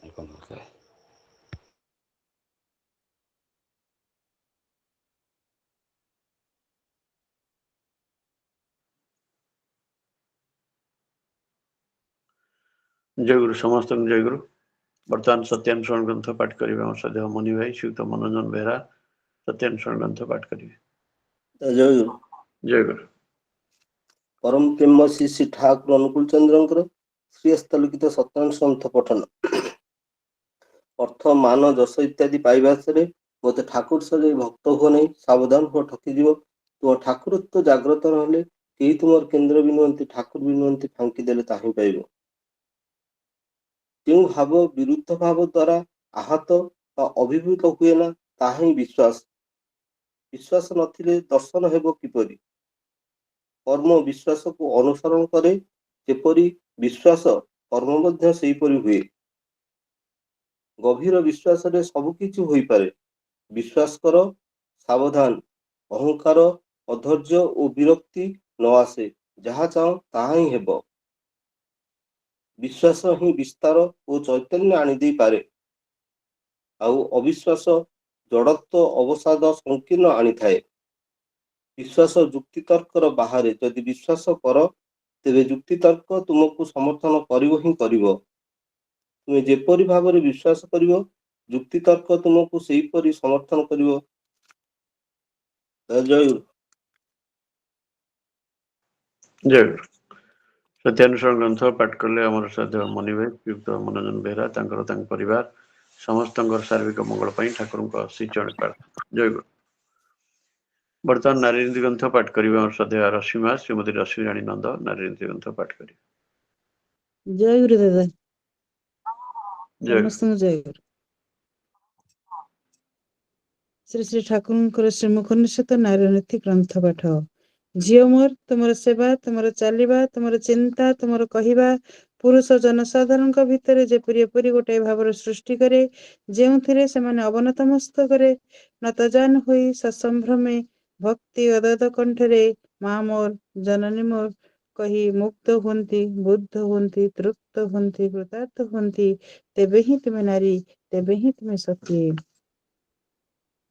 namaskar. जय गुरु समस्त जय गुरु। बर्तमान सत्यानुसरण ग्रंथ पाठ करेंगे आम सदैव मणि भाई श्रीयुक्त मनोरंजन बेहरा सत्यानुसरण ग्रंथ पाठ करेंगे। जय गुरु। जय गुरु। परम प्रेम श्री ठाकुर अनुकूल चंद्र श्रीहस्तलिखित सत्यानुसरण ग्रंथ पठन अर्थ मान जश इत्यादि पाइबा मत ठाकुर सजे भक्त हुआ नहीं सावधान हुआ ठकीजीव तुम ठाकुरत्व जाग्रत रही कहीं तुम केन्द्र भी नुहति ठाकुर भी नुहति फांकी देले ताही पाइब जो भाव विरुद्ध भाव द्वारा आहत अभिभूत हुए ना ताही विश्वास विश्वास नथिले दर्शन हेब किपरि कर्म विश्वास को अनुसरण करे जेपरि विश्वास कर्म मध्य सेहीपरि हुए गभीर विश्वास रे सब किछि होई पारे विश्वास कर सावधान अहंकार अधैर्य और विरक्ति न आसे जहाँ चाहो ताहा ही हेब विश्वास ही विस्तार और चैतन्य आनी दे पारे आउ अविश्वास जड़त्व अवसाद संकीर्ण आनी थाए विश्वास जुक्तितर्कर बाहर जदि विश्वास कर तेरे जुक्तितर्क तुमको समर्थन करिवो ही करिवो तुम्हें जेपरि भाव में विश्वास करिवो जुक्तितर्क तुमको सेहीपरि समर्थन करिवो। जय गुरु। जय गुरु। सत्यानुसरण ग्रंथ पाठ कले आम सदैव मणि भाई श्रीयुक्त मनोरंजन बेहरा परिवार समस्त शारीरिक मंगल ठाकुर श्रीचरण प्रार्थना। जय गुरु। बर्तमान नारीनीति ग्रंथ पाठ करेंगे आम सदैव रश्मिमा श्रीमती रश्मि राणी नंद नारीनीति ग्रंथ पाठ करेंगे। जय गुरु दादा। जय समस्त जय गुरु। श्री श्री ठाकुर श्रीमुख निश्चित नारीनीति ग्रंथ पाठ झील मोर तुमर सेवा तुमर चलवा तुमर चिंता तुमर कहवा पुरुष जनसाधारण भितर जेपरी एपरी गोटे भाव सृष्टि करे जो से अवनत मस्तक नतजान हुई ससंभ्रमे भक्ति अदत कंठरे माँ मोर जननी मोर कही मुक्त हुंती बुद्ध हुंती तृप्त हुंती कृतार्थ हुंती तेबे ही तुम्हें नारी तेबे ही तुम्हें सती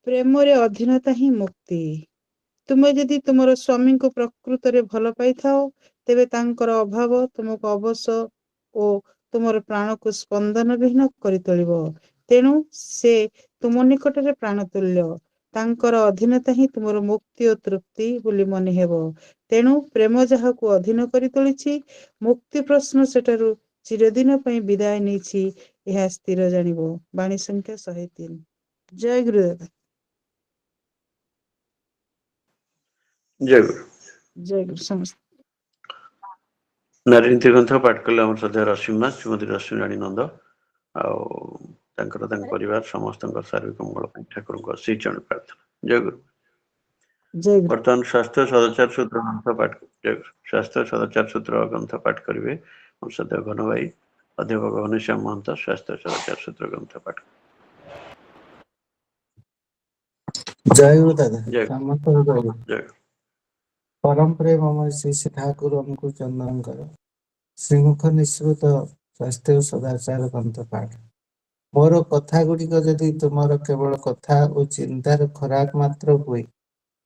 प्रेम रे अधीनता ही मुक्ति तुम जदि तुमर स्वामी को प्रकृत रे भल पाई थाओ तेबे तांकर अभाव तुमको अवश्य और तुमर प्राण को स्पंदन विहीन करि तोलिबो तेणु से तुम निकट रे प्राण तुल्य तांकर अधीनता ही तुमर मुक्ति और तृप्ति बोली मने हेबो तेणु प्रेम जहा को अधीन करि तोलिछि मुक्ति प्रश्न सेठारु चिरदिन पई विदाय नेछि यह स्थिर जानिबो। वाणी संख्या 103। जय गुरुदेव। जय गुरु। जय गुरु समस्त नारीनीति ग्रंथ पाठ कले आम सदैव रश्मिमा श्रीमती रश्मि राणी नंद परिवार समस्त शारीरिक मंगल ठाकुर श्रीचरण प्रार्थना। जय गुरु। जय गुरु। बर्तमान शास्त्र सदाचार सूत्र ग्रंथ पाठ जय गुरु शास्त्र सदाचार सूत्र ग्रंथ पाठ करेंगे हम सदैव घन भाई अध्यापक घनश्याम महंत शास्त्र सदाचार सूत्र ग्रंथ पाठ। जय गुरु दादा। जय जय परम प्रेम अमर श्री श्री ठाकुर अनुकूल चंद्र श्रीमुख निःसृत स्वास्थ्य सदाचार ग्रंथ पाठ मोर कथा गुड़िक जदि तुमर केवल कथा और चिंतार खराक मात्र हुए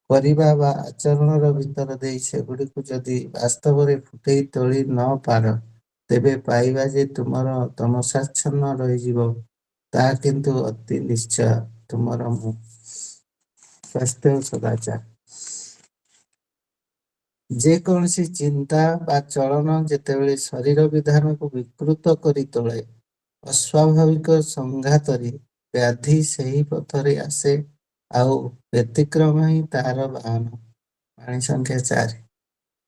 करिबा बा आचरण भीतर दे सेगुड़िक जदि वास्तव में फुटई तोली न पार तेबे पाइबा जे तुमर तमसाच्छन्न रही ता किंतु अति निश्चय तुमर स्वास्थ्य सदाचार जेकोसी चिंता बा चलन जेतेबेले शरीर विधान को विकृत करी तोले अस्वाभाविक संघातरी व्याधि सही पथरे आसे आउ व्यतिक्रम ही तार बाहन। वाणी संख्या 4।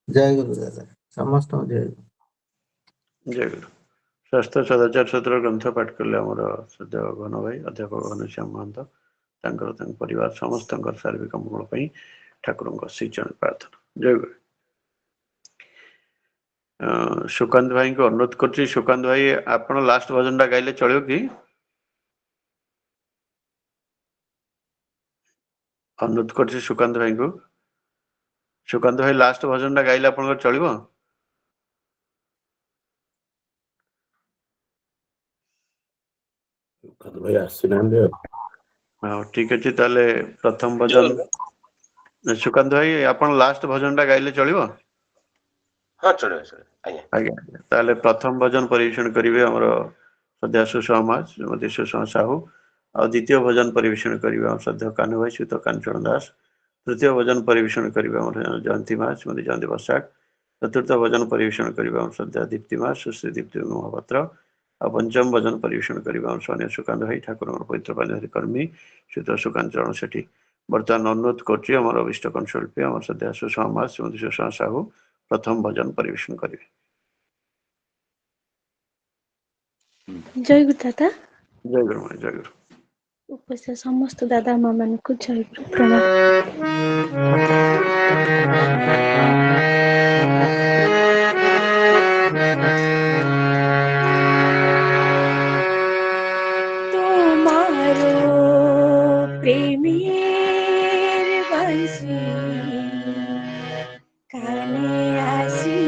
जय गुरु दादा समस्त जय गुरु। जय गुरु। शास्त्र सदाचार सूत्र ग्रंथ पाठ कले आम सदैव घन भाई अध्यापक घनश्याम महंत परिवार समस्त शारीरिक मंगल ठाकुर श्रीचरण प्रार्थना। जय गुरु। सुकांत भाई को अनुरोध कर सुकांत भाई आप लास्ट भजन टा गाइले चलो कि अनुरोध कर सुकांत भाई को सुकांत भाई लास्ट भजन टा गाइले आप चलो। ଭାଇ ଆସିନାହାନ୍ତି ଆଉ। ହଉ ଠିକ ଅଛି, ତାହେଲେ ପ୍ରଥମ ଭଜନ ସୁକାନ୍ତ ଭାଇ ଆପଣ ଲାଷ୍ଟ ଭଜନ ଟା ଗାଇଲେ ଚଳିବ? ହଁ ଚଳିବ ଚଳିବ ଆଜ୍ଞା। ଆଜ୍ଞା ତାହେଲେ ପ୍ରଥମ ଭଜନ ପରିବେଷଣ କରିବେ ଆମର ସଦ୍ୟା ସୁଷମା ମାଝ ଶ୍ରୀମତୀ ସୁଷମା ସାହୁ, ଆଉ ଦ୍ୱିତୀୟ ଭଜନ ପରିବେଷଣ କରିବେ ଆମର ସଦ୍ୟ କାହ୍ନୁ ଭାଇ ଶ୍ରୀଯୁକ୍ତ କାଞ୍ଚନ ଦାସ, ତୃତୀୟ ଭଜନ ପରିବେଷଣ କରିବେ ଆମର ଜୟନ୍ତୀ ମାଝ ଶ୍ରୀମତୀ ଜୟନ୍ତୀ ବସାକ, ଚତୁର୍ଥ ଭଜନ ପରିବେଷଣ କରିବେ ଆମର ସଦ୍ୟା ଦୀପ୍ତି ମାଝ ସୁଶ୍ରୀ ଦୀପ୍ତି ମହାପାତ୍ର, ଆଉ ପଞ୍ଚମ ଭଜନ ପରିବେଷଣ କରିବେ ଆମର ସ୍ୱାମୀ ସୁକାନ୍ତ ଭାଇ ଠାକୁରଙ୍କର ପବିତ୍ର ପାଣିଧାରୀ କର୍ମୀ ଶ୍ରୀଯୁକ୍ତ ସୁକାନ୍ତ ଚରଣ ସେଠୀ। ବର୍ତ୍ତମାନ ଅନୁରୋଧ କରୁଛି ଆମର ଅଭିଷ୍ଟ କଣ୍ଠଶିଳ୍ପୀ ଆମର ସଦ୍ୟା ସୁଷମା ମାଝ ଶ୍ରୀମତୀ ସୁଷମା ସାହୁ ପ୍ରଥମ ଭଜନ ପରିବେଷଣ କରିବେ। ଜୟ ଗୁରୁ ଦାଦା। ଜୟ ଗୁରୁ ମା, ଜୟ ଗୁରୁ। ଉପସ୍ଥିତ ସମସ୍ତ ଦାଦା ମା ମାନଙ୍କୁ ଜୟ ଗୁରୁ ପ୍ରଣାମ। তোমারো প্রেমের বাঁশি কানে আসি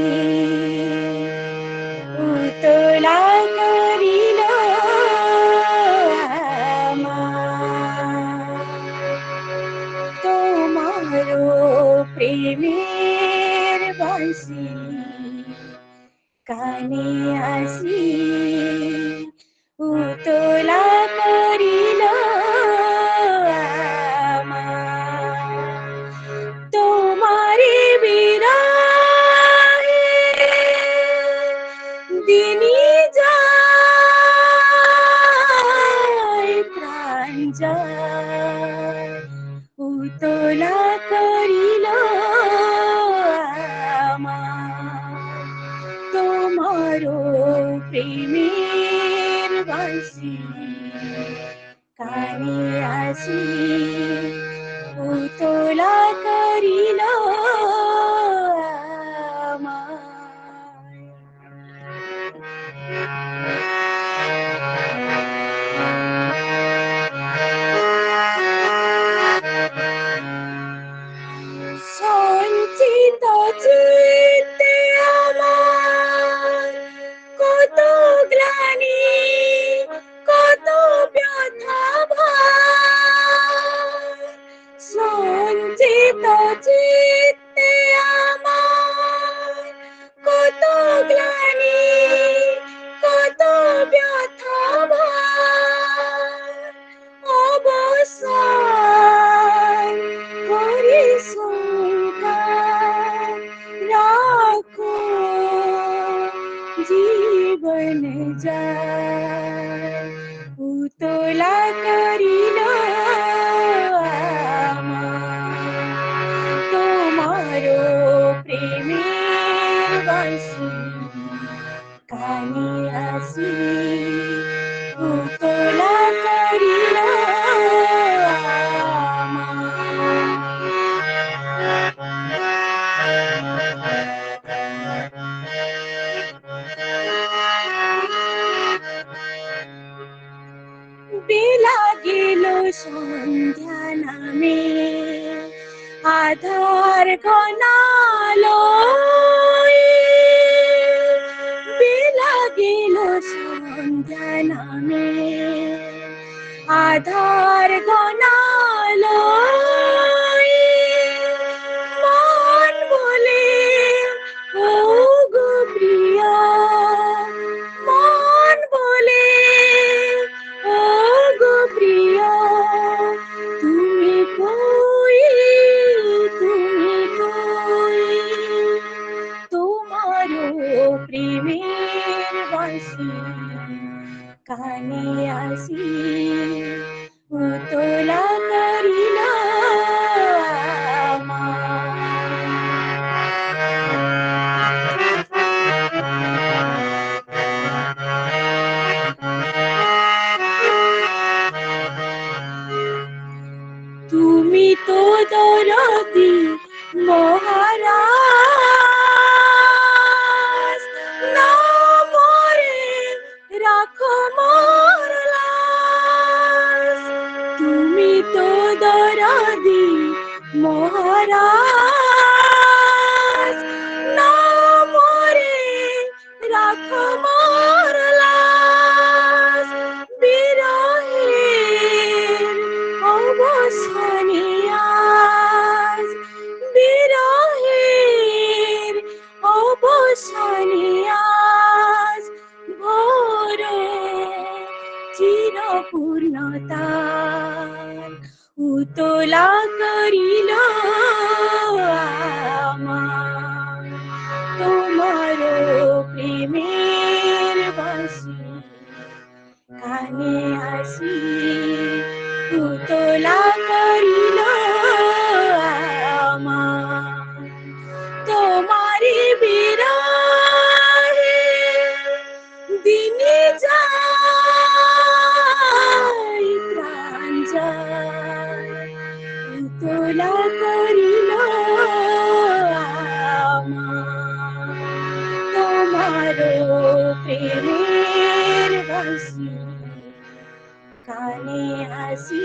উতলা করিল তোমারো প্রেমের বাঁশি কানে আসি উতলা করিল তোমারে বিরহে দিনি যায় প্রাণ যায় উতলা করিল তোমারো প্রেমের বাঁশি কানে আসি উতলা করিল সঞ্চিত চিত্তে আমার কত গ্লানি কত ব্যথা ভার সঞ্চিত চিত্তে আমার কত গ্লানি কত ব্যথা ভার অবসান করি শঙ্কা রাখো জীবন যায় উতলা করিল তোমারো প্রেমের বাঁশি কানে আসি উতলা করিল বেলা গেল সন্ধ্যা নামে আধার ঘনালো বেলা গেল সন্ধ্যা নামে আধার ঘনালো মন বলে ও গো প্রিয়া মন বলে ও গো প্রিয়া তুমি কই তোমারো প্রেমের বাঁশি কানে আসি উতলা করিল তুমি তো দরদি মহারাজ না মরে রাখো মোর লাশ তুমি তো দরদি মহারাজ না মরে রাখো মোর লাশ বিরহে পুতলা করিল আমার তোমার প্রেমের বাসি কানে আসি পুতলা করিল আমার তোমারি বিরহে দিনে যায় প্রাণ যায় পুতলা করিল আমার তোমার প্রেমের বাসি কানে আসি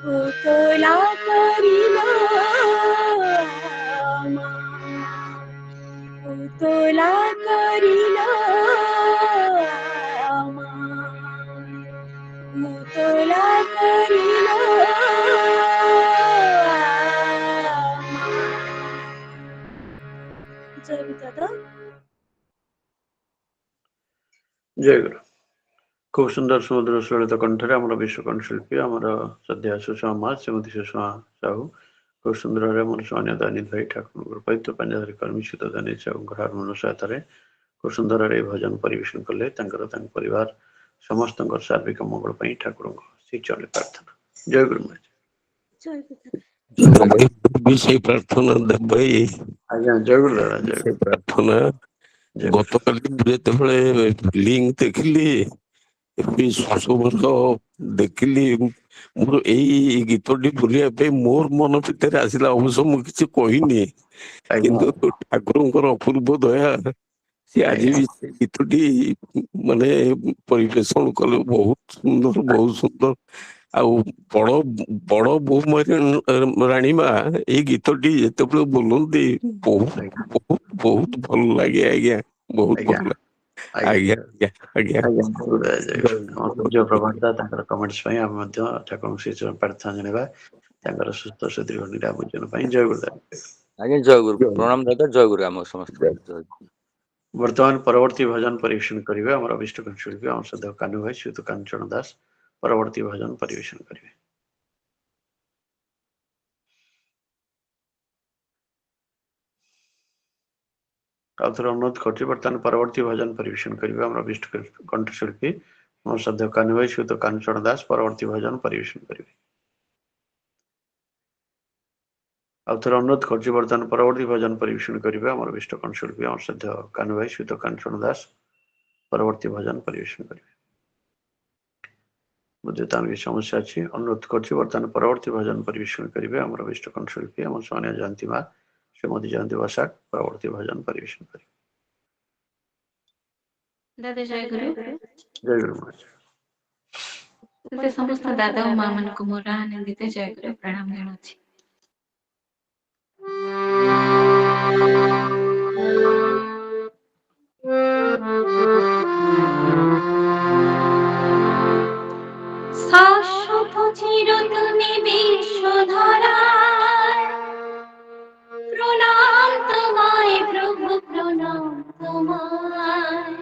পুতলা করিল আমার পুতলা করিল আমার পুতলা করিল জয় গুরু দাদা। ଜୟ ଗୁରୁ। খুব সুন্দর সমুদ্র সুললিত কণ্ঠରେ ଆମର ବିଶ୍ୱକଣ୍ଠ ଶିଳ୍ପୀ ଆମର ଶ୍ରଦ୍ଧା ସୁଷମା ମା ଶ୍ରୀମତୀ ସୁଷମା ସାହୁ খুব ସୁନ୍ଦର ଭାବରେ ଆମର ସୌନ୍ୟ ଦୈନିକ ଭାଇ ଠାକୁରଙ୍କର ପୈତ୍ର ପାଞ୍ଜାଧାରୀ କର୍ମୀଚ୍ୟୁତ ଦୈନିକ ସାହୁଙ୍କର ହାରମୋନିୟମ ସହାୟତାରେ খুব ସୁନ୍ଦର ଭାବରେ ଏହି ଭଜନ ପରିବେଷଣ କଲେ। ତାଙ୍କର ତାଙ୍କ ପରିବାର ସମସ୍ତଙ୍କର ସାର୍ବିକ ମଙ୍ଗଳ ପାଇଁ ଠାକୁରଙ୍କ ଶ୍ରୀଚରଣରେ ପ୍ରାର୍ଥନା। ଜୟ ଗୁରୁ ମହାରାଜ। ଜୟ ଗୁରୁ ଦାଦା। ବି ସେଇ ପ୍ରାର୍ଥନା ଭାଇ, ଆଜ୍ଞା ଜୟ ଗୁରୁ ଦାଦା। ଜୟ ସେ ପ୍ରାର୍ଥନା ଜୟ ଗୁରୁ। ଗତକାଲି ମୁଁ ଯେତେବେଳେ ଲିଙ୍କ ଦେଖିଲି ସୁଷମାର ଦେଖିଲି, ମୋର ଏଇ ଗୀତଟି ବୁଲିବା ପାଇଁ ମୋର ମନ ଭିତରେ ଆସିଲା। ଅବଶ୍ୟ ମୁଁ କିଛି କହିନି, ଆଜ୍ଞା କିନ୍ତୁ ଠାକୁରଙ୍କର ଅପୂର୍ବ ଦୟା ସେ ଆଜି ବି ସେ ଗୀତଟି ମାନେ ପରିବେଷଣ କଲେ। ବହୁତ ସୁନ୍ଦର, ବହୁତ ସୁନ୍ଦର। ଆଉ ବଡ ବଡ ବୋହୂମାରୀ ରାଣୀମା ଏଇ ଗୀତଟି ଯେତେବେଳେ ବୋଲନ୍ତି ବହୁତ ବହୁତ ବହୁତ ଭଲ ଲାଗେ ଆଜ୍ଞା, ବହୁତ ଆଜ୍ଞା ଭଲ ଲାଗେ। ଆଜ୍ଞା ଆଜ୍ଞା ଆଜ୍ଞା ଆଜ୍ଞା ଆଜ୍ଞା। ଜୟ ଗୁରୁ ଦାଦା। ଜୟ ଗୁରୁ। ଆମ ସୂର୍ଯ୍ୟ ପ୍ରଭାତ ତାଙ୍କର କମେଣ୍ଟସ ପାଇଁ ଆମେ ମଧ୍ୟ ଠାକୁରଙ୍କ ଶ୍ରୀଚରଣ ପ୍ରାର୍ଥନା ଜଣାଇବା ତାଙ୍କର ସୁସ୍ଥ ସୁଦୃଢ ନିରାମ ଜୀବନ ପାଇଁ। ଜୟ ଗୁରୁ ଦାଦା। ଆଜ୍ଞା ଜୟ ଗୁରୁ, ପ୍ରଣାମ ଦାଦା, ଜୟ ଗୁରୁ ଆମ ସମସ୍ତ। ବର୍ତ୍ତମାନ ପରବର୍ତ୍ତୀ ଭଜନ ପରିବେଷଣ କରିବେ ଆମର ଅଭିଷ୍ଟ ଶିଳ୍ପୀ ଆମର ସଦୟ କାନୁ ଭାଇ ଶ୍ରୀଯୁକ୍ତ କାଞ୍ଚନ ଦାସ ପରବର୍ତ୍ତୀ ଭଜନ ପରିବେଷଣ କରିବେ। ଆଉ ଥରେ ଅନୁରୋଧ କରୁଛି, ବର୍ତ୍ତମାନ ପରବର୍ତ୍ତୀ ଭଜନ ପରିବେଷଣ କରିବେ ଆମର ଅଭିଷ୍ଟ କଣ୍ଠଶିଳ୍ପୀ ଆମର ସଦୟ କାନୁ ଭାଇ ଶ୍ରୀଯୁକ୍ତ କାଞ୍ଚନ ଦାସ ପରବର୍ତ୍ତୀ ଭଜନ ପରିବେଷଣ କରିବେ। ଆଉ ଥରେ ଅନୁରୋଧ କରୁଛି, ବର୍ତ୍ତମାନ ପରବର୍ତ୍ତୀ ଭଜନ ପରିବେଷଣ କରିବେ ଆମର ଅଭିଷ୍ଟ କଣ୍ଠଶିଳ୍ପୀ ଆମର ସଦୟ କାନୁ ଭାଇ ଶ୍ରୀଯୁକ୍ତ କାଞ୍ଚନ ଦାସ ପରବର୍ତ୍ତୀ ଭଜନ ପରିବେଷଣ କରିବେ। ବର୍ତ୍ତମାନ କିଛି ସମସ୍ୟା ଅଛି, ଅନୁରୋଧ କରୁଛି ବର୍ତ୍ତମାନ ପରବର୍ତ୍ତୀ ଭଜନ ପରିବେଷଣ କରିବେ ଆମର ଅଭିଷ୍ଟ କଣ୍ଠଶିଳ୍ପୀ ଆମର ସୋନିଆ ଜୟନ୍ତୀ ମା ଶ୍ରୀମତୀ ଜୟନ୍ତୀ ବସାକ ପରବର୍ତ୍ତୀ ଭଜନ ପରିବେଷଣ କରିବେ। ଦାଦା ଜୟ ଗୁରୁ। ଜୟ ଗୁରୁ ମହାରାଜ। ସେ ସମସ୍ତ ଦାଦା ଓ ମା ମାନଙ୍କୁ ମୋର ଆନନ୍ଦିତ ଜୟ ଗୁରୁ ପ୍ରଣାମ ଜଣାଉଛି। শাশ্বত চির তুমি বিশ্বধরায়, প্রণাম তোমায় প্রভু, প্রণাম তোমায়।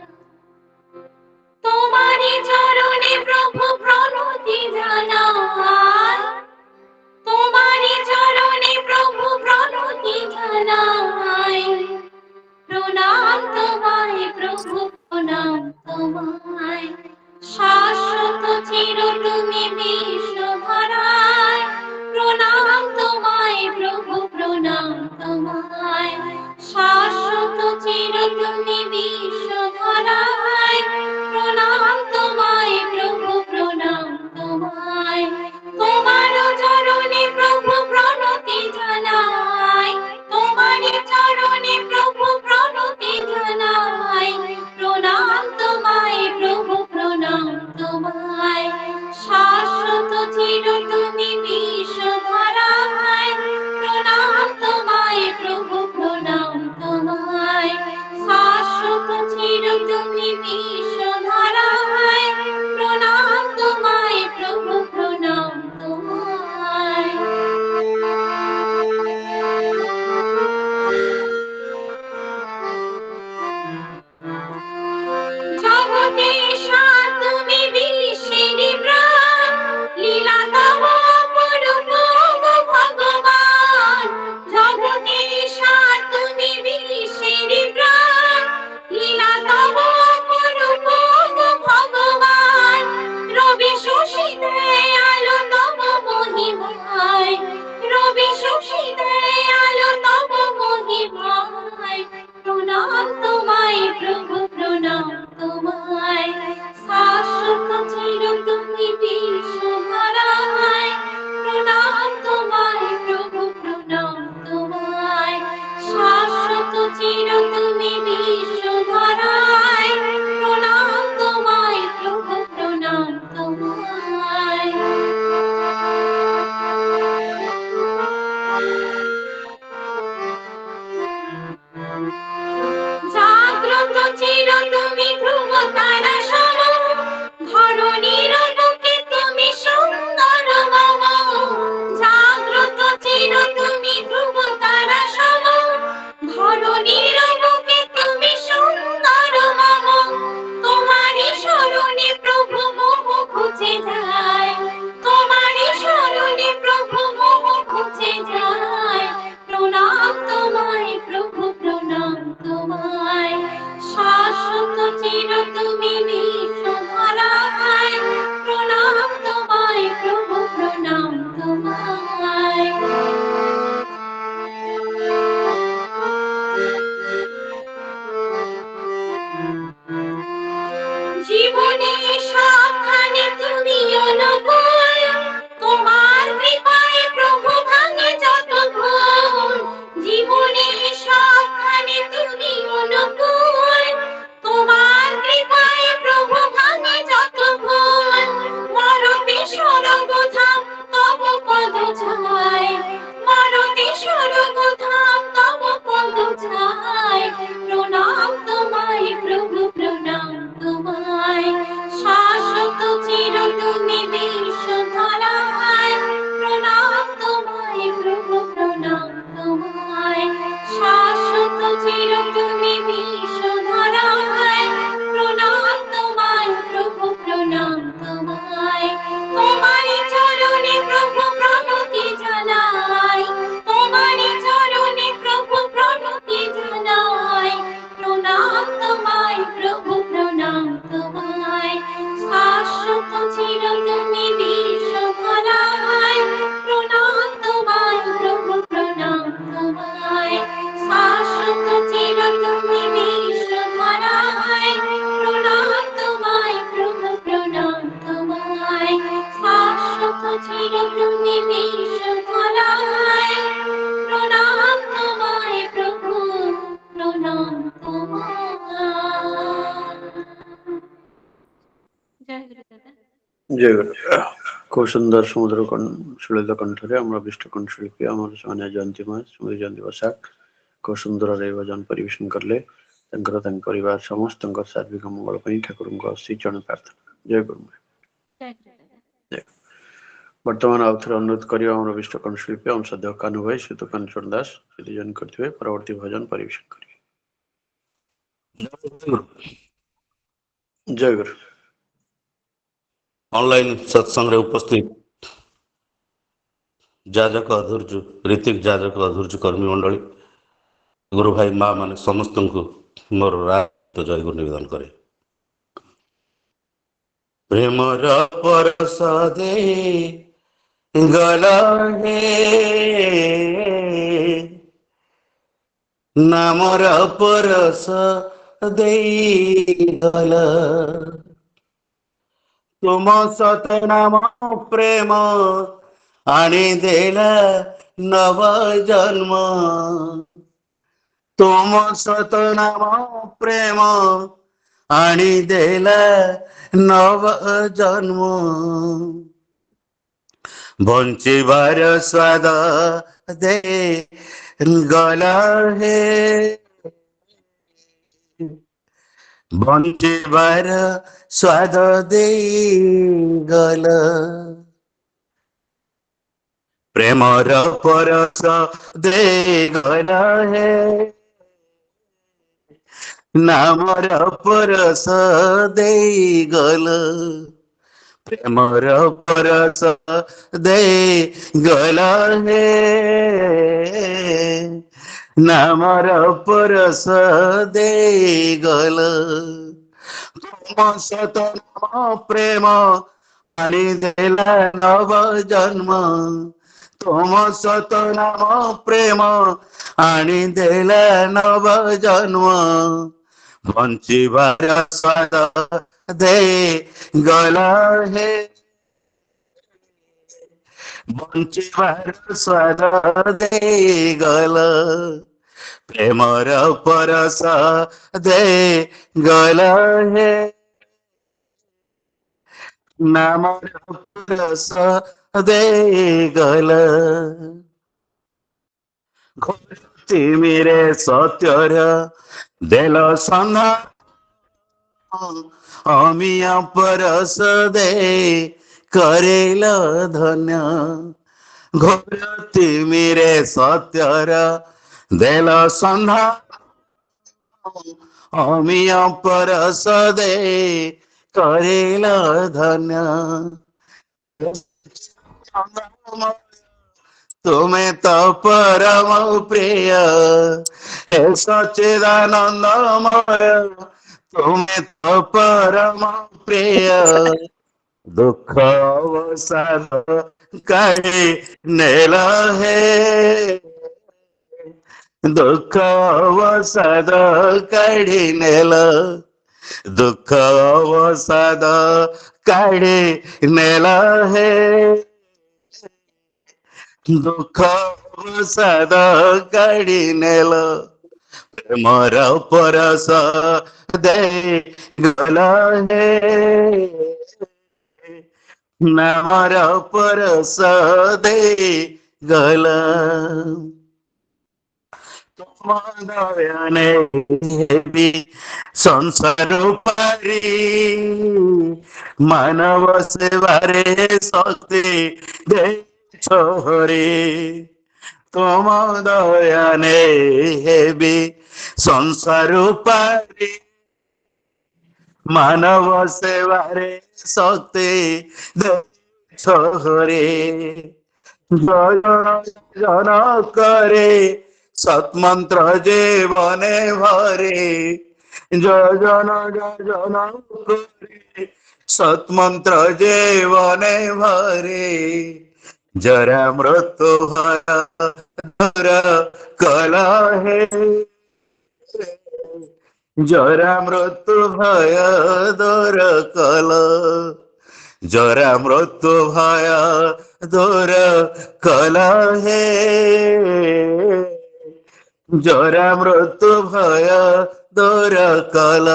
তোমারি চরণে প্রভু প্রণতি জানাই, তোমারি জাগ্রত চির তুমি ধ্রুব তারা সম, ধরণীর বুকে তুমি সুন্দর মম। জাগ্রত চির তুমি ধ্রুব তারা সম, ধরণীর বুকে তুমি সুন্দর মম। তোমারই শরণে প্রভু মোহ খুঁজে যায়, তোমারই শরণে প্রভু মোহ খুঁজে যায়। প্রণাম তোমায় প্রভু, প্রণাম তোমায়। শাশ্বত চির তুমি বিশ্বধরায়, প্রণাম তোমায় প্রভু, প্রণাম তোমায়। জীবনে সবখানে তুমি অনুকূল, তোমার কৃপায় প্রভু ভাঙে যত ভুল। জীবনে সবখানে তুমি অনুকূল, তোমার কৃপায় প্রভু ভাঙে যত ভুল। মরতে স্বর্গধাম তব পদ ছায়, মরতে স্বর্গধাম তব পদ ছায়। প্রণাম তোমায় প্রভু, প্রণাম তোমায়। শাশ্বত চির তুমি বিশ্বধরায়, প্রণাম তোমায় প্রভু, প্রণাম তোমায়। শাশ্বত চির তুমি বিশ্বধরায়, প্রণাম তোমায় প্রভু, প্রণাম তোমায়। তোমারই চরণে প্রভু প্রণতি জানাই, তোমারই চরণে প্রভু প্রণতি জানাই। প্রণাম তোমায় প্রভু, প্রণাম তোমায়। শাশ্বত চির তুমি বিশ্বধরায়, প্রণাম তোমায় প্রভু, প্রণাম তোমায়। শাশ্বত চির তুমি বিশ্বধরায়, প্রণাম তোমায় প্রভু, প্রণাম তোমায়। শাশ্বত চির তুমি বিশ্বধরায়, প্রণাম তোমায় প্রভু, প্রণাম তোমায়। জয় গুরু দাদা। জয় গুরু। খুব সুন্দর সমুদ্র সুললিত କଣ୍ଠରେ ଆମର ବିଷ୍ଟ କଣ୍ଠଶିଳ୍ପୀ ଆମର ସେମାନେ ଜୟନ୍ତୀ ମା ସ୍ମୃତି ଜୟନ୍ତୀ ବସାକ ଖୁବ ସୁନ୍ଦର ଭାବେ ଭଜନ ପରିବେଷଣ କଲେ। ତାଙ୍କର ତାଙ୍କ ପରିବାର ସମସ୍ତଙ୍କ ସାର୍ବିକ ମଙ୍ଗଳ ପାଇଁ ଠାକୁରଙ୍କ ଶ୍ରୀଚରଣ ପ୍ରାର୍ଥନା। ଜୟ ଗୁରୁ। ଜୟ ଗୁରୁ ଦାଦା। ବର୍ତ୍ତମାନ ଆଉ ଥରେ ଅନୁରୋଧ କରିବା ଆମର ବିଷ୍ଟ କଣ୍ଠଶିଳ୍ପୀ ଆମ ସଦ୍ୟ କାହ୍ନୁ ଭାଇ ଶ୍ରୀତ କାଞ୍ଚନ ଦାସ ଯଦି ଜଏନ୍ କରିଥିବେ ପରବର୍ତ୍ତୀ ଭଜନ ପରିବେଷଣ କରିବେ। ଜୟ ଗୁରୁ। ऑनलाइन सत्संग रे उपस्थित जाजक अधूर्ज ऋतिक जाजक अधूर्ज कर्मी मंडली गुरु भाई माँ माने समस्त को मोर रात जय गुरु निवेदन करे। प्रेमर परस दे गला हे नामर परस दे गला तुम सत नाम प्रेम आनी देला नव जन्म तुम सत नाम प्रेम आनी देला नव जन्म बंचिबार स्वाद दे गला हे बंचिबार स्वाद दे गल प्रेमर परस दे गल हे नामर परस दे गल प्रेमर परस दे गल हे नामर परस दे गल तुम सत नाम प्रेम आनी देला नव जन्म तुम सत नाम प्रेम आनी देला नव जन्म बंचिबार स्वाद दे गला हे बंचिबार स्वाद दे गल प्रेमर परस दे गल हे नामर परस दे गल ତିମିରେ ସତ୍ୟର ଦେଲ ସନ୍ଧାନ ଅମିୟ ପରସ ଦେ କରେଇଲ ଧନ୍ୟ ଘୋର ତିମିରେ ସତ୍ୟର ଦେଲ ସନ୍ଧାନ ଅମିୟ ପରସ ଦେ କରେଇଲ ଧନ୍ୟ ତୁମେ ତ ପରମ ପ୍ରିୟ ହେ ସଚ୍ଚିଦାନନ୍ଦମୟ ତୁମେ ତ ପରମ ପ୍ରିୟ ଦୁଃଖ ଅବସାଦ କାଢ଼ି ନେଲ ହେ ଦୁଃଖ ଅବସାଦ କାଢ଼ି ନେଲ ଦୁଃଖ ଅବସାଦ କାଢ଼ି ନେଲ ହେ ଦୁଃଖ ଅବସାଦ କାଢ଼ି ନେଲ ପ୍ରେମର ପରସ ଦେଇ ଗଲ ହେ ନାମର ପରସ ଦେଇ ଗଲ ତୁମ ଦୟାନେ ହେବି ସଂସାର ପାରି ମାନବ ସେବାରେ ଶକ୍ତି ଦେଇଛ ହରି ତୁମ ଦୟାନେ ହେବି ସଂସାର ପାରି ମାନବ ସେବାରେ ଶକ୍ତି ଦେଇଛ ହରି ଜନ করে সৎমন্ত্র জীবনে ভরে যোজন যোজন করে সৎমন্ত্র জীবনে ভরে জরা মৃত্যু ভর কল হে জরা মৃত্যু ভয় দূর কল জরা মৃত্যু ভয় দূর কল হে জরা মৃত্যু ভয় দূর কল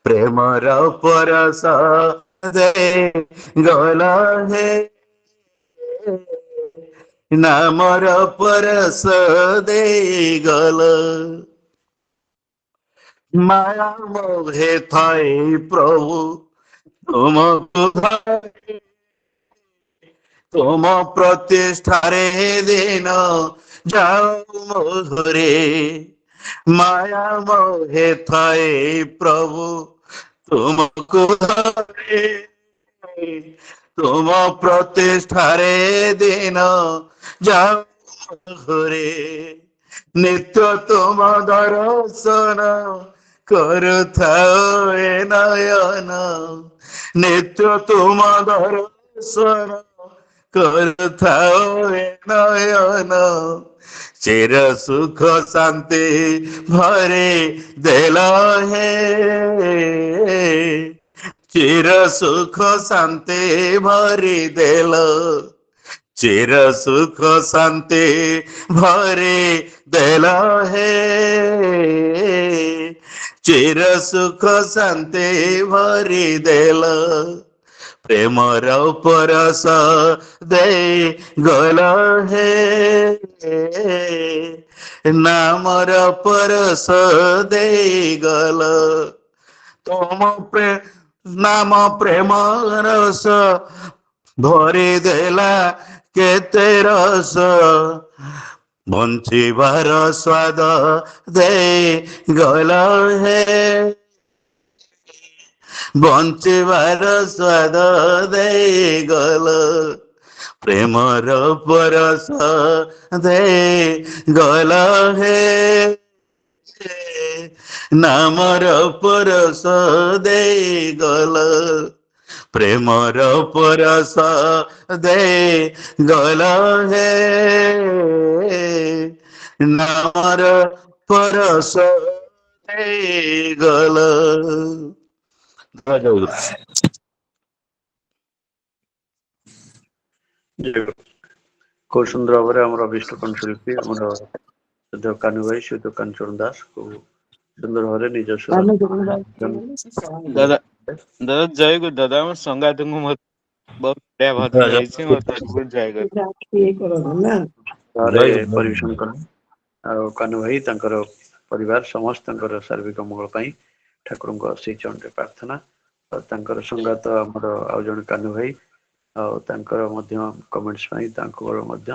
প্রেমর পরশ দে গল হে নামর পরশ দে গল মায়া মোহে থাই প্রভু তুমକୁ ଧରି ତୁମ ପ୍ରତିଷ୍ଠାରେ ଦିନ ଯାଉ ମୋହରେ ମାୟା ମୋହେ ଥାଏ ପ୍ରଭୁ ତୁମକୁ ଧରି ତୁମ ପ୍ରତିଷ୍ଠାରେ ଦିନ ଯାଉ ମୋହରେ ନିତ୍ୟ ତୁମ ଦର୍ଶନ କରୁଥାଉ ଏ ନୟନ ନିତ୍ୟ ତୁମ ଦର୍ଶନ କରୁଥାଉ ଏ ନୟନ ଚିର ସୁଖ ଶାନ୍ତି ଭରି ଦେଲ ହେ ଚିର ସୁଖ ଶାନ୍ତି ଭରି ଦେଲ ଚିର ସୁଖ ଶାନ୍ତି ଭରି ଦେଲ ହେ ଚିର ସୁଖ ଶାନ୍ତି ଭରି ଦେଲ ପ୍ରେମର ପରଶ ଦେଇ ଗଲ ହେ ନାମର ପରଶ ଦେଇ ଗଲ ତୁମ ନାମ ପ୍ରେମ ରସ ଭରି ଦେଲା କେତେ ରସ ବଞ୍ଚିବାର ସ୍ୱାଦ ଦେଇ ଗଲ ହେ ବଞ୍ଚିବାର ସ୍ୱାଦ ଦେଇ ଗଲ ପ୍ରେମର ପରଶ ଦେଇ ଗଲ ହେ ନାମର ପରଶ ଦେଇ ଗଲ ପ୍ରେମର ପରଶ ଦେଇ ଗଲ ହେ ନାମର ପରଶ ଦେଇ ଗଲ ଖୁବ୍ ସୁନ୍ଦର ଭାବରେ ଆମର ଅଭିଷ୍ଟ କଣ୍ଠଶିଳ୍ପୀ ଆମର ସୂର୍ଯ୍ୟ କାନୁ ଭାଇ ସୂର୍ଯ୍ୟ କାଞ୍ଚନ ଦାସ ଖୁବ୍ ସୁନ୍ଦର ଭାବରେ ନିଜ ସ୍ୱର ଦାଦା ଦାଦା ଜୟ ଗୁରୁ ଦାଦା ଆମ ସଙ୍ଗାତଙ୍କୁ ବହୁତ ବଢିଆ ଭଲ ହେଇଛି ମତେ ବହୁତ ଜୟ ଗୁରୁ। ଘରେ ଜୟ ଗୁରୁ, ଜୟ ପରିବେଶନ ଗୁରୁ। କଲେ ଆଉ କାହ୍ନୁ ଭାଇ ତାଙ୍କର ପରିବାର ସମସ୍ତଙ୍କର ସାର୍ବିକ ମଙ୍ଗଳ ପାଇଁ ଠାକୁରଙ୍କ ସେଇ ଚରଣରେ ପ୍ରାର୍ଥନା। ଆଉ ତାଙ୍କର ସଙ୍ଗାତ ଆମର ଆଉ ଜଣେ କାହ୍ନୁ ଭାଇ ଆଉ ତାଙ୍କର ମଧ୍ୟ କମେଣ୍ଟସ୍ ପାଇଁ ତାଙ୍କର ମଧ୍ୟ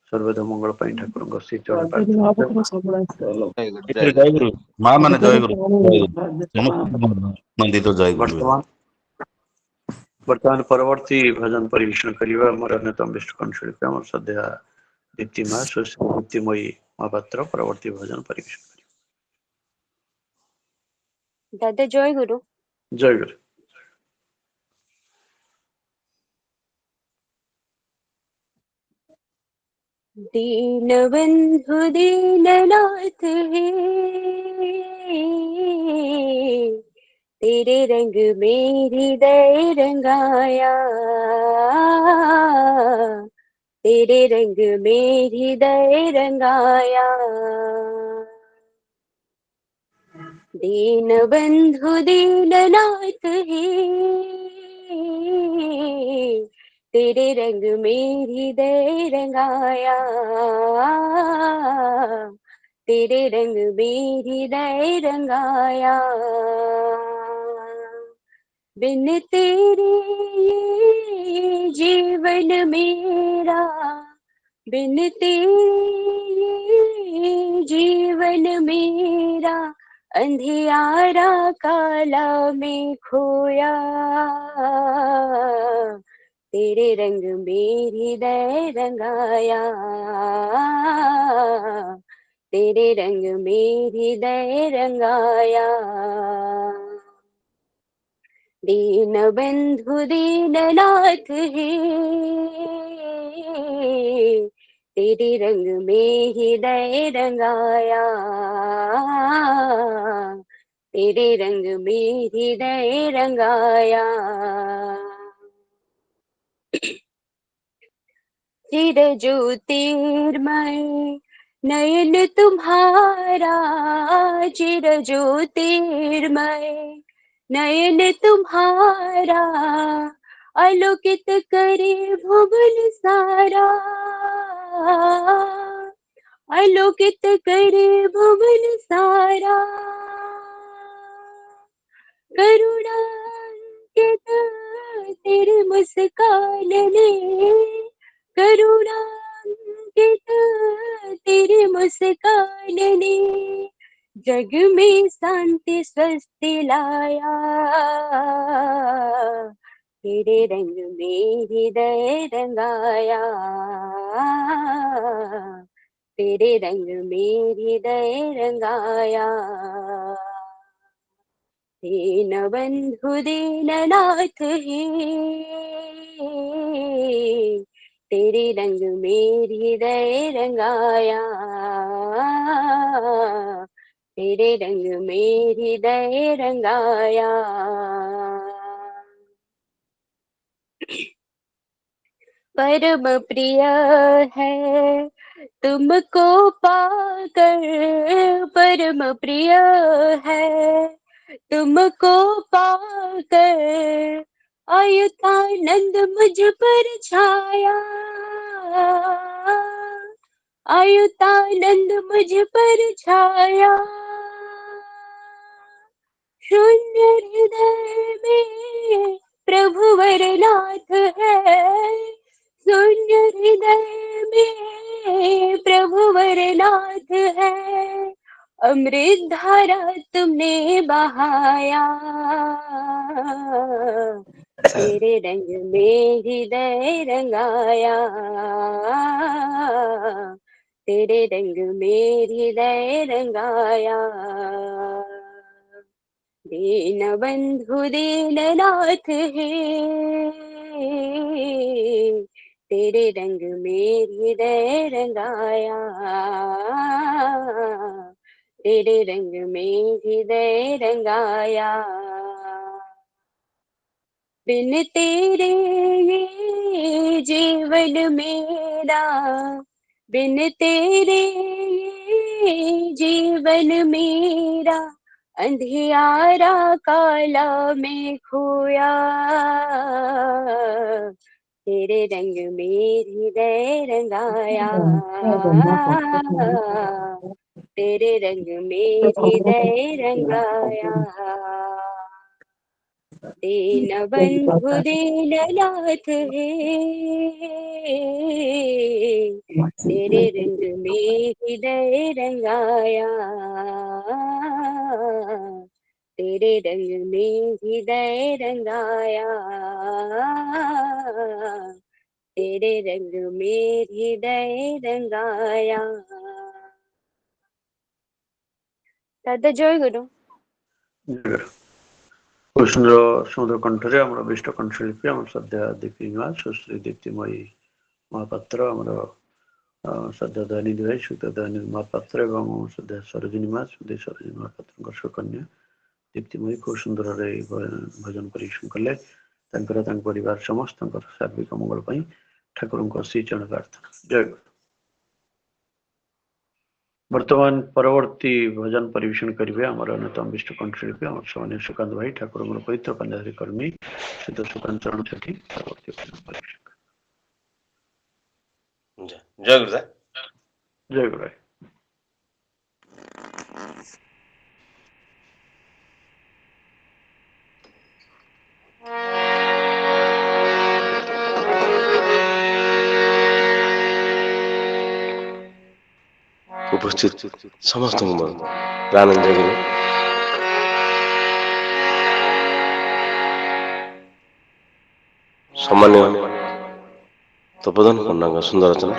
ସର୍ବଦ ମଙ୍ଗଳ ପାଇଁ ଠାକୁରଙ୍କ ସେଇ ଚରଣରେ ପ୍ରାର୍ଥନା। ଜୟ ଗୁରୁ। ମା ମାନେ ଜୟ ଗୁରୁ, ଜୟ ଗୁରୁ। ସମସ୍ତଙ୍କୁ ନନ୍ଦିତ ଜୟ ଗୁରୁ ନିବେଦନ। ବର୍ତ୍ତମାନ ପରବର୍ତ୍ତୀ ଭଜନ ପରିବେଷଣ କରିବା ଆମର ଅନ୍ୟତମ ବିଷ୍ଟ କଣ୍ଠଶିଳ୍ପୀ ଆମର ଶ୍ରଦ୍ଧା ଦୀପ୍ତି ମା ସୁଶ୍ରୀ ଦୀପ୍ତିମୟୀ ମହାପାତ୍ର ପରବର୍ତ୍ତୀ ଭଜନ ପରିବେଷଣ କରିବେ। ଦାଦା ଜୟ ଗୁରୁ। ଜୟ ଗୁରୁ। दीन बंधु दीननाथ है, तेरे रंग में हृदय रंगाया, तेरे रंग में हृदय रंगाया। दीन बंधु दीननाथ है, तेरे रंग में हृदय रंगाया, तेरे रंग में हृदय रंगाया। बिन तेरे ये जीवन मेरा, बिन तेरे ये जीवन मेरा, अंधियारा काला में खोया, तेरे रंग में हृदय रंगाया, तेरे रंग में हृदय रंगाया। दीन बंधु दीननाथ है, तेरे रंग में हृदय रंगाया, तेरे रंग में हृदय रंगाया। चिर ज्योतिर्मय नयन तुम्हारा, चिर ज्योतिर्मय नयन तुम्हारा, आलोकित करे भुवन सारा, आलोकित करे भुवन सारा। करुणांकित तेरी मुस्कान ने, करुणांकित तेरी मुस्कान ने, जग में शांति स्वस्ति लाया, तेरे रंग में हृदय रंगाया, तेरे रंग में हृदय रंगाया। दीन बंधु दीननाथ है, तेरे रंग में हृदय रंगाया, तेरे रंग में हृदय रंगाया। परम प्रिय है तुमको पाकर, परम प्रिय है तुमको पाकर, आयुतानंद मुझ पर छाया, आयुतानंद मुझ पर छाया। शून्य हृदय में प्रभुवर नाथ है, शून्य हृदय में प्रभुवर नाथ है, अमृत धारा तुमने बहाया, तेरे रंग में हृदय रंगाया, तेरे रंग में हृदय रंगाया। दीन बंधु दीननाथ है, तेरे रंग में हृदय रंगाया, तेरे रंग में हृदय रंगाया। बिन तेरे ये जीवन मेरा, बिन तेरे ये जीवन मेरा, अंधियारा काला में खोया, तेरे रंग में हृदय रंगाया, तेरे रंग में हृदय रंगाया, दीन बंधु दीन नाथ है, तेरे रंग में हृदय रंगाया, तेरे रंग में हृदय रंगाया, तेरे रंग में हृदय रंगाया। दादा जय गुरु। খুব সুন্দর সুন্দর কণ্ঠরে আমার বিষ্ট কণ্ঠশিল্পী আমার শ্রদ্ধা দীপ্তি মা সুশ্রী দীপ্তিময়ী মহাপাত্র আমার শ্রদ্ধা দয়ানিধি ভাଇ ସୁତ ଦୟାନିଧି ମହାପାତ୍ର ଏବଂ ଶ୍ରଦ୍ଧା ସରୋଜିନୀ ମା ସୁଧୀ ସରୋଜିନୀ ମହାପାତ୍ରଙ୍କ ସୁକନ୍ୟା ଦୀପ୍ତିମୟୀ ଖୁବ ସୁନ୍ଦରରେ ଭଜନ ପରିବେଷଣ କଲେ। ତାଙ୍କର ତାଙ୍କ ପରିବାର ସମସ୍ତଙ୍କର ସାର୍ବିକ ମଙ୍ଗଳ ପାଇଁ ଠାକୁରଙ୍କ ଶ୍ରୀଚରଣ ପ୍ରାର୍ଥନା। ଜୟ ଗୁରୁ। ବର୍ତ୍ତମାନ ପରବର୍ତ୍ତୀ ଭଜନ ପରିବେଷଣ କରିବେ ଆମର ଅନ୍ୟତମ ବିଷ୍ଟ କଣ୍ଠଶିଳ୍ପୀ ଆମର ସୌମ୍ୟ ସୁକାନ୍ତ ଭାଇ ଠାକୁରଙ୍କର ପବିତ୍ର ପାଞ୍ଜାଧାରୀ କର୍ମୀ ଶ୍ରୀତ ସୁକାନ୍ତ ଚରଣ ସେଠୀ ପରବର୍ତ୍ତୀ ଭଜନ ପରିବେଷଣ। ଜୟ ଗୁରୁ। ଜୟ ଗୁରୁ ଭାଇ। উপস্থিত ସମସ୍ତଙ୍କୁ ମୋର ପ୍ରାଣଞ୍ଜଳି ଗୁରୁ। ସମ୍ମାନୀୟ ତପୋଧନ ପଣ୍ଡାଙ୍କ ସୁନ୍ଦର ରଚନା।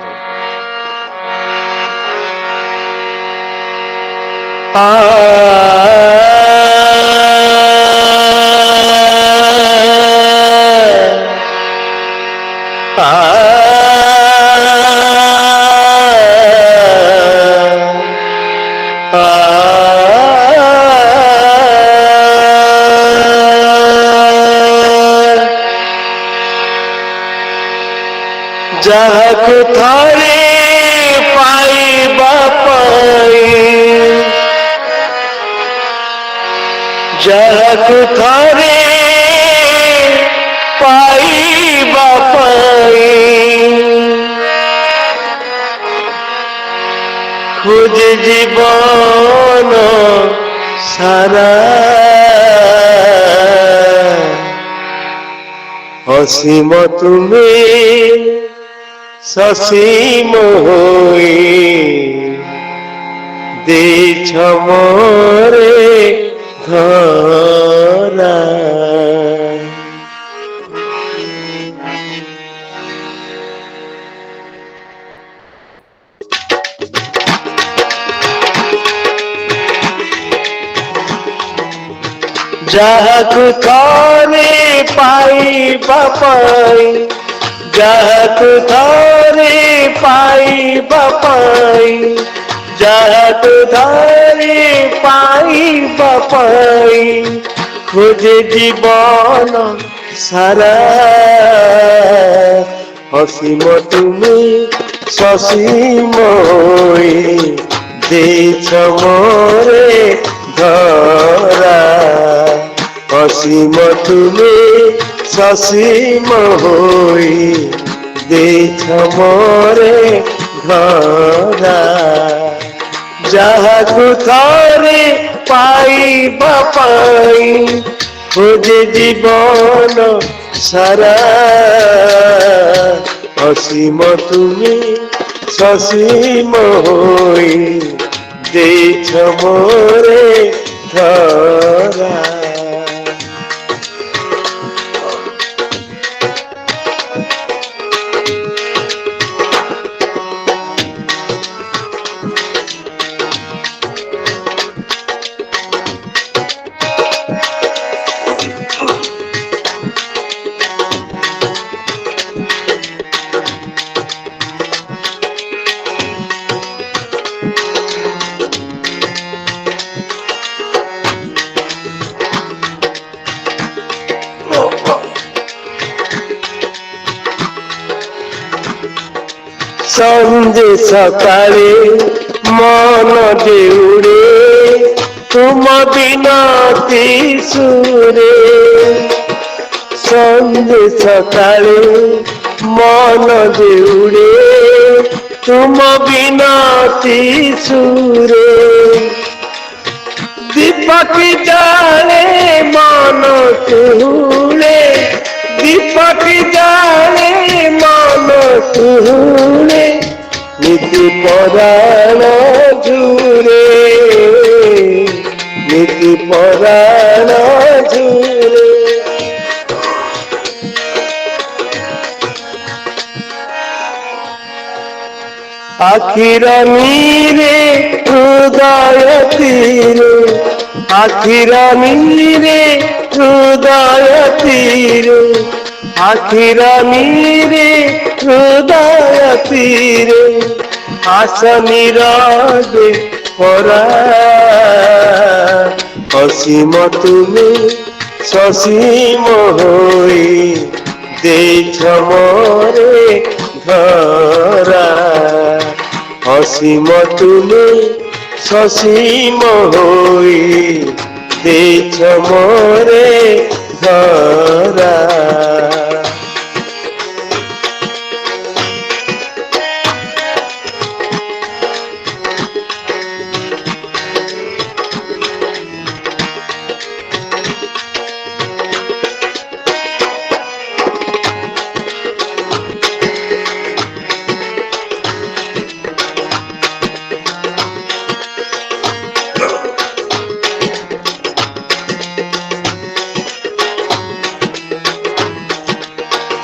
ଯାହାକୁ ଥରେ ପାଇବା ପାଇଁ, ଯାହାକୁ ଥରେ ପାଇବା ପାଇଁ ଖୋଜେ ଜୀବନ ସାରା, ଅସୀମ ତୁମେ ସସୀମ ହୋଇ ଦେଇଛ ମୋରେ ଧରା। ଯାହାକୁ ଥରେ ପାଇବା ପାଇଁ, ଯାହାକୁ ଥରେ ପାଇବା ପାଇଁ, ଯାହାକୁ ଥରେ ପାଇବା ପାଇଁ ଖୋଜେ ଜୀବନ ସାରା, ଅସୀମ ତୁମେ ସସୀମ ହୋଇ ଦେଇଛ ମୋରେ ଧରା। ଅସୀମ ତୁମେ ସସୀମ ହୋଇ ଦେଇଛ ମୋରେ ଧରା। ଯାହାକୁ ଥରେ ପାଇବା ପାଇଁ ଖୋଜେ ଜୀବନ ସାରା, ଅସୀମ ତୁମେ ସସୀମ ହୋଇ ଦେଇଛ ମୋରେ ଧରା। ସଞ୍ଜେ ସକାଳେ ମନ ଦେଉଡ଼େ ତୁମ ବିନତି ସୁରେ, ସଞ୍ଜେ ସକାଳେ मन देउड़े तुम बिनती सुरे दीपक जाले मन तुले दीपक जाले मन तुले नीति पराण झूरे नीति पराण झूरे आखिर नीरे हृदय तीरे आखिर नीरे हृदय तीरे आखिर नीरे हृदय तीरे आस निरागे परा असीम तुमे ससीम होई देछ मोरे धरा असीम तुमे ससीम होई देछ मोरे धरा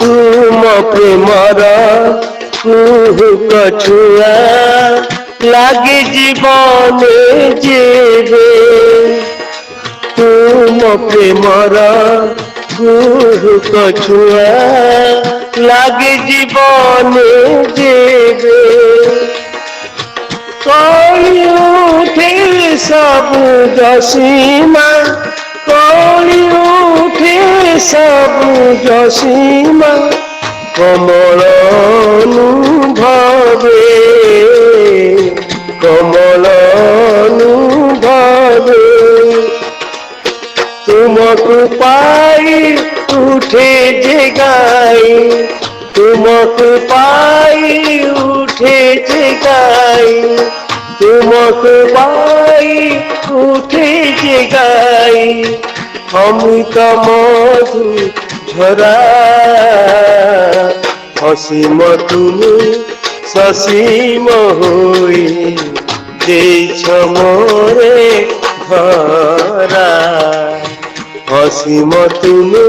तुम प्रेमर कुहुक छुआ लागे जीवने जेबे तुम प्रेमर कुहुक छुआ लागे जीवने जेबे कली उठे सब जसीमा कली उठे सब जसीमा कमल अनुभवे कमल अनुभवे तुमको पाई उठे जे गाई तुमको पाई उठे जे गाई तुमको पाई उठे जे गाई अमृत मधु झरा असीम तुमे ससीम होई देछ मोरे धरा असीम तुमे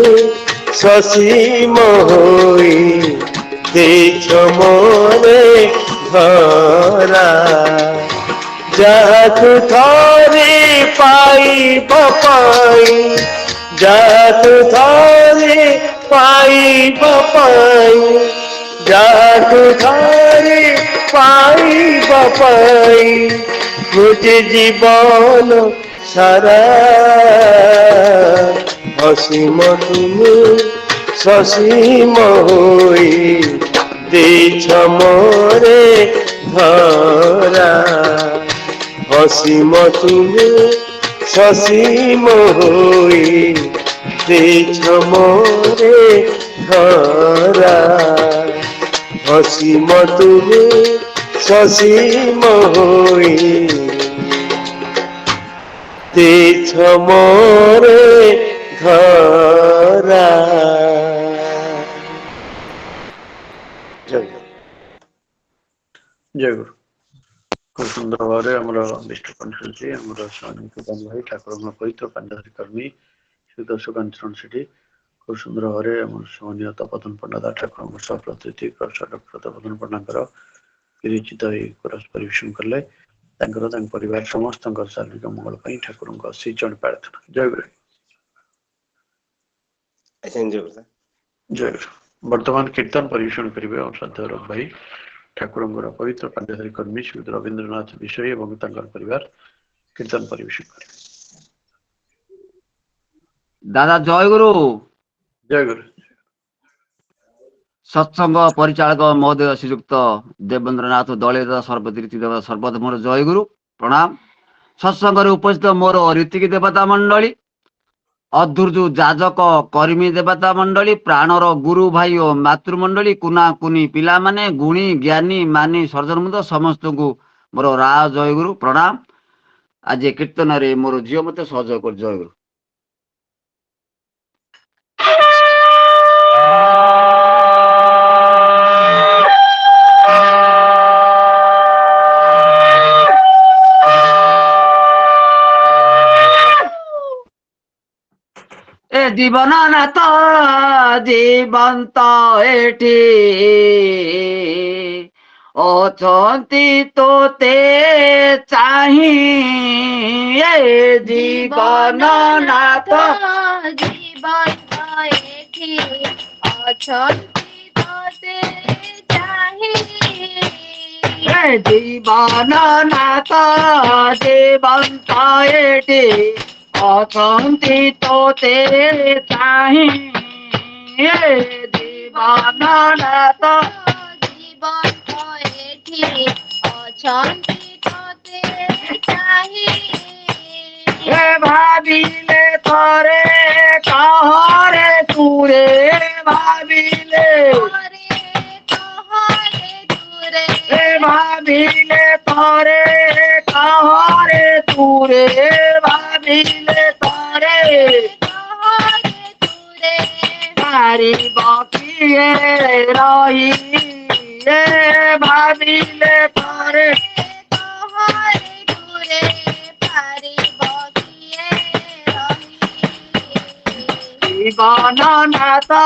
ससीम होई देछ मोरे धरा जातु थारे पाई बपाई जातु थारे पाई बपाई जातु थारे पाई बपाई मुझे जीवन सारा असीम तुमे ससीम होई देछ मोरे धरा असीम तुमे ससीम होई देछ मोरे धरा असीम तुमे ससीम होई देछ मोरे धरा जय गुरु खूब सुंदर भाव आमर विष्णु कंठी आम स्वामी भाई ठाकुर पवित्र पांडधारी कर्मी श्री दशकांत चरण सेठी खूब सुंदर भाव सम्मानीय तपधन पंडा ठाकुर सप्रतिनिधि डॉक्टर तपधन पंडा विरचित कोरस परिवेशन कले परिवार समस्त शारीरिक मंगल ठाकुर श्री चरण प्रार्थना जय गुरु जय गुरु वर्तमान कीर्तन परिवेशन करेंगे और श्रद्धा भाई ठाकुर पवित्र पांडधारी कर्मी श्री रवींद्रनाथ विषय और परिवार कीर्तन परिवेशन करें। दादा जय गुरु जय गुरु सत्संग परिचालक महोदय श्रीयुक्त देवेंद्रनाथ दलित सर्वतीर्थ देवता सर्वधर्म जय गुरु प्रणाम। सत्संग उपस्थित मोर ऋतिक देवता मंडली ଅଧୁର୍ଜୁ ଯାଜକ କର୍ମୀ ଦେବତା ମଣ୍ଡଳୀ ପ୍ରାଣର ଗୁରୁ ଭାଇ ଓ ମାତୃମଣ୍ଡଳୀ କୁନା କୁନି ପିଲାମାନେ ଗୁଣୀ ଜ୍ଞାନୀ ମାନି ସର୍ଜନମୁଦ ସମସ୍ତଙ୍କୁ ମୋର ରାୟ ଜୟଗୁରୁ ପ୍ରଣାମ। ଆଜି କୀର୍ତ୍ତନରେ ମୋର ଝିଅ ମତେ ସହଯୋଗ କରି ଜୟଗୁରୁ। ଏ ଜୀବନ ନାଥ ଜୀବନ୍ତ ଏଠି ଅଛନ୍ତି ତୋତେ ଚାହିଁ ଏ ଜୀବନ ନାଥ ଜୀବନ୍ତ ଏଠି ଅଛନ୍ତି ତୋତେ ଚାହିଁ ଏ ଜୀବନ ନାଥ ଜୀବନ୍ତ ଏଠି ଅଛନ୍ତି ତୋତେ ଚାହିଁ ଏ ଜୀବନ ନାଥ ଜୀବନ୍ତ ଏଠି ଅଛନ୍ତି ତୋତେ ଚାହିଁ ଏ ଭାବିଲେ ଥରେ କହରେ ତୁରେ ଭାବିଲେ ଏ ଭାବିଲେ ଥରେ କହରେ ତୁରେ ଭାବିଲେ ଥରେ ପାରିବ କିଏ ରହି ଏ ଭାବିଲେ ଥରେ ଜୀବନ ନାଥ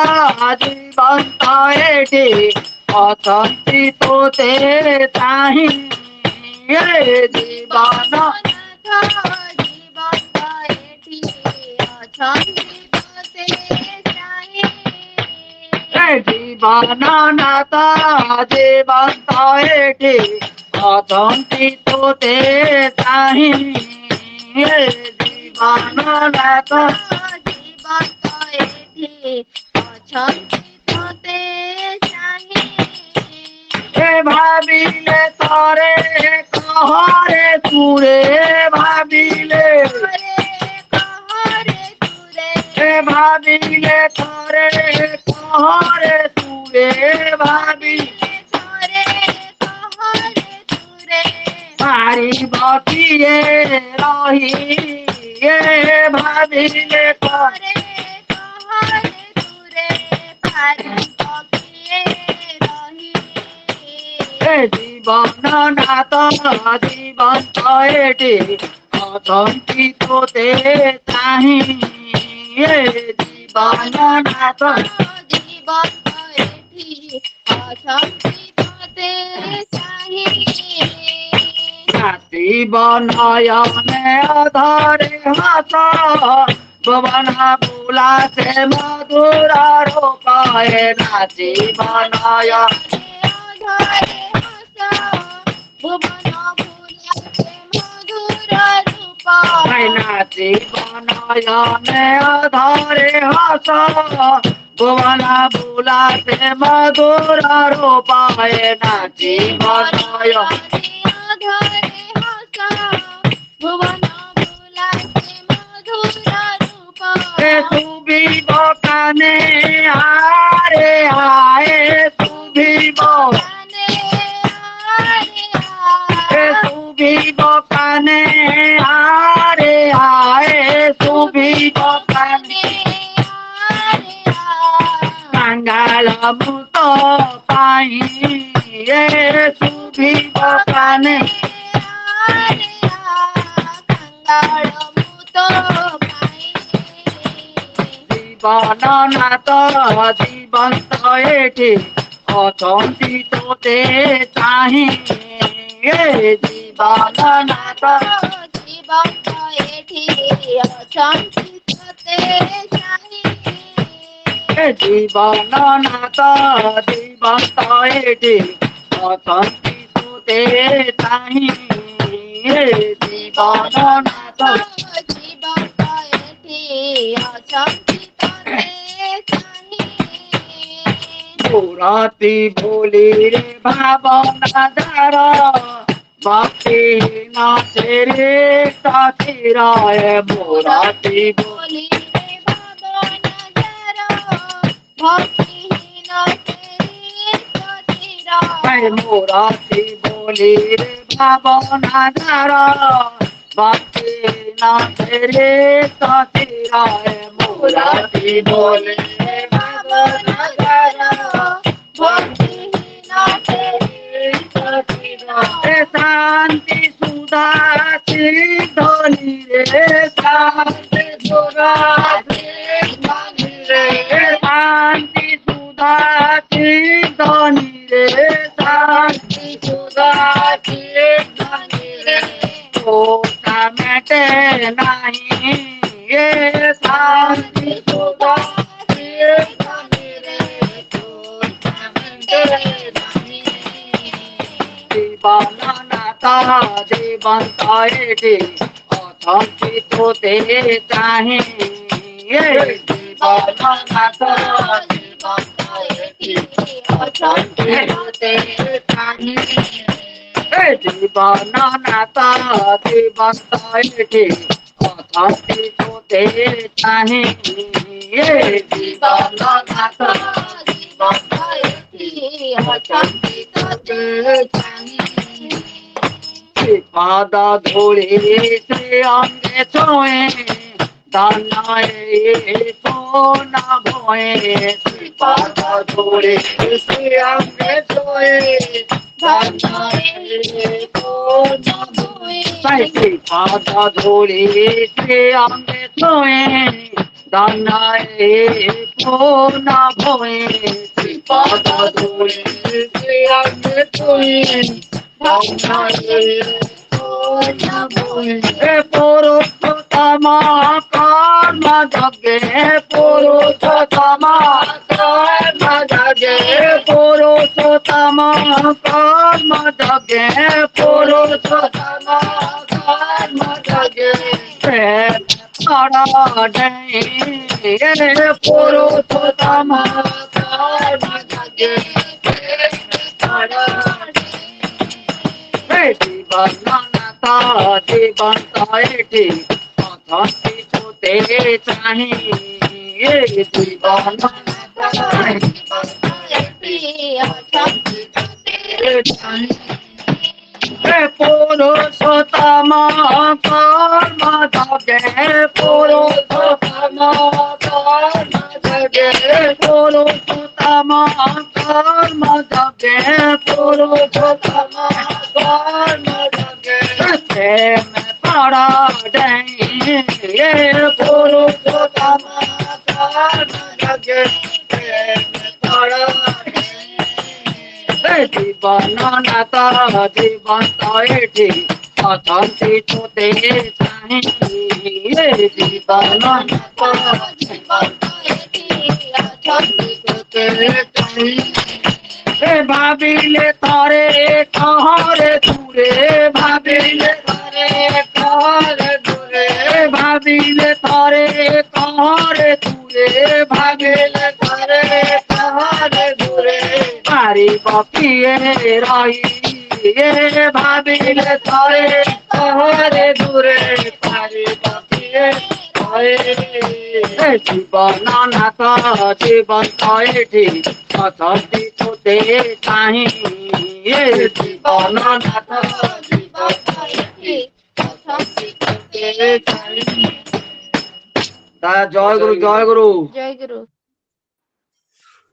ଜୀବନ୍ତ ଏଠି ଅଛନ୍ତି ତୋତେ ଚାହିଁ ଏ ଜୀବନ ଜୀବନ୍ତ ଏଠି ଅଛନ୍ତି ତୋତେ ଚାହିଁ ଏ ଜୀବନ ନାଥ ଜୀବନ୍ତ ଏଠି ଅଛନ୍ତି ତୋତେ ଚାହିଁ ଏ ଜୀବନ ନାଥ ଜୀବନ୍ତ ଏଠି ଅଛନ୍ତି ତୋତେ ଚାହିଁ ଏ ଭାବିଲେ ଥରେ କହରେ ତୁରେ ଭାବିଲେ ଏ ଭାବିଲେ ଥରେ କହରେ ତୁରେ ଭାବିଲେ ପାରିବ କିଏ ରହି ଏ ଭାବିଲେ ଥରେ ଏ ଜୀବନ ନାଥ ଜୀବନ୍ତ ଏଠି ଅଛନ୍ତି ତୋତେ ଚାହିଁ ଏ ଜୀବନ ନାଥ ଜୀବନ୍ତ ଏଠି ଅଛନ୍ତି ତୋତେ ଚାହିଁ ନାଚିବ ନୟନେ ଅଧରେ ହାତ ଭୁବନ ବୁଲା ସେ ମଧୁର ରୂପାଏ ନାଚିବ ନୟନେ ନାଚିବ ନୟନେ ଅଧରେ ହସ ଭୁବନ ବୁଲା ସେ ମଧୁର ରୂପାଏ ନାଚିବ ନୟନେ শুভিব কানে আরে আয়ে শুভিব শুভিব কানে আরে আয়ে শুভিব কানে কাঙ্গাল মুত পাই এ শুভিব কানে জীবন নাথ জীবন্ত এଠି অଛନ୍ତି তোতে চাହିଁ ଏ জীবন নাথ ଜୀବନ୍ତ ଏଠି ଅଛନ୍ତି ତୋତେ ଚାହିଁ ଏ জীবন নাথ জীবন্ত এଠି অଛନ୍ତି তোতে চাହିଁ ଏ জীবন নাথ ଜୀବନ୍ତ ଏଠି ଅଛନ୍ତି ତୋତେ ଚାହିଁ পুরাতি ভুলি রে ভাবনা ধার ভক্তি নাচে রে সাথীরায় পুরাতি বলি রে मोराती बोली रे भावना धारा भक्ति ना तेरे साथीरा मोराती बोली रे भावना धारा भक्ति ना तेरे साथीरा शांति सुधा धनी रे शांति सुधा धनी रे शांति सुधा धनी रे शांति सुधा धनी रे होता मेटे नहीं ये शांति सुधा धनी रे होता मेटे नहीं दीवाना नाता जीवन ताएटी अथांची तो ते चाहे ये दीवाना नाता जीवन ताएटी अथांची तो ते चाहे ये दीवाना नाता जीवन ताएटी अथांची तो ते चाहे ये दीवाना नाता जीवन ताएटी अथांची तो ते चाहे पादा धोळे से अंगे सोए दानाए सोना भोए पादा धोळे से अंगे सोए दानाए सोना भोए पादा धोळे से अंगे सोए दानाए सोना भोए पादा धोळे से अंगे सोए पुरुषोत्तमा कर्म जगे पुरुषोत्तमा कर्म जगे पुरुषोत्तमा कर्म जगे पुरुषोत्तमा कर्म जगे पड़ा पुरुषोत्तमा कर्म जगे जीवनाता जीवन ताएटी अथांची तो ते चाहे ये जीवनाता जीवन ताएटी अथांची तो ते चाहे पुरुषोत्तमा कर्म जगे पुरुषोत्तमा कर्म जगे पुरुषोत्तमा कर्म जगे पुरुषोत्तमा कर्म जगे में पड़ा ये पुरुषोत्तमा कर्म जगे में पड़ा जीवनाता जीवन ताएटी अथांची तो ते चाहे ये जीवनाता जीवन ताएटी अथांची तो ते चाहे भाविले तारे कहाँ रे दूरे भाविले तारे कहाँ रे दूरे भाविले तारे कहाँ रे दूरे भाविले तारे कहाँ रे दूरे पारी बपिए रही ये भाविले तारे कहाँ रे दूरे पारी बपिए जीवनाता जीवन ताएटी अथांची तो ते चाहे ये जीवनाता जीवन ताएटी अथांची तो ते चाहे जय गुरु जय गुरु जय गुरु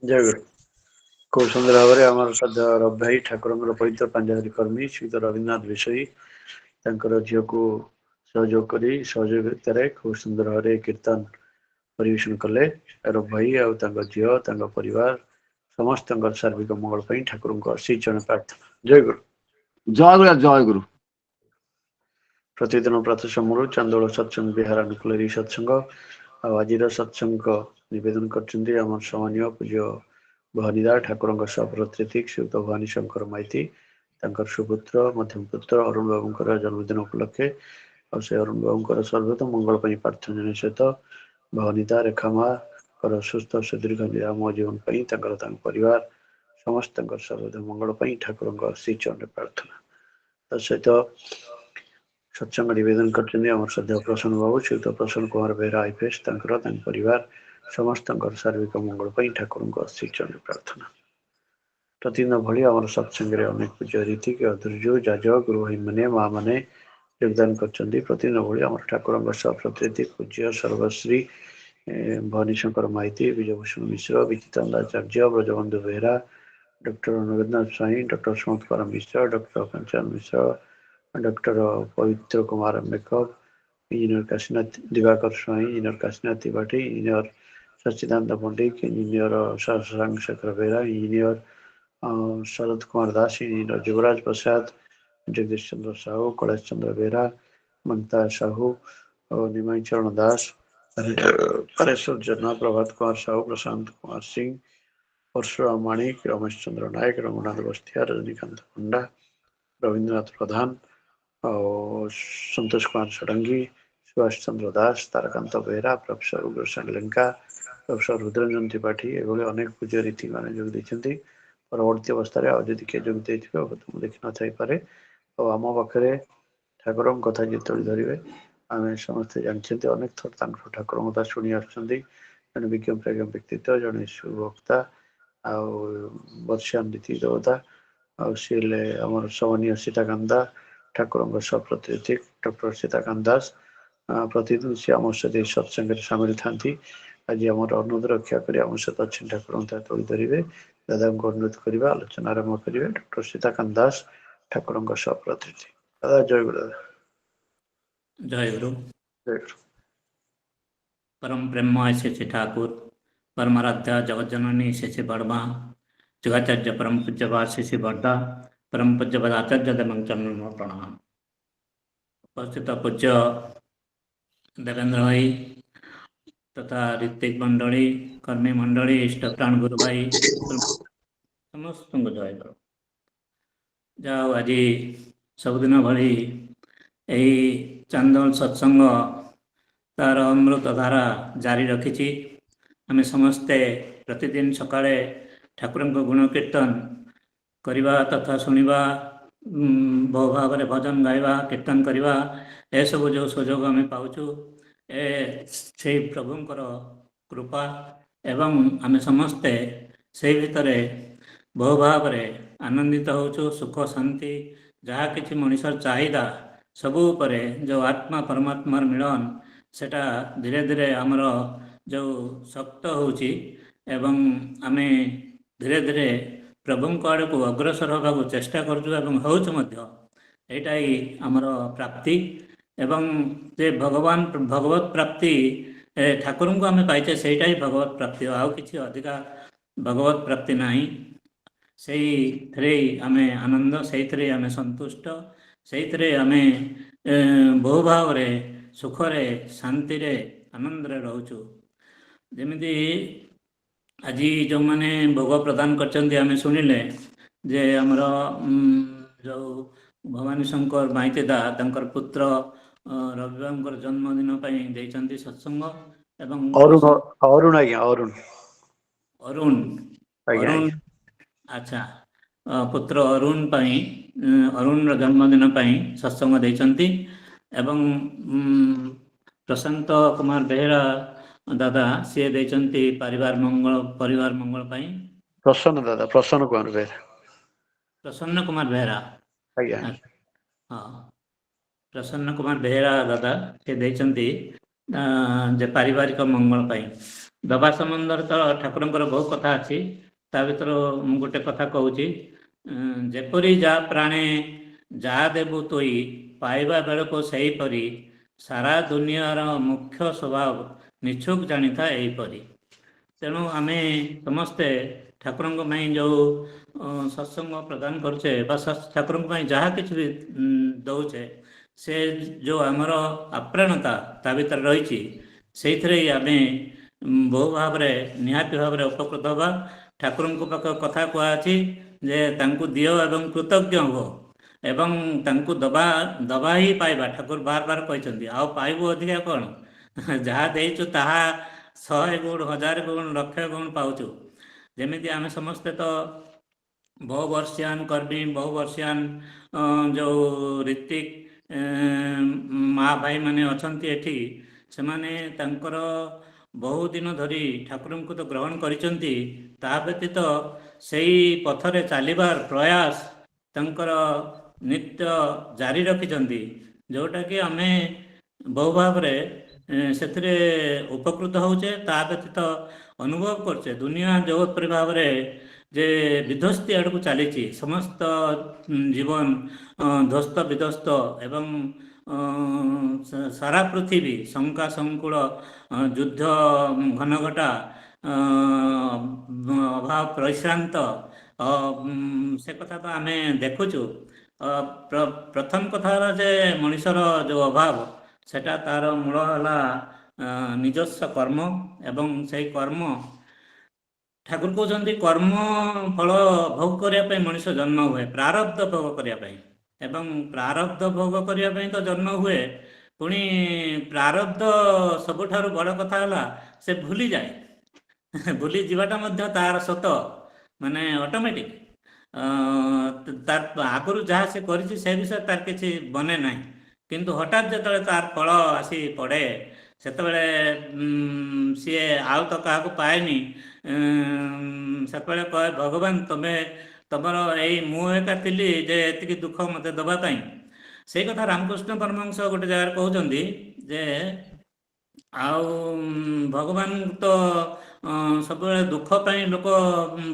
जय गुरु खूब सुंदर भाव आम श्रद्धा रवि भाई ठाकुर पवित्र पांजाली कर्मी श्रीयुत रवीन्द्रनाथ विषयी झील को सहयोग करी सहयोगितार खूब सुंदर भाव कीर्तन परिवेशन कले रवि भाई झील परिवार समस्त सार्विक मंगल ठाकुर श्री चरण प्रार्थना जय गुरु जय गुरु जय गुरु प्रतिदिन प्रातः समय चांदोल सत्संग विहार अनुकूल सत्संग आज सत्संग निवेदन कर सम्मानीय पूज्य भवानीदा ठाकुर सपरत्रिक श्रीयुत भवानी शंकर माइती सुपुत्र मध्यम पुत्र अरुण बाबूर जन्मदिन उपलक्षे और से अरुण बाबूर सर्वत मंगल प्रार्थना सहित भवानीदा रेखा माँ सुस्थ सुदीर्घ निराम जीवन परिवार समस्त सर्वत मंगल ठाकुर श्री चरण प्रार्थना सहित सत्संग निवेदन कर श्रद्धा प्रसन्न बाबू श्रीयुत प्रसन्न कुमार बेहरा आईपीएस परिवार ସମସ୍ତଙ୍କର ସାର୍ବିକ ମଙ୍ଗଳ ପାଇଁ ଠାକୁରଙ୍କ ଶ୍ରୀଚରଣ ପ୍ରାର୍ଥନା। ପ୍ରତିଦିନ ଭଳି ଆମର ସତ୍ସଙ୍ଗରେ ଅନେକ ପୂଜ୍ୟ ରୀତିକ ଅଧୁର୍ଯ୍ୟ ଯାଜ ଗୁରୁ ଭାଇମାନେ ମା ମାନେ ଯୋଗଦାନ କରିଛନ୍ତି। ପ୍ରତିଦିନ ଭଳି ଆମର ଠାକୁରଙ୍କ ସହ ପ୍ରତିନିଧି ପୂଜ୍ୟ Sarbashri Bhabanishankar Maiti, Bijaybhushan Mishra, Bichitananda Acharya, Brajabandhu Behera, doctor Narendranath Swain, doctor Sumanta Kumar Mishra, doctor Kanchan Mishra, doctor Pabitra Kumar ମେକଅପ, engineer Kashinath Dibakar Swain, engineer Kashinath Tripathy, engineer Sachidananda Pandit, engineer Shashank Shekhar Behera, engineer Sarat Kumar Das, engineer Yuvraj Prasad, Jagadish Chandra Sahu, Kailash Chandra Behera, Mamata Sahu, Nimai Charan Das, Pareswar Jena, Prabhat Kumar Sahu, Prashant Kumar Singh, Parshuram Manik, Ramesh Chandra Nayak, Raghunath Bastia, Rajinikanth Panda, Rabindranath ପ୍ରଧାନ, ଆଉ ସନ୍ତୋଷ କୁମାର ଷଡ଼ଙ୍ଗୀ, ସୁଭାଷ ଚନ୍ଦ୍ର ଦାସ, ତାରକାନ୍ତ ବେହେରା, ପ୍ରଫେସର ଉଗ୍ରସେନ ଲେଙ୍କା, ପ୍ରଫେସର ରୁଦ୍ରଞ୍ଜନ ତ୍ରିପାଠୀ, ଏଭଳି ଅନେକ ପୂଜ୍ୟ ରୀତି ମାନେ ଯୋଗ ଦେଇଛନ୍ତି। ପରବର୍ତ୍ତୀ ଅବସ୍ଥାରେ ଆଉ ଯଦି କିଏ ଯୋଗ ଦେଇଥିବେ ମୁଁ ଦେଖିନଥାଇପାରେ। ଆଉ ଆମ ପାଖରେ ଠାକୁରଙ୍କ କଥା ଯେତେବେଳେ ଧରିବେ ଆମେ ସମସ୍ତେ ଜାଣିଛନ୍ତି ଅନେକ ଥର ତାଙ୍କର ଠାକୁରଙ୍କ କଥା ଶୁଣି ଆସୁଛନ୍ତି। ଜଣେ ବିଜ୍ଞ ପ୍ରାଜ୍ଞ ବ୍ୟକ୍ତିତ୍ୱ, ଜଣେ ସୁବକ୍ତା, ଆଉ ବର୍ଷିୟାନ ନୀତି ଦେବତା, ଆଉ ସିଏ ହେଲେ ଆମର ସମନୀୟ ସୀତାକାନ୍ତ ଠାକୁରଙ୍କ ସହ ପ୍ରତିନିଧି ଡକ୍ଟର ସୀତାକାନ୍ତ ଦାସ। ପ୍ରତିଦିନ ସେ ଆମ ସହିତ ସତ୍ସଙ୍ଗରେ ସାମିଲ ଥାନ୍ତି। ଆଜି ଆମର ଅନୁରୋଧ ରକ୍ଷା କରି ଆମ ସହିତ ଅଛନ୍ତି ଠାକୁରଙ୍କ ତୋଳି ଧରିବେ। ଦାଦାଙ୍କୁ ଅନୁରୋଧ କରିବା ଆଲୋଚନା ଆରମ୍ଭ କରିବେ। ଡକ୍ଟର ସୀତାକାନ୍ତ ଦାସ ଠାକୁରଙ୍କ ସହ ପ୍ରତିନିଧି। ଦାଦା ଜୟ ଗୁରୁ। ଦାଦା जय गुरु। ଜୟ ଗୁରୁ। परम ब्रह्म ऐसे ठाकुर, परमाराध्या जगत जननी से बड़मा, जुगाचार्य परम पूज्यपाद श्री बड्डा, परम पूज्यपाद आचार्य देवचरण प्रणाम। उपस्थित पूज्य देवेंद्र भाई तथा ऋतिक मंडली, कर्मी मंडली, इष्ट प्राण गुरु भाई समस्त जय गुरु। जाओ आज सबुदिन भली यही चांदोल सत्संग तार अमृत धारा जारी रखी। आम समस्ते प्रतिदिन सकाळे ठाकुर गुण कीर्तन करवा तथा शुणा, बहु भाव में भजन गाइबा, कीर्तन करवा, ए सब जो सुजोग आम पाचु से प्रभुंकर कृपा एवं आम समस्ते से भितर बहु भाव में आनंदित होचु। सुख शांति जहाँ किसी मनुष्य चाहिदा सबू परे जो आत्मा परमात्मार मिलन सेटा धीरे धीरे आमर जो शक्त होची एवं आमे धीरे धीरे प्रभुंक आड़ को अग्रसर होगा चेष्टा करूँ एटा ही आमर प्राप्ति एवं जे भगवान भगवत प्राप्ति ठाकुर को आम पाइचे सेटा ही भगवत प्राप्ति। आउ किसी अधिका भगवत प्राप्ति नहीं। से आमे आनंद से आमे संतुष्ट से आमे बहु भाव रे सुखरे शांति रे आनंद रे रहूचु। जमीती आज जो मैंने भोग प्रदान कर शुणिले जे आमर जो भवानी शंकर माइतीदा तंकर पुत्र रविवार जन्मदिन देइचंती सत्संग एवं अरुण आज्ञा अरुण अरुण अरुण अच्छा पुत्र अरुण अरुण जन्मदिन सत्संग देइचंती एवं प्रशांत कुमार बेहेरा दादा सी देइचंती परिवार मंगल पाई। प्रसन्न दादा प्रसन्न कुमार बेहेरा हाँ प्रसन्न कुमार बेहेरा दादा से देइचंती जे पारिवारिक मंगल पाई। दबा संबंध तो ठाकुर बहुत कथा अच्छी ता भर गोटे कथा कहूँ जेपरी जा प्राणे जा देबु तोई पाइबा बेल को सही परी सारा दुनियार मुख्य स्वभाव निछुक जानी था यहीपरी। तेणु आम समस्ते ठाकुर जो सत्संग प्रदान करुचे ठाकुर जहाँ कि दौचे से जो आमर आप्राणता ता भर रही से आम बहु भाव निहाती भाव उपकृत हवा। ठाकुर पाख कथा कहुच्छी जे तांकु दियो एवं कृतज्ञ हो एवं तांकु दबा दबा ही पाइबा। ठाकुर बार बार कहते आओ पाइबू अधिका कौन जहाँ देचु ताहा 100 गुण 1000 गुण लक्ष गुण पाचु। जमीती आम समस्ते तो बहु वर्षियान कर्मी बहु वर्षियान जो ऋतिक माँ भाई माने अछंती एठी से माने तांकर ବହୁ ଦିନ ଧରି ଠାକୁରଙ୍କୁ ତ ଗ୍ରହଣ କରିଛନ୍ତି, ତାହା ବ୍ୟତୀତ ସେଇ ପଥରେ ଚାଲିବାର ପ୍ରୟାସ ତାଙ୍କର ନିତ୍ୟ ଜାରି ରଖିଛନ୍ତି, ଯେଉଁଟାକି ଆମେ ବହୁ ଭାବରେ ସେଥିରେ ଉପକୃତ ହେଉଛେ। ତା ବ୍ୟତୀତ ଅନୁଭବ କରୁଛେ ଦୁନିଆ ଜଗତ ପରି ଭାବରେ ଯେ ବିଧ୍ୱସ୍ତି ଆଡ଼କୁ ଚାଲିଛି, ସମସ୍ତ ଜୀବନ ଧ୍ୱସ୍ତ ବିଧ୍ୱସ୍ତ ଏବଂ ସାରା ପୃଥିବୀ ଶଙ୍କାଶଙ୍କୁଳ ଯୁଦ୍ଧ ଘନଘଟା ଅଭାବ ପରିଶ୍ରାନ୍ତ ସେ କଥା ତ ଆମେ ଦେଖୁଛୁ। ପ୍ରଥମ କଥା ହେଲା ଯେ ମଣିଷର ଯେଉଁ ଅଭାବ, ସେଟା ତାର ମୂଳ ହେଲା ନିଜସ୍ୱ କର୍ମ, ଏବଂ ସେଇ କର୍ମ ଠାକୁର କହୁଛନ୍ତି କର୍ମ ଫଳ ଭୋଗ କରିବା ପାଇଁ ମଣିଷ ଜନ୍ମ ହୁଏ, ପ୍ରାରବ୍ଧ ଭୋଗ କରିବା ପାଇଁ। ଏବଂ ପ୍ରାରବ୍ଧ ଭୋଗ କରିବା ପାଇଁ ତ ଜନ୍ମ ହୁଏ, ପୁଣି ପ୍ରାରବ୍ଧ ସବୁଠାରୁ ବଡ଼ କଥା ହେଲା ସେ ଭୁଲିଯାଏ। ଭୁଲି ଯିବାଟା ମଧ୍ୟ ତାର ସତ, ମାନେ ଅଟୋମେଟିକ୍ ତାର ଆଗରୁ ଯାହା ସେ କରିଛି ସେ ବିଷୟରେ ତାର କିଛି ବନେ ନାହିଁ। କିନ୍ତୁ ହଠାତ୍ ଯେତେବେଳେ ତାର ଫଳ ଆସି ପଡ଼େ, ସେତେବେଳେ ସିଏ ଆଉ ତ କାହାକୁ ପାଏନି, ସେତେବେଳେ କହେ ଭଗବାନ ତମର ଏଇ ମୁଁ ଏକା ଥିଲି ଯେ ଏତିକି ଦୁଃଖ ମୋତେ ଦେବା ପାଇଁ। ସେଇ କଥା ରାମକୃଷ୍ଣ ପରମହଂସ ଗୋଟେ ଜାଗାରେ କହୁଛନ୍ତି ଯେ ଆଉ ଭଗବାନ ତ ସବୁବେଳେ ଦୁଃଖ ପାଇଁ ଲୋକ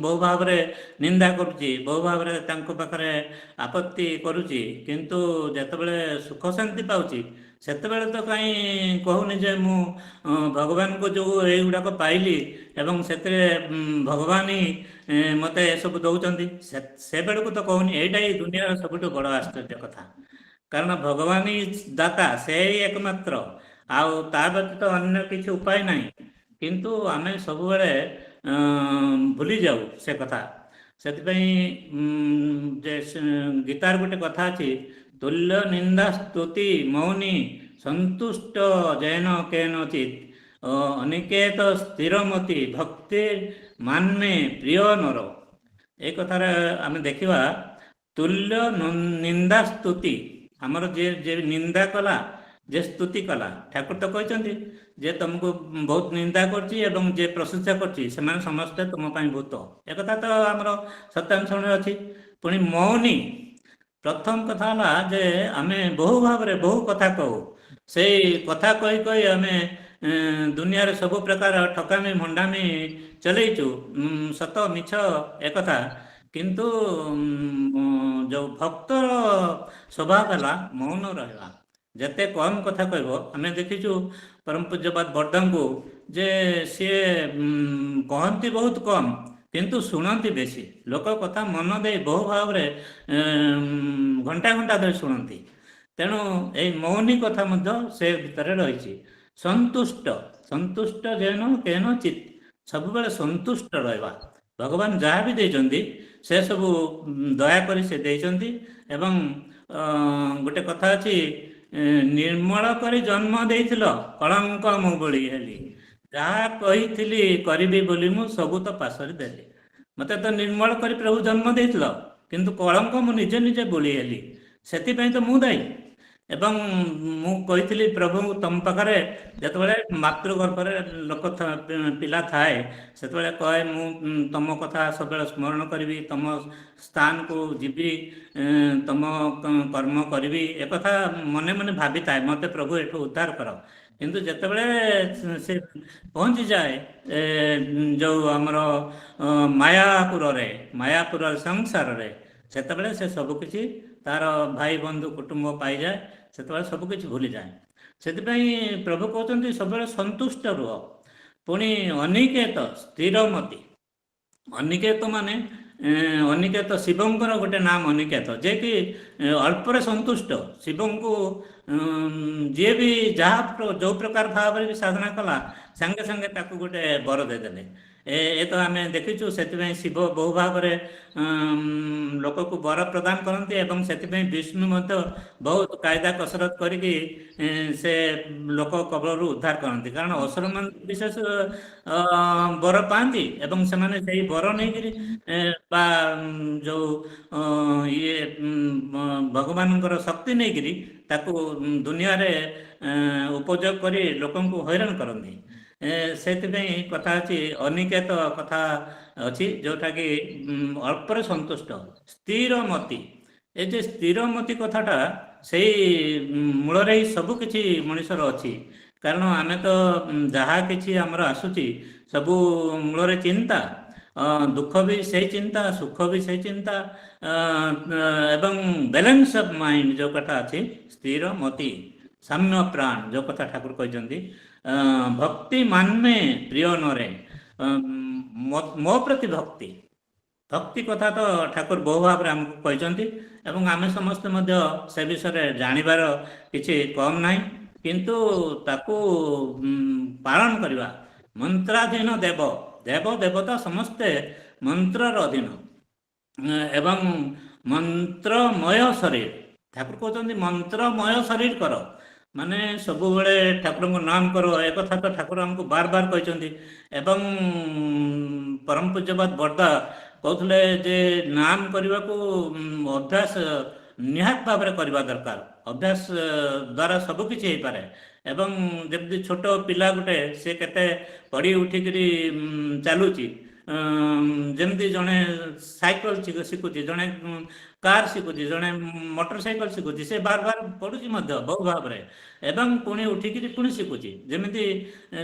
ବହୁ ଭାବରେ ନିନ୍ଦା କରୁଛି, ବହୁ ଭାବରେ ତାଙ୍କ ପାଖରେ ଆପତ୍ତି କରୁଛି, କିନ୍ତୁ ଯେତେବେଳେ ସୁଖ ଶାନ୍ତି ପାଉଛି ସେତେବେଳେ ତ କାହିଁ କହୁନି ଯେ ମୁଁ ଭଗବାନଙ୍କୁ ଯେଉଁ ଏଇଗୁଡ଼ାକ ପାଇଲି ଏବଂ ସେଥିରେ ଭଗବାନ ହିଁ ମୋତେ ଏସବୁ ଦେଉଛନ୍ତି, ସେବେଳକୁ ତ କହୁନି। ଏଇଟା ହିଁ ଦୁନିଆର ସବୁଠୁ ବଡ଼ ଆଶ୍ଚର୍ଯ୍ୟ କଥା, କାରଣ ଭଗବାନ ହିଁ ଦାତା, ସେ ହିଁ ଏକମାତ୍ର, ଆଉ ତା ବ୍ୟତୀତ ଅନ୍ୟ କିଛି ଉପାୟ ନାହିଁ। କିନ୍ତୁ ଆମେ ସବୁବେଳେ ଭୁଲି ଯାଉ ସେ କଥା। ସେଥିପାଇଁ ଯେ ଗୀତାର ଗୋଟେ କଥା ଅଛି, ତୁଲ୍ୟ ନିନ୍ଦା ସ୍ତୁତି ମୌନି ସନ୍ତୁଷ୍ଟ ଜୈନ କେନଚିତ୍ ଅନିକେତ ସ୍ଥିରମତି ଭକ୍ତି ମାନ୍ମେ ପ୍ରିୟ ନର। এই କଥାରେ ଆମେ ଦେଖିବା ତୁଲ୍ୟ ନିନ୍ଦା ସ୍ତୁତି, ଆମର ଯେ ନିନ୍ଦା କଲା, ଯେ ସ୍ତୁତି କଲା, ଠାକୁର ତ କହିଛନ୍ତି ଯେ ତମକୁ ବହୁତ ନିନ୍ଦା କରୁଛି ଏବଂ ଯେ ପ୍ରଶଂସା କରୁଛି ସେମାନେ ସମସ୍ତେ ତୁମ ପାଇଁ ଭୂତ। ଏକଥା ତ ଆମର ସତ୍ୟାନୁସରଣରେ ଅଛି। ପୁଣି ମୌନି, ପ୍ରଥମ କଥା ହେଲା ଯେ ଆମେ ବହୁ ଭାବରେ ବହୁ କଥା କହୁ, ସେଇ କଥା କହି କହି ଆମେ ଦୁନିଆରେ ସବୁ ପ୍ରକାର ଠକାମି ଭଣ୍ଡାମି ଚଲେଇଛୁ, ସତ ମିଛ ଏକଥା। କିନ୍ତୁ ଯେଉଁ ଭକ୍ତର ସ୍ୱଭାବ ହେଲା ମୌନ ରହିବା, ଯେତେ କମ୍ କଥା କହିବ। ଆମେ ଦେଖିଛୁ ପରମ ପୂଜ୍ୟପାଦ ବଡ଼ଙ୍କୁ ଯେ ସିଏ କହନ୍ତି ବହୁତ କମ୍ କିନ୍ତୁ ଶୁଣନ୍ତି ବେଶୀ, ଲୋକ କଥା ମନ ଦେଇ ବହୁ ଭାବରେ ଘଣ୍ଟା ଘଣ୍ଟା ଧରି ଶୁଣନ୍ତି। ତେଣୁ ଏଇ ମୌନି କଥା ମଧ୍ୟ ସେ ଭିତରେ ରହିଛି। ସନ୍ତୁଷ୍ଟ ଯେନ କେନ ଚିତ୍, ସବୁବେଳେ ସନ୍ତୁଷ୍ଟ ରହିବା। ଭଗବାନ ଯାହା ବି ଦେଇଛନ୍ତି ସେସବୁ ଦୟାକରି ସେ ଦେଇଛନ୍ତି। ଏବଂ ଗୋଟେ କଥା ଅଛି, ନିର୍ମଳ କରି ଜନ୍ମ ଦେଇଥିଲ କଳଙ୍କ ମୁଁ ବୋଳି ହେଲି, ଯାହା କହିଥିଲି କରିବି ବୋଲି ମୁଁ ସବୁ ତ ପାଶରି ଦେଲି। ମୋତେ ତ ନିର୍ମଳ କରି ପ୍ରଭୁ ଜନ୍ମ ଦେଇଥିଲ, କିନ୍ତୁ କଳଙ୍କ ମୁଁ ନିଜେ ନିଜେ ବୋଳି ହେଲି, ସେଥିପାଇଁ ତ ମୁଁ ଦାୟୀ। ଏବଂ ମୁଁ କହିଥିଲି ପ୍ରଭୁଙ୍କୁ ତମ ପାଖରେ, ଯେତେବେଳେ ମାତୃଗର୍ଭରେ ଲୋକ ପିଲା ଥାଏ ସେତେବେଳେ କହେ ମୁଁ ତମ କଥା ସବୁବେଳେ ସ୍ମରଣ କରିବି, ତମ ସ୍ଥାନକୁ ଯିବି, ତମ କର୍ମ କରିବି, ଏକଥା ମନେ ମନେ ଭାବିଥାଏ, ମୋତେ ପ୍ରଭୁ ଏଠୁ ଉଦ୍ଧାର କର। କିନ୍ତୁ ଯେତେବେଳେ ସେ ପହଞ୍ଚିଯାଏ ଯେଉଁ ଆମର ମାୟାପୁର ସଂସାରରେ, ସେତେବେଳେ ସେ ସବୁକିଛି ତାର ଭାଇ ବନ୍ଧୁ କୁଟୁମ୍ବ ପାଇଯାଏ, ସେତେବେଳେ ସବୁକିଛି ଭୁଲିଯାଏ। ସେଥିପାଇଁ ପ୍ରଭୁ କହୁଛନ୍ତି ସବୁବେଳେ ସନ୍ତୁଷ୍ଟ ରୁହ। ପୁଣି ଅନିକେତ ସ୍ଥିରମତି, ଅନିକେତ ମାନେ ଅନିକେତ ଶିବଙ୍କର ଗୋଟେ ନାମ ଅନିକେତ, ଯେ କି ଅଳ୍ପରେ ସନ୍ତୁଷ୍ଟ। ଶିବଙ୍କୁ ଯିଏ ବି ଯାହା ଯେଉଁ ପ୍ରକାର ଭାବରେ ବି ସାଧନା କଲା, ସାଙ୍ଗେ ସାଙ୍ଗେ ତାକୁ ଗୋଟେ ବର ଦେଇଦେଲେ। ଏ ତ ଆମେ ଦେଖିଛୁ। ସେଥିପାଇଁ ଶିବ ବହୁ ଭାବରେ ଲୋକକୁ ବର ପ୍ରଦାନ କରନ୍ତି ଏବଂ ସେଥିପାଇଁ ବିଷ୍ଣୁ ମଧ୍ୟ ବହୁତ କାୟଦା କସରତ କରିକି ସେ ଲୋକ କବଳରୁ ଉଦ୍ଧାର କରନ୍ତି, କାରଣ ଅସୁରମାନେ ବିଶେଷ ବର ପାଆନ୍ତି ଏବଂ ସେମାନେ ସେଇ ବର ନେଇକିରି ବା ଯେଉଁ ଭଗବାନଙ୍କର ଶକ୍ତି ନେଇକିରି ତାକୁ ଦୁନିଆରେ ଉପଯୋଗ କରି ଲୋକଙ୍କୁ ହଇରାଣ କରନ୍ତି। ସେଥିପାଇଁ କଥା ଅଛି ଅନିକେତ କଥା ଅଛି ଯେଉଁଟାକି ଅଳ୍ପରେ ସନ୍ତୁଷ୍ଟ ସ୍ଥିର ମତି। ଏ ଯେ ସ୍ଥିର ମତି କଥାଟା ସେଇ ମୂଳରେ ହିଁ ସବୁ କିଛି ମଣିଷର ଅଛି। କାରଣ ଆମେ ତ ଯାହା କିଛି ଆମର ଆସୁଛି ସବୁ ମୂଳରେ ଚିନ୍ତା, ଦୁଃଖ ବି ସେଇ ଚିନ୍ତା, ସୁଖ ବି ସେଇ ଚିନ୍ତା, ଏବଂ ବ୍ୟାଲେନ୍ସ ଅଫ୍ ମାଇଣ୍ଡ ଯେଉଁ କଥା ଅଛି, ସ୍ଥିର ମତି ସାମ୍ୟ ପ୍ରାଣ ଯେଉଁ କଥା ଠାକୁର କହିଛନ୍ତି, ଭକ୍ତି ମାନ୍ମେ ପ୍ରିୟ ନରେ, ମୋ ପ୍ରତି ଭକ୍ତି। ଭକ୍ତି କଥା ତ ଠାକୁର ବହୁ ଭାବରେ ଆମକୁ କହିଛନ୍ତି ଏବଂ ଆମେ ସମସ୍ତେ ମଧ୍ୟ ସେ ବିଷୟରେ ଜାଣିବାର କିଛି କମ୍ ନାହିଁ, କିନ୍ତୁ ତାକୁ ପାଳନ କରିବା। ମନ୍ତ୍ରାଧୀନ ଦେବ, ଦେବ ଦେବତା ସମସ୍ତେ ମନ୍ତ୍ରର ଅଧୀନ ଏବଂ ମନ୍ତ୍ରମୟ ଶରୀର। ଠାକୁର କହୁଛନ୍ତି ମନ୍ତ୍ରମୟ ଶରୀର କର, ମାନେ ସବୁବେଳେ ଠାକୁରଙ୍କ ନାମ କର। ଏକଥା ତ ଠାକୁର ଆମକୁ ବାର ବାର କହିଛନ୍ତି। ଏବଂ ପରମ ପୂଜ୍ୟପାଦ ବର୍ଦା କହୁଥିଲେ ଯେ ନାମ କରିବାକୁ ଅଭ୍ୟାସ ନିହାତି ଭାବରେ କରିବା ଦରକାର। ଅଭ୍ୟାସ ଦ୍ୱାରା ସବୁକିଛି ହେଇପାରେ। ଏବଂ ଯେମିତି ଛୋଟ ପିଲା ଗୋଟେ ସେ କେତେ ପଡ଼ି ଉଠିକିରି ଚାଲୁଛି, ଯେମିତି ଜଣେ ସାଇକେଲ ଶିଖୁଛି, ଜଣେ କାର୍ ଶିଖୁଛି, ଜଣେ ମୋଟର ସାଇକେଲ ଶିଖୁଛି, ସେ ବାର ବାର ପଡ଼ୁଛି ମଧ୍ୟ ବହୁ ଭାବରେ ଏବଂ ପୁଣି ଉଠିକିରି ପୁଣି ଶିଖୁଛି। ଯେମିତି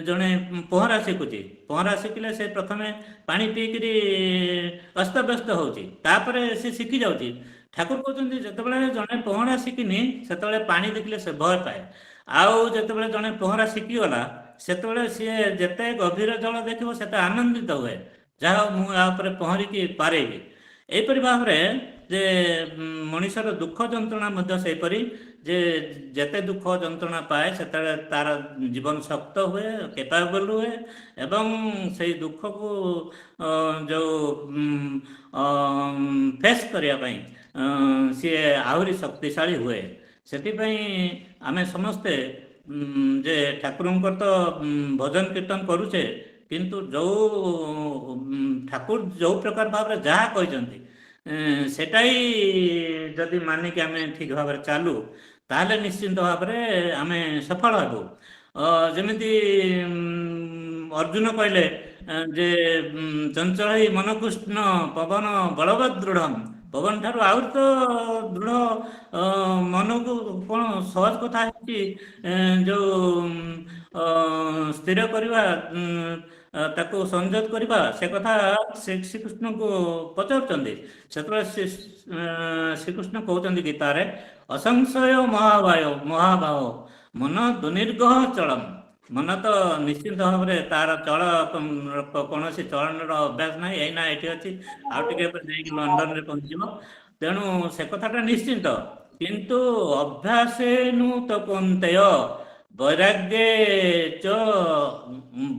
ଜଣେ ପହଁରା ଶିଖୁଛି, ପହଁରା ଶିଖିଲେ ସେ ପ୍ରଥମେ ପାଣି ପିଇକିରି ଅସ୍ତବ୍ୟସ୍ତ ହେଉଛି, ତାପରେ ସେ ଶିଖି ଯାଉଛି। ଠାକୁର କହୁଛନ୍ତି ଯେତେବେଳେ ଜଣେ ପହଁରା ଶିଖିନି ସେତେବେଳେ ପାଣି ଦେଖିଲେ ସେ ଭୟ ପାଏ, ଆଉ ଯେତେବେଳେ ଜଣେ ପହଁରା ଶିଖିଗଲା ସେତେବେଳେ ସିଏ ଯେତେ ଗଭୀର ଜଳ ଦେଖିବ ସେତେ ଆନନ୍ଦିତ ହୁଏ, ଯାହା ହଉ ମୁଁ ୟା ଉପରେ ପହଁରିକି ପାରିବି। ଏହିପରି ଭାବରେ ଯେ ମଣିଷର ଦୁଃଖ ଯନ୍ତ୍ରଣା ମଧ୍ୟ ସେହିପରି, ଯେ ଯେତେ ଦୁଃଖ ଯନ୍ତ୍ରଣା ପାଏ ସେତେବେଳେ ତାର ଜୀବନ ଶକ୍ତ ହୁଏ, କେପାବଲ ହୁଏ ଏବଂ ସେଇ ଦୁଃଖକୁ ଯେଉଁ ଫେସ୍ କରିବା ପାଇଁ ସିଏ ଆହୁରି ଶକ୍ତିଶାଳୀ ହୁଏ। ସେଥିପାଇଁ ଆମେ ସମସ୍ତେ ଯେ ଠାକୁରଙ୍କର ତ ଭଜନ କୀର୍ତ୍ତନ କରୁଛେ, କିନ୍ତୁ ଯେଉଁ ଠାକୁର ଯେଉଁ ପ୍ରକାର ଭାବରେ ଯାହା କହିଛନ୍ତି ସେଟା ହିଁ ଯଦି ମାନିକି ଆମେ ଠିକ୍ ଭାବରେ ଚାଲୁ ତାହେଲେ ନିଶ୍ଚିନ୍ତ ଭାବରେ ଆମେ ସଫଳ ହେବୁ। ଯେମିତି ଅର୍ଜୁନ କହିଲେ ଯେ ଚଞ୍ଚଳ ହି ମନକୃଷ୍ଣ ପବନ ବଳବତ୍ ଦୃଢ଼। ପବନ ଠାରୁ ଆହୁରି ତ ଦୃଢ଼ ମନକୁ କ'ଣ ସହଜ କଥା ହେଉଛି ଯେଉଁ ସ୍ଥିର କରିବା, ତାକୁ ସଂଯୋଗ କରିବା। ସେ କଥା ଶ୍ରୀକୃଷ୍ଣଙ୍କୁ ପଚାରୁଛନ୍ତି, ସେତେବେଳେ ଶ୍ରୀକୃଷ୍ଣ କହୁଛନ୍ତି ଗୀତାରେ, ଅସଂଶୟ ମହାଭାବ ମନ ଦୁର୍ନିଗ୍ରହ ଚଳମ୍। ମନ ତ ନିଶ୍ଚିନ୍ତ ଭାବରେ ତାର କୌଣସି ଚଳନର ଅଭ୍ୟାସ ନାହିଁ, ଏଇନା ଏଠି ଅଛି, ଆଉ ଟିକେ ଯାଇକି ଲଣ୍ଡନରେ ପହଞ୍ଚିବ। ତେଣୁ ସେ କଥାଟା ନିଶ୍ଚିନ୍ତ, କିନ୍ତୁ ଅଭ୍ୟାସେନୁ ତ କୌନ୍ତେୟ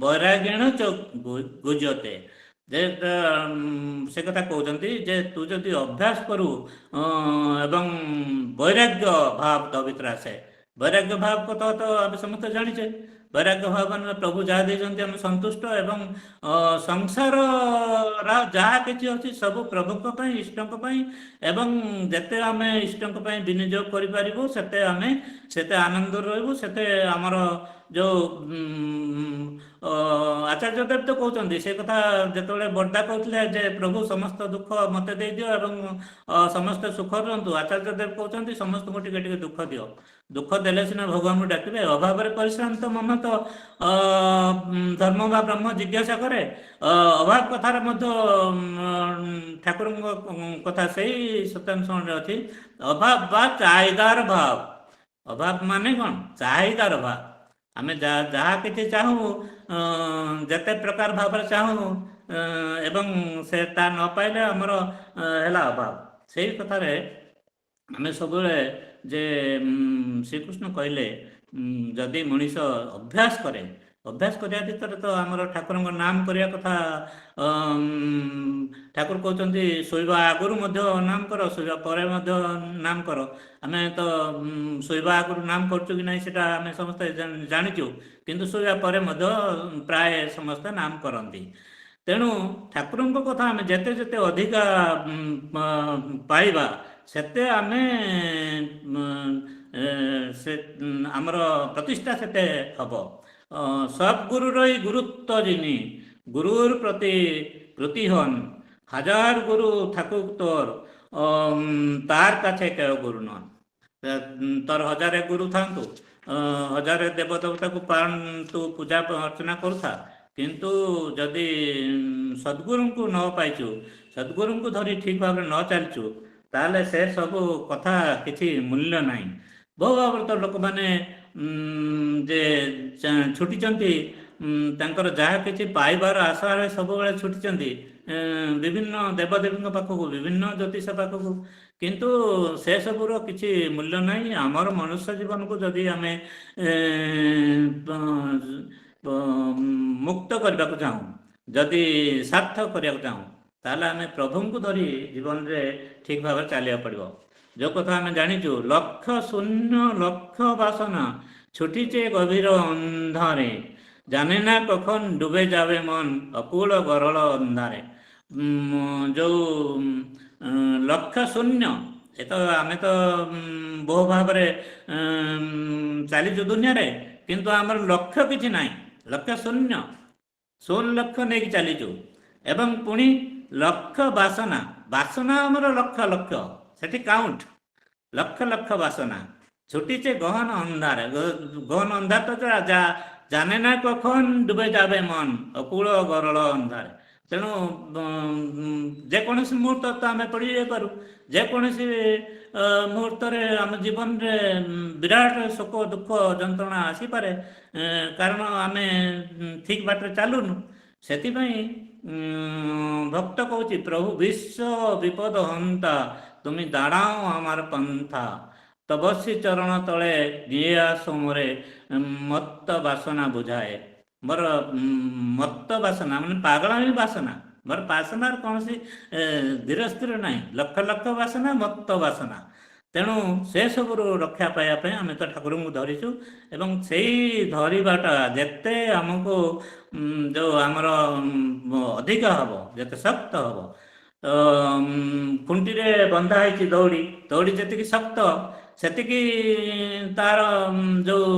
ବୈରାଗ୍ୟେଣ ଚ ଗୁଜ୍ୟତେ। ଯେ ସେ କଥା କହୁଛନ୍ତି ଯେ ତୁ ଯଦି ଅଭ୍ୟାସ କରୁ ଏବଂ ବୈରାଗ୍ୟ ଭାବ ତୋ ଭିତରେ ଆସେ। ବୈରାଗ୍ୟ ଭାବ କଥା ତ ଆମେ ସମସ୍ତେ ଜାଣିଛେ। ବୈରାଗ୍ୟ ଭାବ ମାନେ ପ୍ରଭୁ ଯାହା ଦେଇଛନ୍ତି ଆମେ ସନ୍ତୁଷ୍ଟ ଏବଂ ସଂସାରର ଯାହା କିଛି ଅଛି ସବୁ ପ୍ରଭୁଙ୍କ ପାଇଁ, ଇଷ୍ଟଙ୍କ ପାଇଁ, ଏବଂ ଯେତେ ଆମେ ଇଷ୍ଟଙ୍କ ପାଇଁ ବିନିଯୋଗ କରିପାରିବୁ ସେତେ ଆନନ୍ଦରେ ରହିବୁ। ସେତେ ଆମର ଯେଉଁ ଆଚାର୍ଯ୍ୟ ଦେବ ତ କହୁଛନ୍ତି ସେ କଥା, ଯେତେବେଳେ ବର୍ଦା କହୁଥିଲେ ଯେ ପ୍ରଭୁ ସମସ୍ତ ଦୁଃଖ ମୋତେ ଦେଇଦିଅ ଏବଂ ସମସ୍ତେ ସୁଖ ରୁହନ୍ତୁ, ଆଚାର୍ଯ୍ୟ ଦେବ କହୁଛନ୍ତି ସମସ୍ତଙ୍କୁ ଟିକେ ଟିକେ ଦୁଃଖ ଦିଅ। ଦୁଃଖ ଦେଲେ ସିନା ଭଗବାନଙ୍କୁ ଡାକିବେ। ଅଭାବରେ ପରିଶ୍ରାନ୍ତ ମନ ତ ଧର୍ମ ବା ବ୍ରହ୍ମ ଜିଜ୍ଞାସା କରେ। ଅଭାବ କଥାରେ ମଧ୍ୟ ଠାକୁରଙ୍କ କଥା ସେଇ ସତ୍ୟାନୁସରଣରେ ଅଛି, ଅଭାବ ବା ଚାହିଦାର ଭାବ। ଅଭାବ ମାନେ କ'ଣ? ଚାହିଦାର ଭାବ। ଆମେ ଯାହା କିଛି ଚାହୁଁ, ଯେତେ ପ୍ରକାର ଭାବରେ ଚାହୁଁ ଏବଂ ସେ ତା ନ ପାଇଲେ ଆମର ହେଲା ଅଭାବ। ସେଇ କଥାରେ ଆମେ ସବୁବେଳେ ଯେ ଶ୍ରୀକୃଷ୍ଣ କହିଲେ ଯଦି ମଣିଷ ଅଭ୍ୟାସ କରେ, ଅଭ୍ୟାସ କରିବା ଭିତରେ ତ ଆମର ଠାକୁରଙ୍କ ନାମ କରିବା କଥା। ଠାକୁର କହୁଛନ୍ତି ଶୋଇବା ଆଗରୁ ମଧ୍ୟ ନାମ କର, ଶୋଇବା ପରେ ମଧ୍ୟ ନାମ କର। ଆମେ ତ ଶୋଇବା ଆଗରୁ ନାମ କରୁଛୁ କି ନାହିଁ ସେଟା ଆମେ ସମସ୍ତେ ଜାଣିଛୁ, କିନ୍ତୁ ଶୋଇବା ପରେ ମଧ୍ୟ ପ୍ରାୟ ସମସ୍ତେ ନାମ କରନ୍ତି। ତେଣୁ ଠାକୁରଙ୍କ କଥା ଆମେ ଯେତେ ଯେତେ ଅଧିକା ପାଇବା ସେତେ ଆମେ ସେ ଆମର ପ୍ରତିଷ୍ଠା ସେତେ হব সব গুরুরই গুরুত্ব যিনি গুরুর প্রতি প্রতি হন হাজার গুরু থাকুক তোর তার কাছে কেউ গুরু নন তোর হজারে গুরু থাকতু হজারে দেবদেবতাକୁ ତୁ ପୂଜା ଅର୍ଚ୍ଚନା କରୁଥା କିନ୍ତୁ ଯଦି ସଦ୍ଗୁରୁଙ୍କୁ ନ ପାଇଛୁ ସଦ୍ଗୁରୁଙ୍କୁ ଧରି ଠିକ ଭାବରେ ନ ଚାଲିଛୁ ତାହେଲେ ସେ ସବୁ କଥା କିଛି ମୂଲ୍ୟ ନାହିଁ। ବହୁ ଭାବରେ ତ ଲୋକମାନେ ଯେ ଛୁଟିଛନ୍ତି ତାଙ୍କର ଯାହା କିଛି ପାଇବାର ଆଶାରେ ସବୁବେଳେ ଛୁଟିଛନ୍ତି ବିଭିନ୍ନ ଦେବଦେବୀଙ୍କ ପାଖକୁ ବିଭିନ୍ନ ଜ୍ୟୋତିଷ ପାଖକୁ କିନ୍ତୁ ସେସବୁର କିଛି ମୂଲ୍ୟ ନାହିଁ। ଆମର ମନୁଷ୍ୟ ଜୀବନକୁ ଯଦି ଆମେ ମୁକ୍ତ କରିବାକୁ ଚାହୁଁ ଯଦି ସାର୍ଥକ କରିବାକୁ ଚାହୁଁ ତାହେଲେ ଆମେ ପ୍ରଭୁଙ୍କୁ ଧରି ଜୀବନରେ ଠିକ ଭାବରେ ଚାଲିବାକୁ ପଡ଼ିବ। ଯେଉଁ କଥା ଆମେ ଜାଣିଛୁ ଲକ୍ଷ ଶୂନ୍ୟ ଲକ୍ଷ ବାସନା ছুটিছে গভীর অন্ধারে জানে না কখন ডুবে যাবে মন অকুল গরল ଅନ୍ଧାରେ ଯେଉଁ ଲକ୍ଷ ଶୂନ୍ୟ ଏ ତ ଆମେ ତ ବହୁ ଭାବରେ ଚାଲିଛୁ ଦୁନିଆରେ କିନ୍ତୁ ଆମର ଲକ୍ଷ୍ୟ କିଛି ନାହିଁ ଲକ୍ଷ୍ୟ ଶୂନ୍ୟ 16 ଲକ୍ଷ ନେଇକି ଚାଲିଛୁ ଏବଂ ପୁଣି ଲକ୍ଷ ବାସନା ବାସନା ଆମର ଲକ୍ଷ ଲକ୍ଷ ସେଠି କାଉଣ୍ଟ ଲକ୍ଷ ଲକ୍ଷ ବାସନା ছুটিছে গহন অন্ধারে গহন অন্ধার তো জানে না কখন ডুবে যাবে মন অকুଳ গরଳ ଅନ୍ଧାରେ ତେଣୁ ଯେକୌଣସି ମୁହୂର୍ତ୍ତ ତ ଆମେ ପଡ଼ିଯାଇପାରୁ ଯେକୌଣସି ମୁହୂର୍ତ୍ତରେ ଆମ ଜୀବନରେ ବିରାଟ ଶୋକ ଦୁଃଖ ଯନ୍ତ୍ରଣା ଆସିପାରେ କାରଣ ଆମେ ଠିକ ବାଟରେ ଚାଲୁନୁ। ସେଥିପାଇଁ ଭକ୍ତ କହୁଛି ପ୍ରଭୁ ବିଶ୍ୱ ବିପଦ ହନ୍ତା ତୁମି ଦାঁড়াও আমার পন্থা তবস্বী চরণ তଳେ নিয়ে আস মোরে মত্ତ ବାସନା ବୁଝାଏ ମୋର ମତ୍ତ ବାସନା ମାନେ ପାଗଳାମୀ ବାସନା ମୋର ବାସନାର କୌଣସି ଧୀର ସ୍ଥିର ନାହିଁ ଲକ୍ଷ ଲକ୍ଷ ବାସନା ମତ୍ତ ବାସନା ତେଣୁ ସେସବୁରୁ ରକ୍ଷା ପାଇବା ପାଇଁ ଆମେ ତ ଠାକୁରଙ୍କୁ ଧରିଛୁ ଏବଂ ସେଇ ଧରିବାଟା ଯେତେ ଆମକୁ ଯେଉଁ ଆମର ଅଧିକ ହେବ ଯେତେ ଶକ୍ତ ହେବ ଖୁଣ୍ଟିରେ ବନ୍ଧା ହେଇଛି ଦଉଡ଼ି ଦଉଡ଼ି ଯେତିକି ଶକ୍ତ ସେତିକି ତାର ଯେଉଁ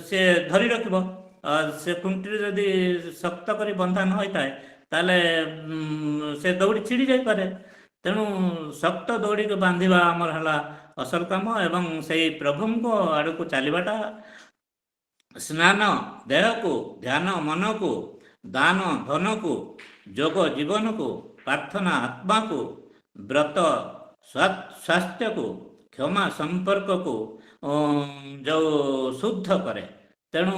ସେ ଧରି ରଖିବ ସେ ଖୁଣ୍ଟିରେ ଯଦି ଶକ୍ତ କରି ବନ୍ଧା ନ ହୋଇଥାଏ ତାହେଲେ ସେ ଦଉଡ଼ି ଛିଡ଼ି ଯାଇପାରେ। ତେଣୁ ଶକ୍ତ ଦଉଡ଼ିକୁ ବାନ୍ଧିବା ଆମର ହେଲା ଅସଲ କାମ ଏବଂ ସେଇ ପ୍ରଭୁଙ୍କ ଆଡ଼କୁ ଚାଲିବାଟା ସ୍ନାନ ଦେହକୁ ଧ୍ୟାନ ମନକୁ ଦାନ ଧନକୁ ଯୋଗ ଜୀବନକୁ ପ୍ରାର୍ଥନା ଆତ୍ମାକୁ ବ୍ରତ ସ୍ୱାସ୍ଥ୍ୟକୁ କ୍ଷମା ସମ୍ପର୍କକୁ ଯେଉଁ ଶୁଦ୍ଧ କରେ ତେଣୁ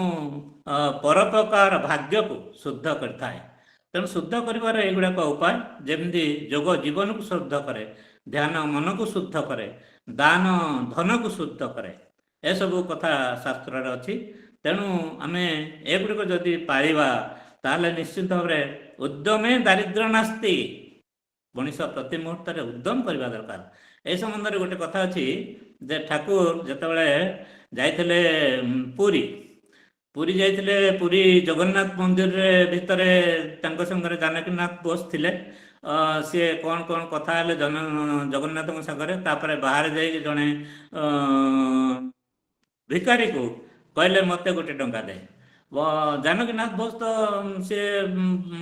ପରୋପକାର ଭାଗ୍ୟକୁ ଶୁଦ୍ଧ କରିଥାଏ। ତେଣୁ ଶୁଦ୍ଧ କରିବାର ଏଗୁଡ଼ାକ ଉପାୟ ଯେମିତି ଯୋଗ ଜୀବନକୁ ଶୁଦ୍ଧ କରେ ଧ୍ୟାନ ମନକୁ ଶୁଦ୍ଧ କରେ ଦାନ ଧନକୁ ଶୁଦ୍ଧ କରେ ଏସବୁ କଥା ଶାସ୍ତ୍ରରେ ଅଛି। ତେଣୁ ଆମେ ଏଗୁଡ଼ିକ ଯଦି ପାଳିବା ତାହେଲେ ନିଶ୍ଚିତ ଭାବରେ ଉଦ୍ୟମେ ଦାରିଦ୍ର୍ୟ ନାସ୍ତି ମଣିଷ ପ୍ରତି ମୁହୂର୍ତ୍ତରେ ଉଦ୍ୟମ କରିବା ଦରକାର। ଏ ସମ୍ବନ୍ଧରେ ଗୋଟେ କଥା ଅଛି ଯେ ଠାକୁର ଯେତେବେଳେ ଯାଇଥିଲେ ପୁରୀ ଯାଇଥିଲେ ପୁରୀ ଜଗନ୍ନାଥ ମନ୍ଦିରରେ ଭିତରେ ତାଙ୍କ ସାଙ୍ଗରେ ଜାନକୀନାଥ ବୋଷ ଥିଲେ ସିଏ କ'ଣ କ'ଣ କଥା ହେଲେ ଜଗନ୍ନାଥଙ୍କ ସାଙ୍ଗରେ ତାପରେ ବାହାରେ ଯାଇକି ଜଣେ ଭିକାରୀକୁ କହିଲେ ମୋତେ ଗୋଟେ ଟଙ୍କା ଦେ ଜାନକୀନାଥ ବୋଷ ତ ସିଏ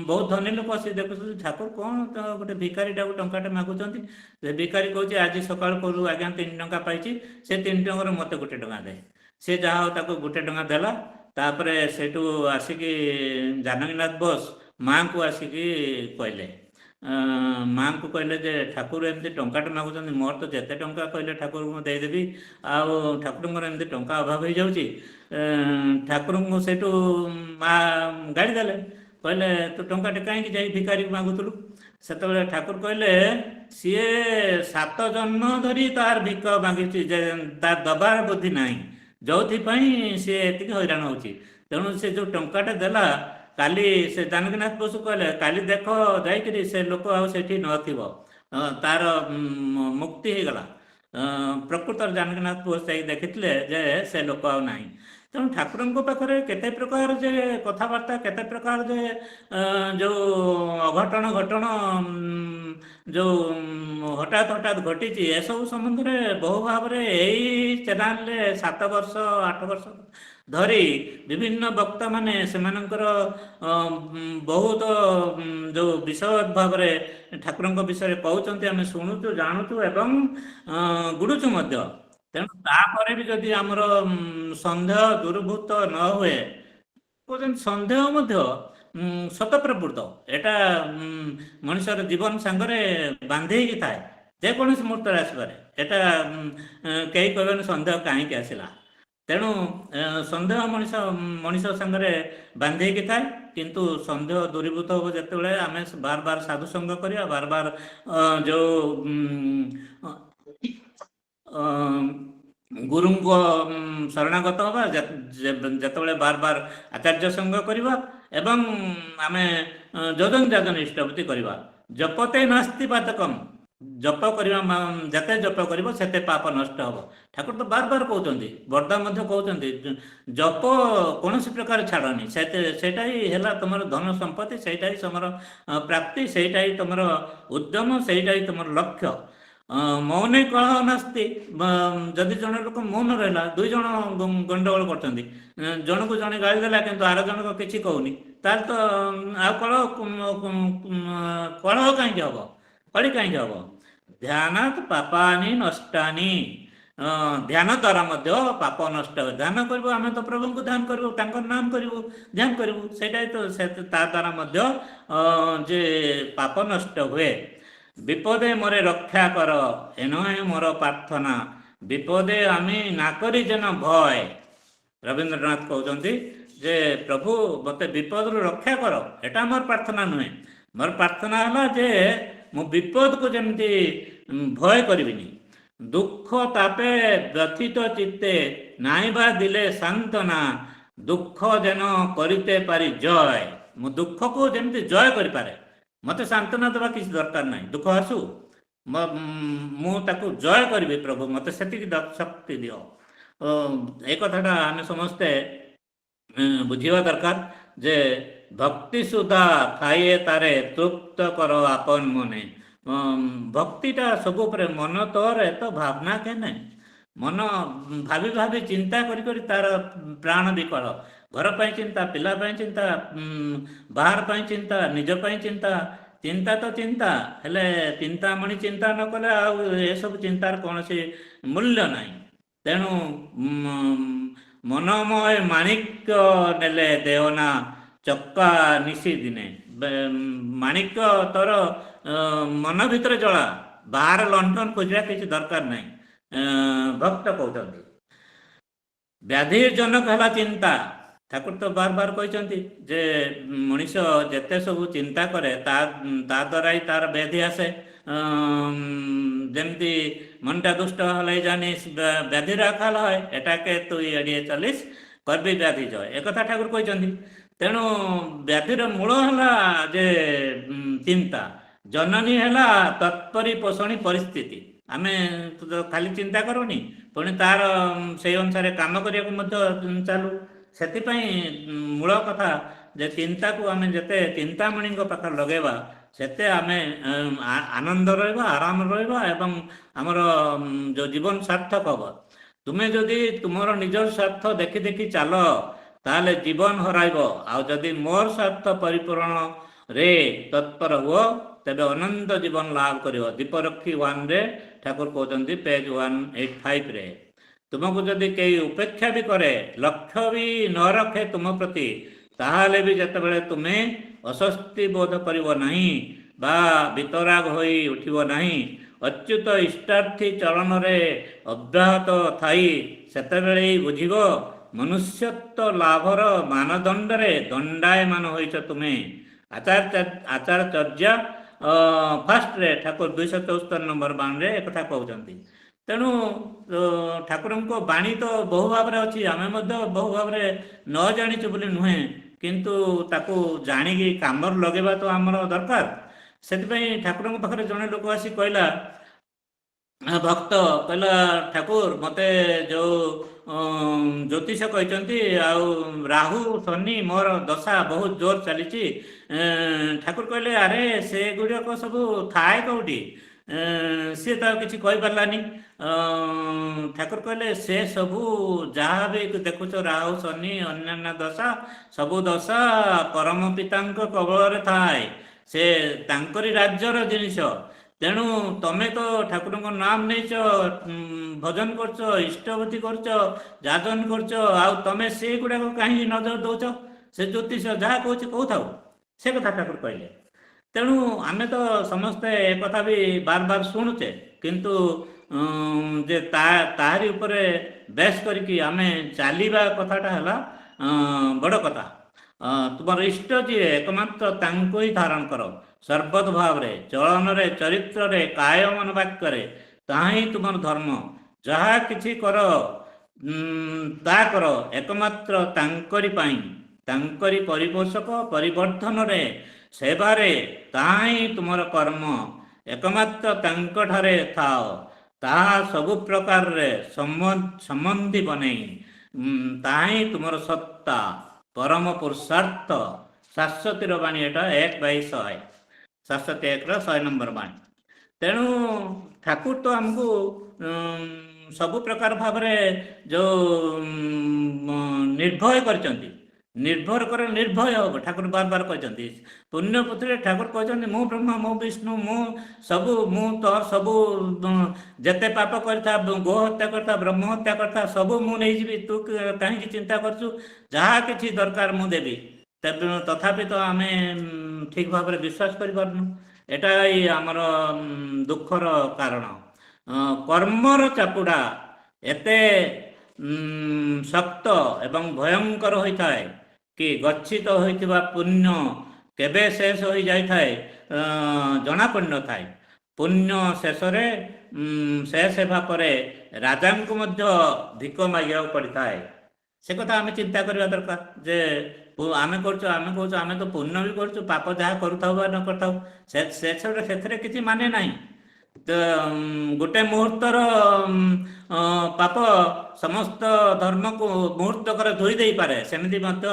ବହୁତ ଧନୀ ଲୋକ ସିଏ ଦେଖୁଛନ୍ତି ଠାକୁର କ'ଣ ଗୋଟେ ଭିକାରୀଟାକୁ ଟଙ୍କାଟେ ମାଗୁଛନ୍ତି ସେ ଭିକାରୀ କହୁଛି ଆଜି ସକାଳୁ କରୁ ଆଜ୍ଞା 3 ଟଙ୍କା ପାଇଛି ସେ 3 ଟଙ୍କାରୁ ମୋତେ ଗୋଟେ ଟଙ୍କା ଦେ ସେ ଯାହା ହଉ ତାକୁ ଗୋଟେ ଟଙ୍କା ଦେଲା। ତାପରେ ସେଠୁ ଆସିକି ଜାନକୀନାଥ ବୋଷ ମାଆଙ୍କୁ ଆସିକି କହିଲେ ମାଆଙ୍କୁ କହିଲେ ଯେ ଠାକୁର ଏମିତି ଟଙ୍କାଟେ ମାଗୁଛନ୍ତି ମୋର ତ ଯେତେ ଟଙ୍କା କହିଲେ ଠାକୁରଙ୍କୁ ଦେଇଦେବି ଆଉ ଠାକୁରଙ୍କର ଏମିତି ଟଙ୍କା ଅଭାବ ହେଇଯାଉଛି ଠାକୁରଙ୍କୁ ସେଇଠୁ ମା ଗାଳି ଦେଲେ କହିଲେ ତୁ ଟଙ୍କାଟେ କାହିଁକି ଯାଇ ଭିକାରୀକୁ ମାଗୁଥିଲୁ। ସେତେବେଳେ ଠାକୁର କହିଲେ ସିଏ 7 ଜନ୍ମ ଧରି ତାର ଭିକ ମାଗିଛି ଯେ ତାର ଦବାର ବୁଦ୍ଧି ନାହିଁ ଯେଉଁଥିପାଇଁ ସିଏ ଏତିକି ହଇରାଣ ହେଉଛି। ତେଣୁ ସେ ଯେଉଁ ଟଙ୍କାଟେ ଦେଲା କାଲି ସେ ଜାନକୀନାଥ ବୋଷ କହିଲେ କାଲି ଦେଖ ଯାଇକରି ସେ ଲୋକ ଆଉ ସେଠି ନଥିବ ତାର ମୁକ୍ତି ହେଇଗଲା। ପ୍ରକୃତରେ ଜାନକୀନାଥ ବୋଷ ଯାଇକି ଦେଖିଥିଲେ ଯେ ସେ ଲୋକ ଆଉ ନାହିଁ। ତେଣୁ ଠାକୁରଙ୍କ ପାଖରେ କେତେ ପ୍ରକାର ଯେ କଥାବାର୍ତ୍ତା, କେତେ ପ୍ରକାର ଯେ ଯେଉଁ ଅଘଟଣ ଘଟଣ ଯେଉଁ ହଠାତ୍ ହଠାତ୍ ଘଟିଛି, ଏସବୁ ସମ୍ବନ୍ଧରେ ବହୁ ଭାବରେ ଏଇ ଚ୍ୟାନେଲରେ 7 ବର୍ଷ 8 ବର୍ଷ ଧରି ବିଭିନ୍ନ ବକ୍ତାମାନେ ସେମାନଙ୍କର ବହୁତ ଯେଉଁ ବିଷୟ ଭାବରେ ଠାକୁରଙ୍କ ବିଷୟରେ କହୁଛନ୍ତି, ଆମେ ଶୁଣୁଛୁ, ଜାଣୁଛୁ ଏବଂ ଗୁଡ଼ୁଛୁ ମଧ୍ୟ। ତେଣୁ ତାପରେ ବି ଯଦି ଆମର ସନ୍ଦେହ ଦୂରୀଭୂତ ନ ହୁଏ, କହୁଛନ୍ତି ସନ୍ଦେହ ମଧ୍ୟ ସତ ପ୍ରବୃତ୍ତ, ଏଟା ମଣିଷର ଜୀବନ ସାଙ୍ଗରେ ବାନ୍ଧି ହେଇକି ଥାଏ, ଯେକୌଣସି ମୁହୂର୍ତ୍ତରେ ଆସିପାରେ। ଏଟା କେହି କହିବେନି ସନ୍ଦେହ କାହିଁକି ଆସିଲା। ତେଣୁ ସନ୍ଦେହ ମଣିଷ ସାଙ୍ଗରେ ବାନ୍ଧି ହେଇକି ଥାଏ, କିନ୍ତୁ ସନ୍ଦେହ ଦୂରୀଭୂତ ହେବ ଯେତେବେଳେ ଆମେ ବାର ବାର ସାଧୁସଙ୍ଗ କରିବା, ବାର ବାର ଯେଉଁ ଗୁରୁଙ୍କ ଶରଣାଗତ ହେବା, ଯେତେବେଳେ ବାର ବାର ଆଚାର୍ଯ୍ୟ ସଙ୍ଗ କରିବା ଏବଂ ଆମେ ଯୋଜନ ଯାଜନ ଇଷ୍ଟପତି କରିବା। ଜପତେ ନାସ୍ତି ପାତକମ୍, ଜପ କରିବା ଯେତେ ଜପ କରିବ ସେତେ ପାପ ନଷ୍ଟ ହେବ। ଠାକୁର ତ ବାର ବାର କହୁଛନ୍ତି, ବର୍ଦ୍ଧା ମଧ୍ୟ କହୁଛନ୍ତି, ଜପ କୌଣସି ପ୍ରକାର ଛାଡ଼ନି, ସେଇଟା ହିଁ ହେଲା ତୁମର ଧନ ସମ୍ପତ୍ତି, ସେଇଟା ହିଁ ତୁମର ପ୍ରାପ୍ତି, ସେଇଟା ହିଁ ତୁମର ଉଦ୍ୟମ, ସେଇଟା ହିଁ ତୁମର ଲକ୍ଷ୍ୟ। ମୌନେ କଳହ ନାସ୍ତି, ଯଦି ଜଣେ ଲୋକ ମୌନ ରହିଲା, 2 ଜଣ ଗଣ୍ଡଗୋଳ କରୁଛନ୍ତି, ଜଣକୁ ଜଣେ ଗାଳି ଦେଲା କିନ୍ତୁ ଆର ଜଣକ କିଛି କହୁନି, ତାହେଲେ ତ ଆଉ କଳହ କାହିଁକି ହେବ, କଳି କାହିଁକି ହେବ? ଧ୍ୟାନାତ୍ ପାପାନି ନଷ୍ଟାନି, ଧ୍ୟାନ ଦ୍ୱାରା ମଧ୍ୟ ପାପ ନଷ୍ଟ ହୁଏ। ଧ୍ୟାନ କରିବୁ, ଆମେ ତ ପ୍ରଭୁଙ୍କୁ ଧ୍ୟାନ କରିବୁ, ତାଙ୍କର ନାମ କରିବୁ, ଧ୍ୟାନ କରିବୁ, ସେଇଟା ତ ତା ଦ୍ୱାରା ମଧ୍ୟ ଯେ ପାପ ନଷ୍ଟ ହୁଏ। ବିପଦେ ମୋରେ ରକ୍ଷା କର, ଏନହେ ମୋର ପ୍ରାର୍ଥନା, ବିପଦେ ଆମେ ନା କରି ଯେନ ଭୟ। ରବୀନ୍ଦ୍ରନାଥ କହୁଛନ୍ତି ଯେ ପ୍ରଭୁ ମୋତେ ବିପଦରୁ ରକ୍ଷା କର, ଏଟା ମୋର ପ୍ରାର୍ଥନା ନୁହେଁ। ମୋର ପ୍ରାର୍ଥନା ହେଲା ଯେ ମୁଁ ବିପଦକୁ ଯେମିତି ଭୟ କରିବିନି। ଦୁଃଖ ତାପେ ବ୍ୟଥିତ ଚିତ୍ତେ, ନାଇଁବା ଦିଲେ ସାନ୍ତ୍ୱନା, ଦୁଃଖ ଯେନ କରିତେ ପାରି ଜୟ। ମୁଁ ଦୁଃଖକୁ ଯେମିତି ଜୟ କରିପାରେ, ମୋତେ ସାନ୍ତ୍ୱନା ଦେବା କିଛି ଦରକାର ନାହିଁ। ଦୁଃଖ ଆସୁ, ମୁଁ ତାକୁ ଜୟ କରିବି, ପ୍ରଭୁ ମୋତେ ସେତିକି ଶକ୍ତି ଦିଅ। ଏ କଥାଟା ଆମେ ସମସ୍ତେ ବୁଝିବା ଦରକାର ଯେ ଭକ୍ତି ସୁଧା ଖାଇଏ ତାରେ, ତୃପ୍ତ କର ଆପନ ମନେ। ଭକ୍ତିଟା ସବୁ ଉପରେ, ମନ ତୋର ଏତ ଭାବନା କେନେ, ମନ ଭାବି ଭାବି ଚିନ୍ତା କରି କରି ତାର ପ୍ରାଣ ବିକଳ। ଘର ପାଇଁ ଚିନ୍ତା, ପିଲା ପାଇଁ ଚିନ୍ତା, ବାହାର ପାଇଁ ଚିନ୍ତା, ନିଜ ପାଇଁ ଚିନ୍ତା, ଚିନ୍ତା ତ ଚିନ୍ତା, ହେଲେ ଚିନ୍ତାମଣି ଚିନ୍ତା ନ କଲେ ଆଉ ଏସବୁ ଚିନ୍ତାର କୌଣସି ମୂଲ୍ୟ ନାହିଁ। ତେଣୁ ମନମୟ ମାଣିକ୍ୟ ନେଲେ ଦେହନା, ଚକା ନିଶି ଦିନେ। ମାଣିକ୍ୟ ତୋର ମନ ଭିତରେ ଜଳା, ବାହାର ଲଣ୍ଠନ ଖୋଜିବା କିଛି ଦରକାର ନାହିଁ, ଭକ୍ତ କହୁଛନ୍ତି। ବ୍ୟାଧି ଜନକ ହେଲା ଚିନ୍ତା। ଠାକୁର ତ ବାର ବାର କହିଛନ୍ତି ଯେ ମଣିଷ ଯେତେ ସବୁ ଚିନ୍ତା କରେ ତା ଦ୍ୱାରା ହିଁ ତାର ବ୍ୟାଧି ଆସେ। যেমতি মনটা দুষ্ট হলে জানিস ব্যাধি রাখাল হয়, এটাকে তুই এড়িয়ে চলিস করবি ব্যাধি জয়, একথা ঠাকুর কইଛନ୍ତି। তেণু ব্যাধির মূল হলা যে চিন্তা, জননী হেলা তৎপরি পোষণী পরিস্থিতি। ଆମେ ଖାଲି ଚିନ୍ତା କରୁନି, ପୁଣି ତାର ସେଇ ଅନୁସାରେ କାମ କରିବାକୁ ମଧ୍ୟ ଚାଲୁ। ସେଥିପାଇଁ ମୂଳ କଥା ଯେ ଚିନ୍ତାକୁ ଆମେ ଯେତେ ଚିନ୍ତାମଣିଙ୍କ ପାଖରେ ଲଗେଇବା ସେତେ ଆମେ ଆନନ୍ଦ ରହିବା, ଆରାମ ରହିବା ଏବଂ ଆମର ଯେଉଁ ଜୀବନ ସାର୍ଥକ ହେବ। ତୁମେ ଯଦି ତୁମର ନିଜ ସ୍ୱାର୍ଥ ଦେଖି ଦେଖି ଚାଲ ତାହେଲେ ଜୀବନ ହରାଇବ, ଆଉ ଯଦି ମୋର ସ୍ୱାର୍ଥ ପରିପୂରଣରେ ତତ୍ପର ହୁଅ ତେବେ ଅନନ୍ତ ଜୀବନ ଲାଭ କରିବ। ଦୀପରକ୍ଷୀ 1ରେ ଠାକୁର କହୁଛନ୍ତି, ପେଜ 185ରେ। ତୁମକୁ ଯଦି କେହି ଉପେକ୍ଷା ବି କରେ, ଲକ୍ଷ୍ୟ ବି ନ ରଖେ ତୁମ ପ୍ରତି, ତାହେଲେ ବି ଯେତେବେଳେ ତୁମେ ଅସ୍ୱସ୍ତି ବୋଧ କରିବ ନାହିଁ ବା ବିତରାଗ ହୋଇ ଉଠିବ ନାହିଁ, ଅଚ୍ୟୁତ ଇଷ୍ଟାର୍ଥୀ ଚଳନରେ ଅବ୍ୟାହତ ଥାଇ ସେତେବେଳେ ବୁଝିବ ମନୁଷ୍ୟତ୍ୱ ଲାଭର ମାନଦଣ୍ଡରେ ଦଣ୍ଡାୟମାନ ହୋଇଛ ତୁମେ। ଆଚାର୍ଯ୍ୟ ଫାର୍ଷ୍ଟରେ ଠାକୁର 274 ନମ୍ବର ବାଣରେ ଏକଥା କହୁଛନ୍ତି। ତେଣୁ ଠାକୁରଙ୍କ ବାଣୀ ତ ବହୁ ଭାବରେ ଅଛି, ଆମେ ମଧ୍ୟ ବହୁ ଭାବରେ ନ ଜାଣିଛୁ ବୋଲି ନୁହେଁ, କିନ୍ତୁ ତାକୁ ଜାଣିକି କାମରେ ଲଗେଇବା ତ ଆମର ଦରକାର। ସେଥିପାଇଁ ଠାକୁରଙ୍କ ପାଖରେ ଜଣେ ଲୋକ ଆସି କହିଲା, ଭକ୍ତ କହିଲା, ଠାକୁର ମୋତେ ଯେଉଁ ଜ୍ୟୋତିଷ କହିଛନ୍ତି ଆଉ ରାହୁ ଶନି ମୋର ଦଶା ବହୁତ ଜୋର ଚାଲିଛି। ଠାକୁର କହିଲେ ଆରେ ସେଗୁଡ଼ାକ ସବୁ ଥାଏ କେଉଁଠି? ସିଏ ତ କିଛି କହିପାରିଲାନି। ଠାକୁର କହିଲେ ସେ ସବୁ ଯାହା ବି ଦେଖୁଛ ରାହୁ ଶନି ଅନ୍ୟାନ୍ୟ ଦଶା ସବୁ ଦଶା ପରମ ପିତାଙ୍କ କବଳରେ ଥାଏ, ସେ ତାଙ୍କରି ରାଜ୍ୟର ଜିନିଷ। ତେଣୁ ତମେ ତ ଠାକୁରଙ୍କ ନାମ ନେଇଛ, ଭଜନ କରୁଛ, ଇଷ୍ଟବତୀ କରୁଛ, ଯାଜନ କରୁଛ, ଆଉ ତମେ ସେଗୁଡ଼ାକ କାହିଁକି ନଜର ଦଉଛ? ସେ ଜ୍ୟୋତିଷ ଯାହା କହୁଛି କହୁଥାଉ, ସେ କଥା ଠାକୁର କହିଲେ। ତେଣୁ ଆମେ ତ ସମସ୍ତେ ଏକଥା ବି ବାର ବାର ଶୁଣୁଛେ, କିନ୍ତୁ ଯେ ତାହାରି ଉପରେ ବେଶ କରିକି ଆମେ ଚାଲିବା କଥାଟା ହେଲା ବଡ଼ କଥା। ତୁମର ଇଷ୍ଟ ଯିଏ ଏକମାତ୍ର ତାଙ୍କୁ ହିଁ ଧାରଣ କର ସର୍ବତ ଭାବରେ, ଚଳନରେ, ଚରିତ୍ରରେ, କାୟ ମନ ବାକ୍ୟରେ, ତାହା ହିଁ ତୁମର ଧର୍ମ। ଯାହା କିଛି କର ତା କର ଏକମାତ୍ର ତାଙ୍କରି ପାଇଁ, ତାଙ୍କରି ପରିପୋଷକ ପରିବର୍ଦ୍ଧନରେ, ସେବାରେ, ତାହା ହିଁ ତୁମର କର୍ମ। ଏକମାତ୍ର ତାଙ୍କଠାରେ ଥାଅ, ତାହା ସବୁ ପ୍ରକାରରେ ସମ୍ବନ୍ଧୀ ବନେଇ, ତାହା ହିଁ ତୁମର ସତ୍ତା, ପରମ ପୁରୁଷାର୍ଥ। ଶାଶ୍ୱତୀର ବାଣୀ ଏଟା 1/100, 701ର 100 ନମ୍ବର ବାଣୀ। ତେଣୁ ଠାକୁର ତ ଆମକୁ ସବୁ ପ୍ରକାର ଭାବରେ ଯେଉଁ ନିର୍ଭୟ କରିଛନ୍ତି, ନିର୍ଭର କର ନିର୍ଭୟ ହେବ। ଠାକୁର ବାର ବାର କହିଛନ୍ତି ପୁଣ୍ୟପୁତ୍ରରେ, ଠାକୁର କହିଛନ୍ତି ମୁଁ ବ୍ରହ୍ମା, ମୁଁ ବିଷ୍ଣୁ, ମୁଁ ସବୁ, ମୁଁ ତ ସବୁ, ଯେତେ ପାପ କରିଥା, ଗୋ ହତ୍ୟା କରିଥା, ବ୍ରହ୍ମ ହତ୍ୟା କରିଥା, ସବୁ ମୁଁ ନେଇଯିବି, ତୁ କାହିଁକି ଚିନ୍ତା କରୁଛୁ? ଯାହା କିଛି ଦରକାର ମୁଁ ଦେବି। ତଥାପି ତ ଆମେ ଠିକ୍ ଭାବରେ ବିଶ୍ୱାସ କରିପାରୁନୁ। ଏଟା ହିଁ ଆମର ଦୁଃଖର କାରଣ। କର୍ମର ଚାପୁଡ଼ା ଏତେ ଶକ୍ତ ଏବଂ ଭୟଙ୍କର ହୋଇଥାଏ କି ଗଚ୍ଛିତ ହୋଇଥିବା ପୁଣ୍ୟ କେବେ ଶେଷ ହୋଇଯାଇଥାଏ ଜଣାପଡ଼ିନଥାଏ। ପୁଣ୍ୟ ଶେଷରେ ଶେଷ ହେବା ପରେ ରାଜାଙ୍କୁ ମଧ୍ୟ ଭିକ ମାଗିବାକୁ ପଡ଼ିଥାଏ। ସେ କଥା ଆମେ ଚିନ୍ତା କରିବା ଦରକାର ଯେ ଆମେ କହୁଛୁ ଆମେ ତ ପୁଣ୍ୟ ବି କରୁଛୁ, ପାପ ଯାହା କରୁଥାଉ ବା ନ କରିଥାଉ ସେଥିରେ କିଛି ମାନେ ନାହିଁ। ତ ଗୋଟେ ମୁହୂର୍ତ୍ତର ପାପ ସମସ୍ତ ଧର୍ମକୁ ମୁହୂର୍ତ୍ତକରେ ଧୋଇ ଦେଇପାରେ, ସେମିତି ମଧ୍ୟ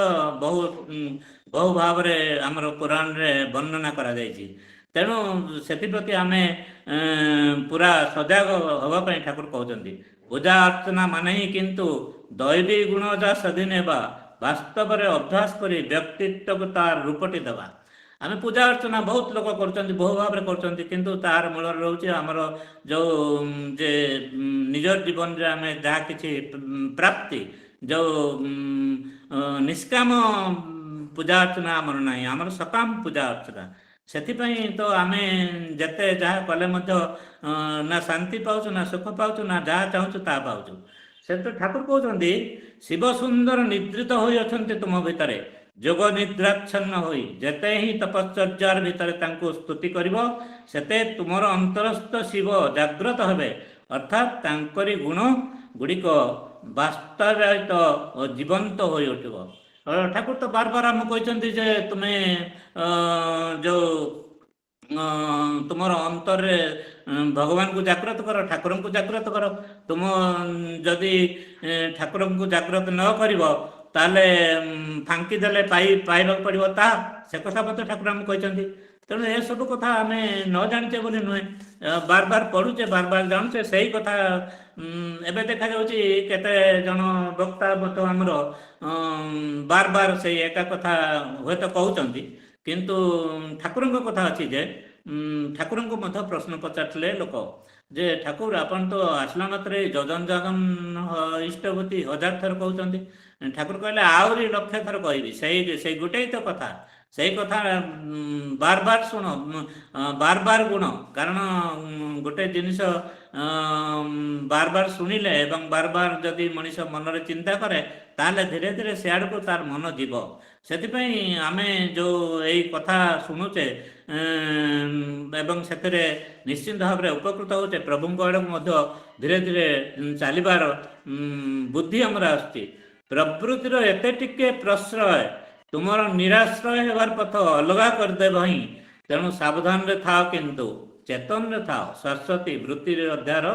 ବହୁ ଭାବରେ ଆମର ପୁରାଣରେ ବର୍ଣ୍ଣନା କରାଯାଇଛି। ତେଣୁ ସେଥିପ୍ରତି ଆମେ ପୁରା ସଜାଗ ହେବା ପାଇଁ ଠାକୁର କହୁଛନ୍ତି। ପୂଜା ଅର୍ଚ୍ଚନା ମାନେ ହିଁ କିନ୍ତୁ ଦୈବୀ ଗୁଣ ଯା ସ୍ୱାଧୀନ ହେବା, ବାସ୍ତବରେ ଅଭ୍ୟାସ କରି ବ୍ୟକ୍ତିତ୍ୱକୁ ତାର ରୂପଟି ଦେବା। ଆମେ ପୂଜା ଅର୍ଚ୍ଚନା ବହୁତ ଲୋକ କରୁଛନ୍ତି, ବହୁ ଭାବରେ କରୁଛନ୍ତି, କିନ୍ତୁ ତାର ମୂଳରେ ରହୁଛି ଆମର ଯେଉଁ ଯେ ନିଜ ଜୀବନରେ ଆମେ ଯାହା କିଛି ପ୍ରାପ୍ତି, ଯେଉଁ ନିଷ୍କାମ ପୂଜା ଅର୍ଚ୍ଚନା ଆମର ନାହିଁ, ଆମର ସକାମ ପୂଜା ଅର୍ଚ୍ଚନା। ସେଥିପାଇଁ ତ ଆମେ ଯେତେ ଯାହା କଲେ ମଧ୍ୟ ନା ଶାନ୍ତି ପାଉଛୁ, ନା ସୁଖ ପାଉଛୁ, ନା ଯାହା ଚାହୁଁଛୁ ତାହା ପାଉଛୁ। ସେତ ଠାକୁର କହୁଛନ୍ତି ଶିବ ସୁନ୍ଦର ନିଦ୍ରିତ ହୋଇ ଅଛନ୍ତି ତୁମ ଭିତରେ, ଯୋଗ ନିଦ୍ରାଚ୍ଛନ୍ନ ହୋଇ ଯେତେ ହିଁ ତପଶ୍ଚର୍ଯ୍ୟାର ଭିତରେ ତାଙ୍କୁ ସ୍ତୁତି କରିବ, ସେତେ ତୁମର ଅନ୍ତରସ୍ଥ ଶିବ ଜାଗ୍ରତ ହେବେ, ଅର୍ଥାତ୍ ତାଙ୍କରି ଗୁଣ ଗୁଡ଼ିକ ବାସ୍ତବାୟିତ ଓ ଜୀବନ୍ତ ହୋଇ ଉଠିବ। ଠାକୁର ତ ବାର ବାର ଆମକୁ କହିଛନ୍ତି ଯେ ତୁମେ ଯେଉଁ ତୁମର ଅନ୍ତରରେ ଭଗବାନଙ୍କୁ ଜାଗ୍ରତ କର, ଠାକୁରଙ୍କୁ ଜାଗ୍ରତ କର। ତୁମ ଯଦି ଠାକୁରଙ୍କୁ ଜାଗ୍ରତ ନ କରିବ ତାହେଲେ ଫାଙ୍କି ଦେଲେ ପାଇବାକୁ ପଡ଼ିବ ତାହା, ସେ କଥା ମଧ୍ୟ ଠାକୁର ଆମକୁ କହିଛନ୍ତି। ତେଣୁ ଏସବୁ କଥା ଆମେ ନ ଜାଣିଛେ ବୋଲି ନୁହେଁ, ବାର ବାର ପଢ଼ୁଛେ, ବାର ବାର ଜାଣୁଛେ ସେଇ କଥା। ଏବେ ଦେଖାଯାଉଛି କେତେ ଜଣ ବକ୍ତା ମଧ୍ୟ ଆମର ବାର ବାର ସେଇ ଏକା କଥା ହୁଏତ କହୁଛନ୍ତି, କିନ୍ତୁ ଠାକୁରଙ୍କ କଥା ଅଛି ଯେ ଠାକୁରଙ୍କୁ ମଧ୍ୟ ପ୍ରଶ୍ନ ପଚାରିଥିଲେ ଲୋକ ଯେ ଠାକୁର ଆପଣ ତ ଆସିଲା ମାତ୍ରେ ଯଜନ ଯାଜନ ଇଷ୍ଟବତୀ 1000 ଥର କହୁଛନ୍ତି। ଠାକୁର କହିଲେ ଆହୁରି 1,00,000 ଥର କହିବି, ସେଇ ଗୋଟେ ତ କଥା, ସେଇ କଥା ବାର ବାର ଶୁଣ, ବାର ବାର ଗୁଣ। କାରଣ ଗୋଟେ ଜିନିଷ ବାର ବାର ଶୁଣିଲେ ଏବଂ ବାର ବାର ଯଦି ମଣିଷ ମନରେ ଚିନ୍ତା କରେ ତାହେଲେ ଧୀରେ ଧୀରେ ସିଆଡ଼କୁ ତାର ମନ ଯିବ। ସେଥିପାଇଁ ଆମେ ଯେଉଁ ଏଇ କଥା ଶୁଣୁଛେ ଏବଂ ସେଥିରେ ନିଶ୍ଚିନ୍ତ ଭାବରେ ଉପକୃତ ହେଉଛେ, ପ୍ରଭୁଙ୍କ ଆଡ଼କୁ ମଧ୍ୟ ଧୀରେ ଧୀରେ ଚାଲିବାର ବୁଦ୍ଧି ଆମର ଆସୁଛି। ପ୍ରବୃତ୍ତିର ଏତେ ଟିକେ ପ୍ରଶ୍ରୟ ତୁମର ନିରାଶ୍ରୟ ହେବାର ପଥ ଅଲଗା କରିଦେବ ହିଁ। ତେଣୁ ସାବଧାନରେ ଥାଅ କିନ୍ତୁ ଚେତନରେ ଥାଅ। ସରସ୍ୱତୀ ବୃତ୍ତିର ଅଧ୍ୟାୟର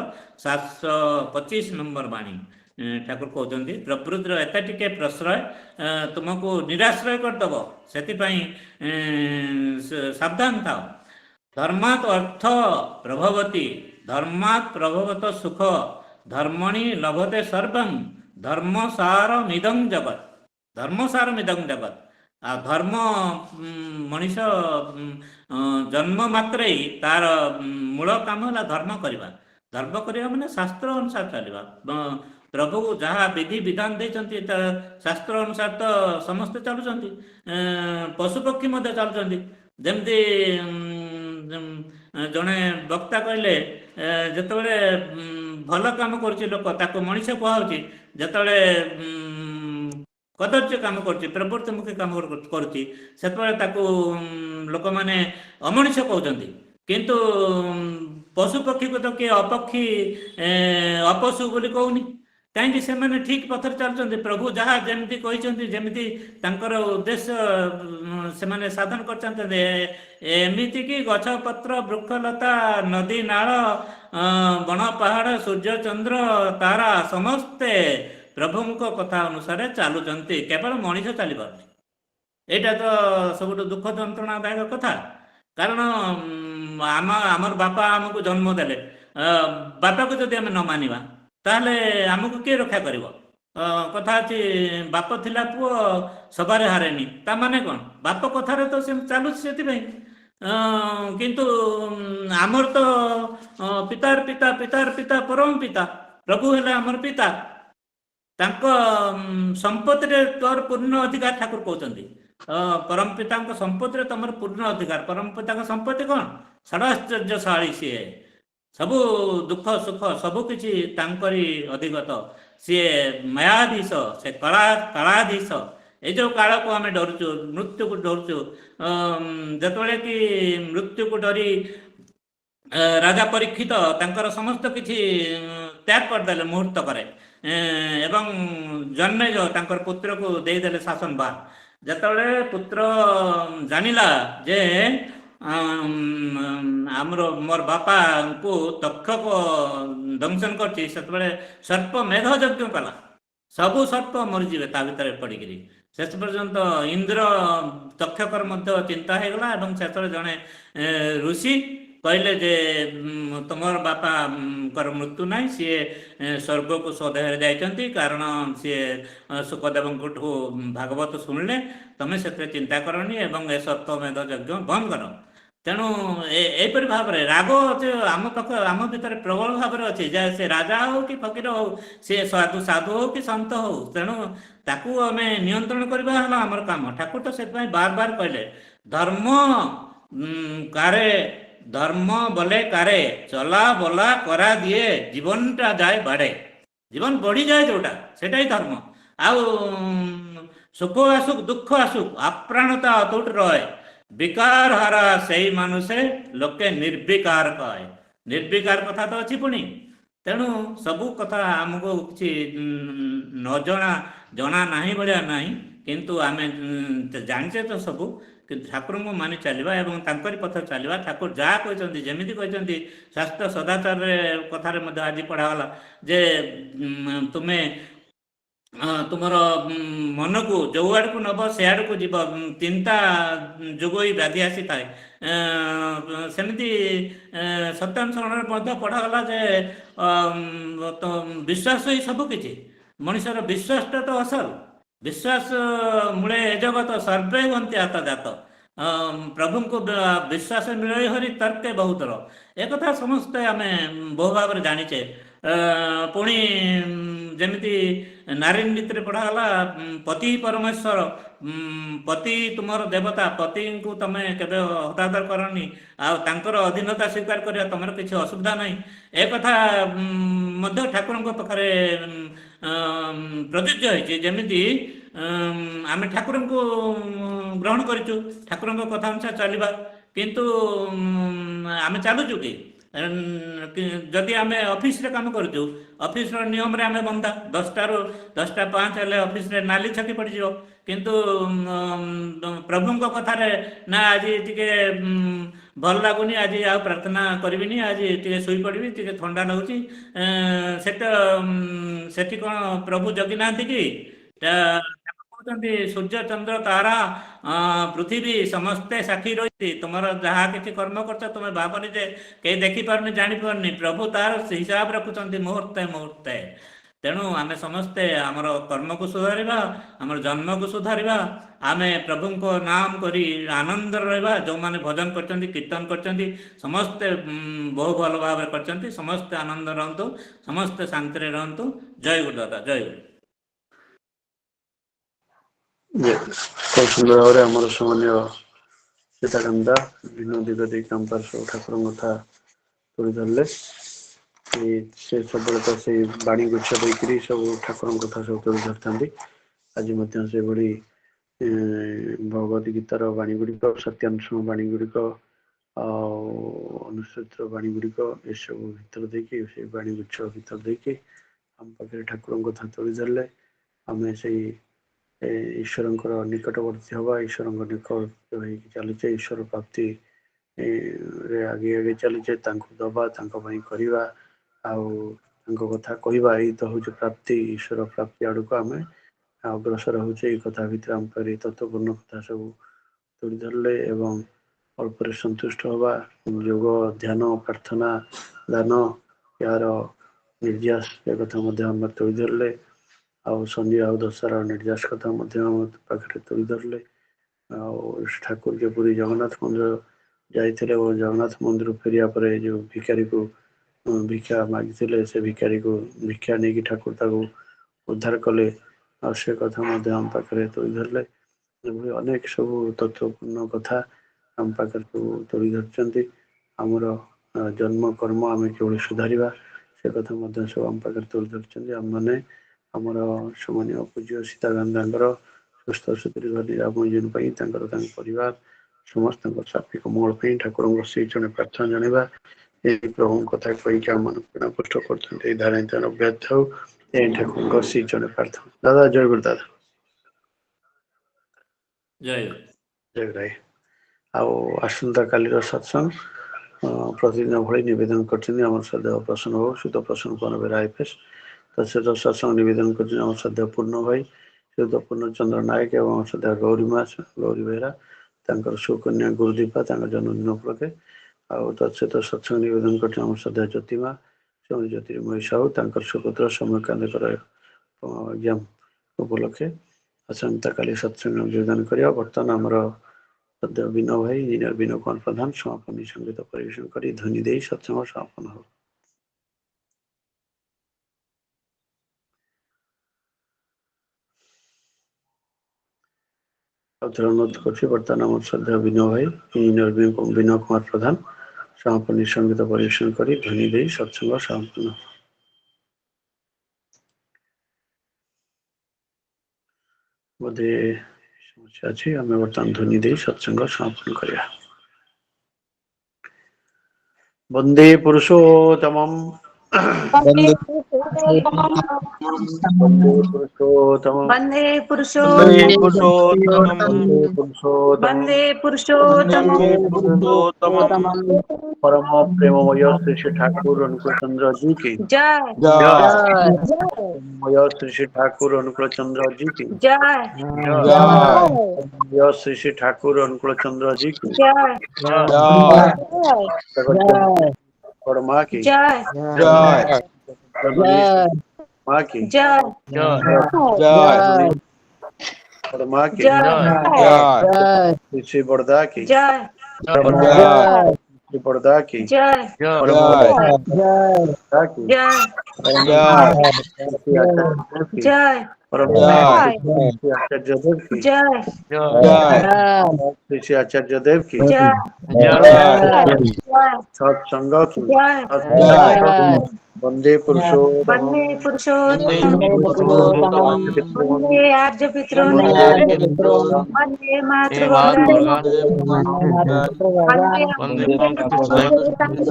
725 ନମ୍ବର ବାଣୀ। ଠାକୁର କହୁଛନ୍ତି ପ୍ରକୃତିର ଏତେ ଟିକେ ପ୍ରଶ୍ରୟ ତୁମକୁ ନିରାଶ୍ରୟ କରିଦେବ, ସେଥିପାଇଁ ସାବଧାନ ଥାଅ। ଧର୍ମାତ୍ ଅର୍ଥ ପ୍ରଭବତି, ଧର୍ମାତ୍ ପ୍ରଭବତ ସୁଖ, ଧର୍ମଣି ଲଭତେ ସର୍ବଂ, ଧର୍ମସାର ମିଦଂ ଜଗତ। ଧର୍ମସାର ମିଦଂ ଜଗତ। ଆଉ ଧର୍ମ ମଣିଷ ଜନ୍ମ ମାତ୍ରେ ତାର ମୂଳ କାମ ହେଲା ଧର୍ମ କରିବା। ଧର୍ମ କରିବା ମାନେ ଶାସ୍ତ୍ର ଅନୁସାରେ ଚାଲିବା। ପ୍ରଭୁ ଯାହା ବିଧି ବିଧାନ ଦେଇଛନ୍ତି ଶାସ୍ତ୍ର ଅନୁସାରେ ତ ସମସ୍ତେ ଚାଲୁଛନ୍ତି, ପଶୁପକ୍ଷୀ ମଧ୍ୟ ଚାଲୁଛନ୍ତି। ଯେମିତି ଜଣେ ବକ୍ତା କହିଲେ, ଯେତେବେଳେ ଭଲ କାମ କରୁଛି ଲୋକ ତାକୁ ମଣିଷ କୁହାହେଉଛି, ଯେତେବେଳେ କଦର୍ଯ୍ୟ କାମ କରୁଛି, ପ୍ରବୃତ୍ତିମୁଖୀ କାମ କରୁଛି, ସେତେବେଳେ ତାକୁ ଲୋକମାନେ ଅମଣିଷ କହୁଛନ୍ତି। କିନ୍ତୁ ପଶୁପକ୍ଷୀକୁ ତ କିଏ ଅପକ୍ଷୀ ଅପଶୁ ବୋଲି କହୁନି, କାହିଁକି? ସେମାନେ ଠିକ ପଥରେ ଚାଲୁଛନ୍ତି। ପ୍ରଭୁ ଯାହା ଯେମିତି କହିଛନ୍ତି, ଯେମିତି ତାଙ୍କର ଉଦ୍ଦେଶ୍ୟ ସେମାନେ ସାଧନ କରିଛନ୍ତି, ଏମିତିକି ଗଛ ପତ୍ର ବୃକ୍ଷଲତା ନଦୀ ନାଳ ବଣ ପାହାଡ଼ ସୂର୍ଯ୍ୟ ଚନ୍ଦ୍ର ତାରା ସମସ୍ତେ ପ୍ରଭୁଙ୍କ କଥା ଅନୁସାରେ ଚାଲୁଛନ୍ତି, କେବଳ ମଣିଷ ଚାଲିପାରୁନି। ଏଇଟା ତ ସବୁଠୁ ଦୁଃଖ ଯନ୍ତ୍ରଣାଦାୟକ କଥା। କାରଣ ଆମର ବାପା ଆମକୁ ଜନ୍ମ ଦେଲେ, ବାପାକୁ ଯଦି ଆମେ ନ ମାନିବା ତାହେଲେ ଆମକୁ କିଏ ରକ୍ଷା କରିବ? କଥା ଅଛି, ବାପ ଥିଲା ପୁଅ ସବାରେ ହାରେନି। ତା ମାନେ କ'ଣ? ବାପ କଥାରେ ତ ସେ ଚାଲୁଛି ସେଥିପାଇଁ। କିନ୍ତୁ ଆମର ତ ପିତାର ପିତା, ପିତାର ପିତା ପରମ ପିତା, ପ୍ରଭୁ ହେଲେ ଆମର ପିତା। ତାଙ୍କ ସମ୍ପତ୍ତିରେ ତୋର ପୂର୍ଣ୍ଣ ଅଧିକାର ଠାକୁର କହୁଛନ୍ତି। ପରମ ପିତାଙ୍କ ସମ୍ପତ୍ତିରେ ତମର ପୂର୍ଣ୍ଣ ଅଧିକାର। ପରମ ପିତାଙ୍କ ସମ୍ପତ୍ତି କ'ଣ? ଷଡ଼ାଶ୍ଚର୍ଯ୍ୟଶାଳୀ ସିଏ, ସବୁ ଦୁଃଖ ସୁଖ ସବୁ କିଛି ତାଙ୍କରି ଅଧିଗତ। ସିଏ ମାୟାଧୀଶ, ସେ କାଳାଧୀଶ। ଏଇ ଯେଉଁ କାଳକୁ ଆମେ ଡରୁଛୁ, ମୃତ୍ୟୁକୁ ଡରୁଛୁ, ଯେତେବେଳେ କି ମୃତ୍ୟୁକୁ ଡରି ରାଜା ପରୀକ୍ଷିତ ତାଙ୍କର ସମସ୍ତ କିଛି ତ୍ୟାଗ କରିଦେଲେ ମୁହୂର୍ତ୍ତ କରେ, ଏବଂ ଜନ୍ମେଜ ତାଙ୍କର ପୁତ୍ରକୁ ଦେଇଦେଲେ ଶାସନ ଭାର। ଯେତେବେଳେ ପୁତ୍ର ଜାଣିଲା ଯେ ଆମର ମୋର ବାପାଙ୍କୁ ତକ୍ଷକ ଦଂଶନ କରିଛି, ସେତେବେଳେ ସର୍ପ ମେଧ ଯଜ୍ଞ କଲା। ସବୁ ସର୍ପ ମରିଯିବେ ତା ଭିତରେ ପଡ଼ିକିରି। ଶେଷ ପର୍ଯ୍ୟନ୍ତ ଇନ୍ଦ୍ର ତକ୍ଷକର ମଧ୍ୟ ଚିନ୍ତା ହେଇଗଲା, ଏବଂ ସେତେବେଳେ ଜଣେ ଋଷି କହିଲେ ଯେ ତୁମର ବାପାଙ୍କର ମୃତ୍ୟୁ ନାହିଁ, ସିଏ ସ୍ୱର୍ଗକୁ ସ୍ୱଦେହରେ ଯାଇଛନ୍ତି, କାରଣ ସିଏ ଶୁକଦେବଙ୍କଠୁ ଭାଗବତ ଶୁଣିଲେ। ତମେ ସେଥିରେ ଚିନ୍ତା କରନି ଏବଂ ଏ ସର୍ପମେଧ ଯଜ୍ଞ ବନ୍ଦ କର। ତେଣୁ ଏହିପରି ଭାବରେ ରାଗ ଆମ ଭିତରେ ପ୍ରବଳ ଭାବରେ ଅଛି, ଯେ ସେ ରାଜା ହଉ କି ଫକୀର ହଉ, ସେ ସାଧୁ ହଉ କି ସନ୍ଥ ହଉ, ତେଣୁ ତାକୁ ଆମେ ନିୟନ୍ତ୍ରଣ କରିବା ହେଲା ଆମର କାମ। ଠାକୁର ତ ସେଥିପାଇଁ ବାର ବାର କହିଲେ, ଧର୍ମ କାରେ ଧର୍ମ বলে কারে, চলা বলা করা দিয়ে জীবনটা যায় বাড়ে। জীবন বড়িযাଏ ଯୋଉଟା, সেটা ହିଁ ଧର୍ମ। ଆଉ ସୁଖ ଆସୁক ଦୁଃଖ ଆସୁକ ଆପ୍ରାଣତା ଅତୁଟ ରହେ, ବିକାର ହାରା ସେଇ ମାନୁଷେ ଲୋକେ ନିର୍ବିକାର କହେ। ନିର୍ବିକାର କଥା ତ ଅଛି ପୁଣି। ତେଣୁ ସବୁ କଥା ଆମକୁ କିଛି ଜଣା ନାହିଁ ଭଳିଆ ନାହିଁ, କିନ୍ତୁ ଆମେ ଜାଣିଛେ ତ ସବୁ। କିନ୍ତୁ ଠାକୁରଙ୍କୁ ମାନି ଚାଲିବା ଏବଂ ତାଙ୍କରି ପଥରେ ଚାଲିବା। ଠାକୁର ଯାହା କହିଛନ୍ତି, ଯେମିତି କହିଛନ୍ତି, ଶାସ୍ତ୍ର ସଦାଚାରରେ କଥାରେ ମଧ୍ୟ ଆଜି ପଢ଼ାଗଲା ଯେ ତୁମେ ତୁମର ମନକୁ ଯେଉଁ ଆଡ଼କୁ ନେବ ସେ ଆଡ଼କୁ ଯିବ, ଚିନ୍ତା ଯୋଗଇ ବ୍ୟାଧି ଆସିଥାଏ। ସେମିତି ସତ୍ୟାନୁସରଣରେ ମଧ୍ୟ ପଢ଼ାଗଲା ଯେ ବିଶ୍ୱାସ ହିଁ ସବୁ କିଛି। ମଣିଷର ବିଶ୍ୱାସଟା ତ ଅସଲ। ବିଶ୍ୱାସ ମୂଳେ ଏ ଜଗତ ସର୍ବେ ହୁଅନ୍ତି ଆତଜାତ। ପ୍ରଭୁଙ୍କୁ ବିଶ୍ୱାସ ମିଳଇ ହରି ତର୍କେ ବହୁତର, ଏକଥା ସମସ୍ତେ ଆମେ ବହୁ ଭାବରେ ଜାଣିଛେ। ପୁଣି ଯେମିତି ନାରୀ ନୀତିରେ ପଢ଼ାଗଲା, ପତି ପରମେଶ୍ୱର, ପତି ତୁମର ଦେବତା, ପତିଙ୍କୁ ତମେ କେବେ ହତାଦର କରନି, ଆଉ ତାଙ୍କର ଅଧୀନତା ସ୍ୱୀକାର କରିବା, ତମର କିଛି ଅସୁବିଧା ନାହିଁ। ଏକଥା ମଧ୍ୟ ଠାକୁରଙ୍କ ପାଖରେ ପ୍ରଯୁଜ୍ୟ ହୋଇଛି। ଯେମିତି ଆମେ ଠାକୁରଙ୍କୁ ଗ୍ରହଣ କରିଛୁ, ଠାକୁରଙ୍କ କଥା ଅନୁସାରେ ଚାଲିବା, କିନ୍ତୁ ଆମେ ଚାଲୁଛୁ କି? जदि आम ऑफिस रे काम करूँ ऑफिस नियम रे आम बंधा 10टा ରୁ 10:05 हेले ऑफिस रे नाली छकी पड़ जिवो किंतु प्रभु कथा ना आज टिके भल लगुनि आज आ प्रार्थना करबिनी आज टिके सोई पड़बी टिके ठंडा लगुची सेठी कौन प्रभु जगी ना कि सूर्य चंद्र तारा पृथ्वी समस्ते साक्षी रही तुम जहाँ किसी कर्म कर तुम भावनी जे कहीं देखिपारनी जापारनी प्रभु तार हिसाब रखुच्च मुहूर्ते मुहूर्ते तेणु आम समस्ते आमर कर्म को सुधारिबा आमर जन्म को सुधारिबा आम प्रभु को नाम करी आनंद रहा जो मैंने भजन कर कीर्तन कर समस्ते बहु भल भाव कर समस्ते आनंद रहतु समस्ते शांति रहतु जय गुरु दादा जय गुरु खूब सुंदर भाव आमर सामान्य सीताकांता भिन्न दिग दे कैंपर सब ठाकुर कथा तुली धरले से सब तो से बाणी गुच्छ देकर सब ठाकुर कथा सब तुली धरती आज से बड़ी भगवद गीतार बाणी गुड़िक सत्यांश बाणी गुड़िक अनुसूचित बाणी गुड़िक ये सब भीतर देकी से बाणी गुच्छ भीतर देकी आम पाखे ठाकुर कथा तुली धरले आम से ईश्वर निकटवर्ती हवा ईश्वर निकट चलीचे ईश्वर प्राप्ति रे आगे आगे चलीचे दबा करवा कथा कहवा यही तो हूँ प्राप्ति ईश्वर प्राप्ति आड़ को आम अग्रसर होचे कथा भितर आम पर तत्वपूर्ण कथा सब तुली धरले एवं अल्प संतुष्ट हवा योग ध्यान प्रार्थना दान यार निर्यास कथा तुली धरले आउ संध्या आउ दशहरा निर्यास कथा पाखे तुली धरले ठाकुर के पुरी जगन्नाथ मंदिर जाते जगन्नाथ मंदिर फेरिया पर जो भिखारी को भिक्षा मागी से भिखारी को भिक्षा नहीं ठाकुर उद्धार कले से कथा आम पाखे तुली धरले अनेक सब तत्वपूर्ण कथा आम पाखे सब तुली धरती आमर जन्म कर्म आम कि सुधारिबा से कथा सब आम पाखे तुली धरती आम मैंने आमर सामान्य पूज्य सीताकांता सुस्थ सुदृढ़ निरामोजन परिवार समस्त सात्विक मंगल ठाकुर श्री चरण प्रार्थना जनवा प्रभु कथा कहीकि आम पुष्ट कर धारणा अभ्यास था ठाकुर श्री चरण प्रार्थना दादा जय गुरु दादा जय जय राय आसंता काली सत्संग प्रतिदिन भली निवेदन कर सदैव प्रसन्न हो शुद्ध प्रसन्न पवन बेरा आईपीएस तत्सत सत्संग निवेदन कर सदैव पूर्ण भाई शुद्ध पूर्ण चंद्र नायक एवं सदैव गौरीमा गौरी बेहरा सुकन्या गुरुदीपा जन्मदिन उपलक्षे तत्सत सत्संग निवेदन कर सदैव ज्योतिमा ज्योतिर्मय साहू सुपुत्र समयकांत एग्जाम उपलक्षे आसंता काली सत्संग निवेदन कर बर्तमान आमर सदैव विनय भाई इंजीनियर विनय कुमार प्रधान समापन संगीत परिवेशन कर ध्वनि दे सत्संग समापन हो अनुरोध कर बर्तमान आम श्रद्धा विनय भाई इंजीनियर विनय कुमार प्रधान समापन संगीत परिवेशन कर ध्वनि दे सत्संग समापन बोधे समस्या अच्छी आम बर्तमान ध्वनि दे सत्संग समापन करिया वंदे पुरुषोत्तमम् वन्दे वंदे पुरुषोत्तमम् वन्दे पुरुषोत्तमम् परम प्रेममय श्री ठाकुर अनुकूल चंद्र जी की जय जय श्री ठाकुर अनुकूल चंद्र जी की जय जय श्री ठाकुर अनुकूल चंद्र जी की जय माँ की जय माँ की जय माँ की श्री बड़दा की जय श्री बड़दा की जय जय आचार्य देव की जय श्री आचार्य देव की जय सत्संग की जय सत्संग वंदे पुरुषोत्तम वंदे पुरुषोत्तम वंदे पितृम वंदे आर्य पितॄन् वंदे वंदे मातृभूतानि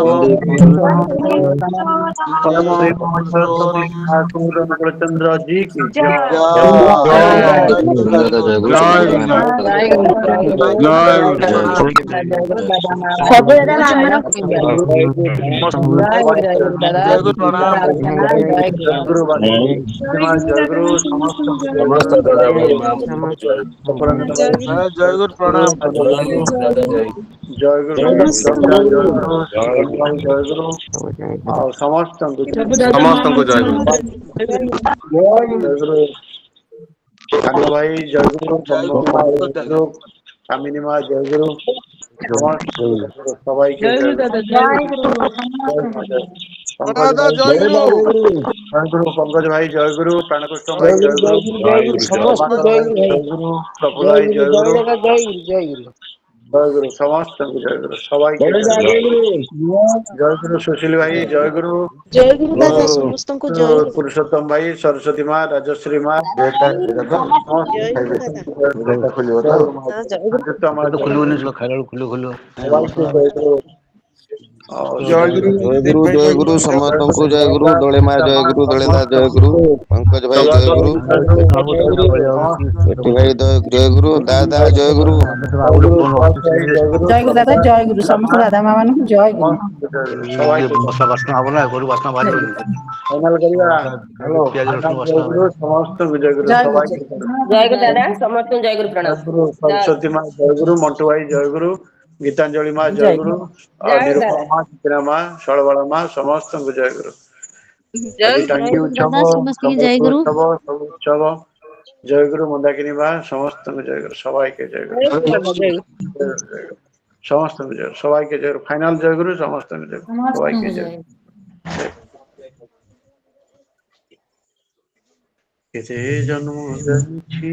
वंदे परम प्रेम पुरुषोत्तम ठाकुर अनुकूलचंद्र जी की जय ସବୁ ଦାଦା ମା ମାନଙ୍କୁ जयगुरु जयगुरु समस्त जयगुरु प्रणाम जयगुरु जयगुरु जयगुरु और समस्त जयगुरु कान्हा भाई जयगुरु बम्बती माँ जयगुरु कामिनी माँ जयगुरु समस्त सबाई के पंकज भाई जयगुरु पंकज भाई जयगुरु प्राणकृष्ण भाई जयगुरु जयगुरु प्रफुल्ल भाई जयगुरु जयगुरु समस्त जयगुरु सबाई के जयगुरु सुशील भाई जयगुरु ଜୟଗୁରୁ ଦାଦା ସମସ୍ତଙ୍କୁ ଜୟଗୁରୁ पुरुषोत्तम भाई सरस्वती माँ राजश्री माँ ଜୟଗୁରୁ ଦାଦା ଜୟଗୁରୁ ଜୟଗୁରୁ ସମସ୍ତଙ୍କୁ ଜୟଗୁରୁ ଦଳେ ମା ଜୟଗୁରୁ ଦଳେ ଦା ଜୟଗୁରୁ ପଙ୍କଜ ଭାଇ ଜୟଗୁରୁ ଏଠି ଭାଇ ଜୟଗୁରୁ ଦାଦା ଜୟଗୁରୁ ଜୟଗୁରୁ ଦାଦା ଜୟଗୁରୁ ସମସ୍ତ ଦାଦା ମା ମାନଙ୍କୁ ଜୟଗୁରୁ। फाइनल करिया हेलो जयगुरु समस्त जयगुरु सबाई ଜୟଗୁରୁ ଦାଦା ସମସ୍ତଙ୍କୁ ଜୟଗୁରୁ ପ୍ରଣାମ जयगुरु सरस्वती माँ जयगुरु मंटू भाई जयगुरु गीतांजलि माँ जयगुरु और निरुपमा माँ चित्रा माँ शलवाला माँ समस्त जयगुरु आज टांगी उत्सव संबलपुर उत्सव सब उत्सव जयगुरु मंदाकिनी माँ समस्त जयगुरु सबाई के जयगुरु समस्त जयगुरु सबाई के जयगुरु फाइनल जयगुरु समस्त जयगुरु सबाई के जयगुरु केते जन्म जाइछि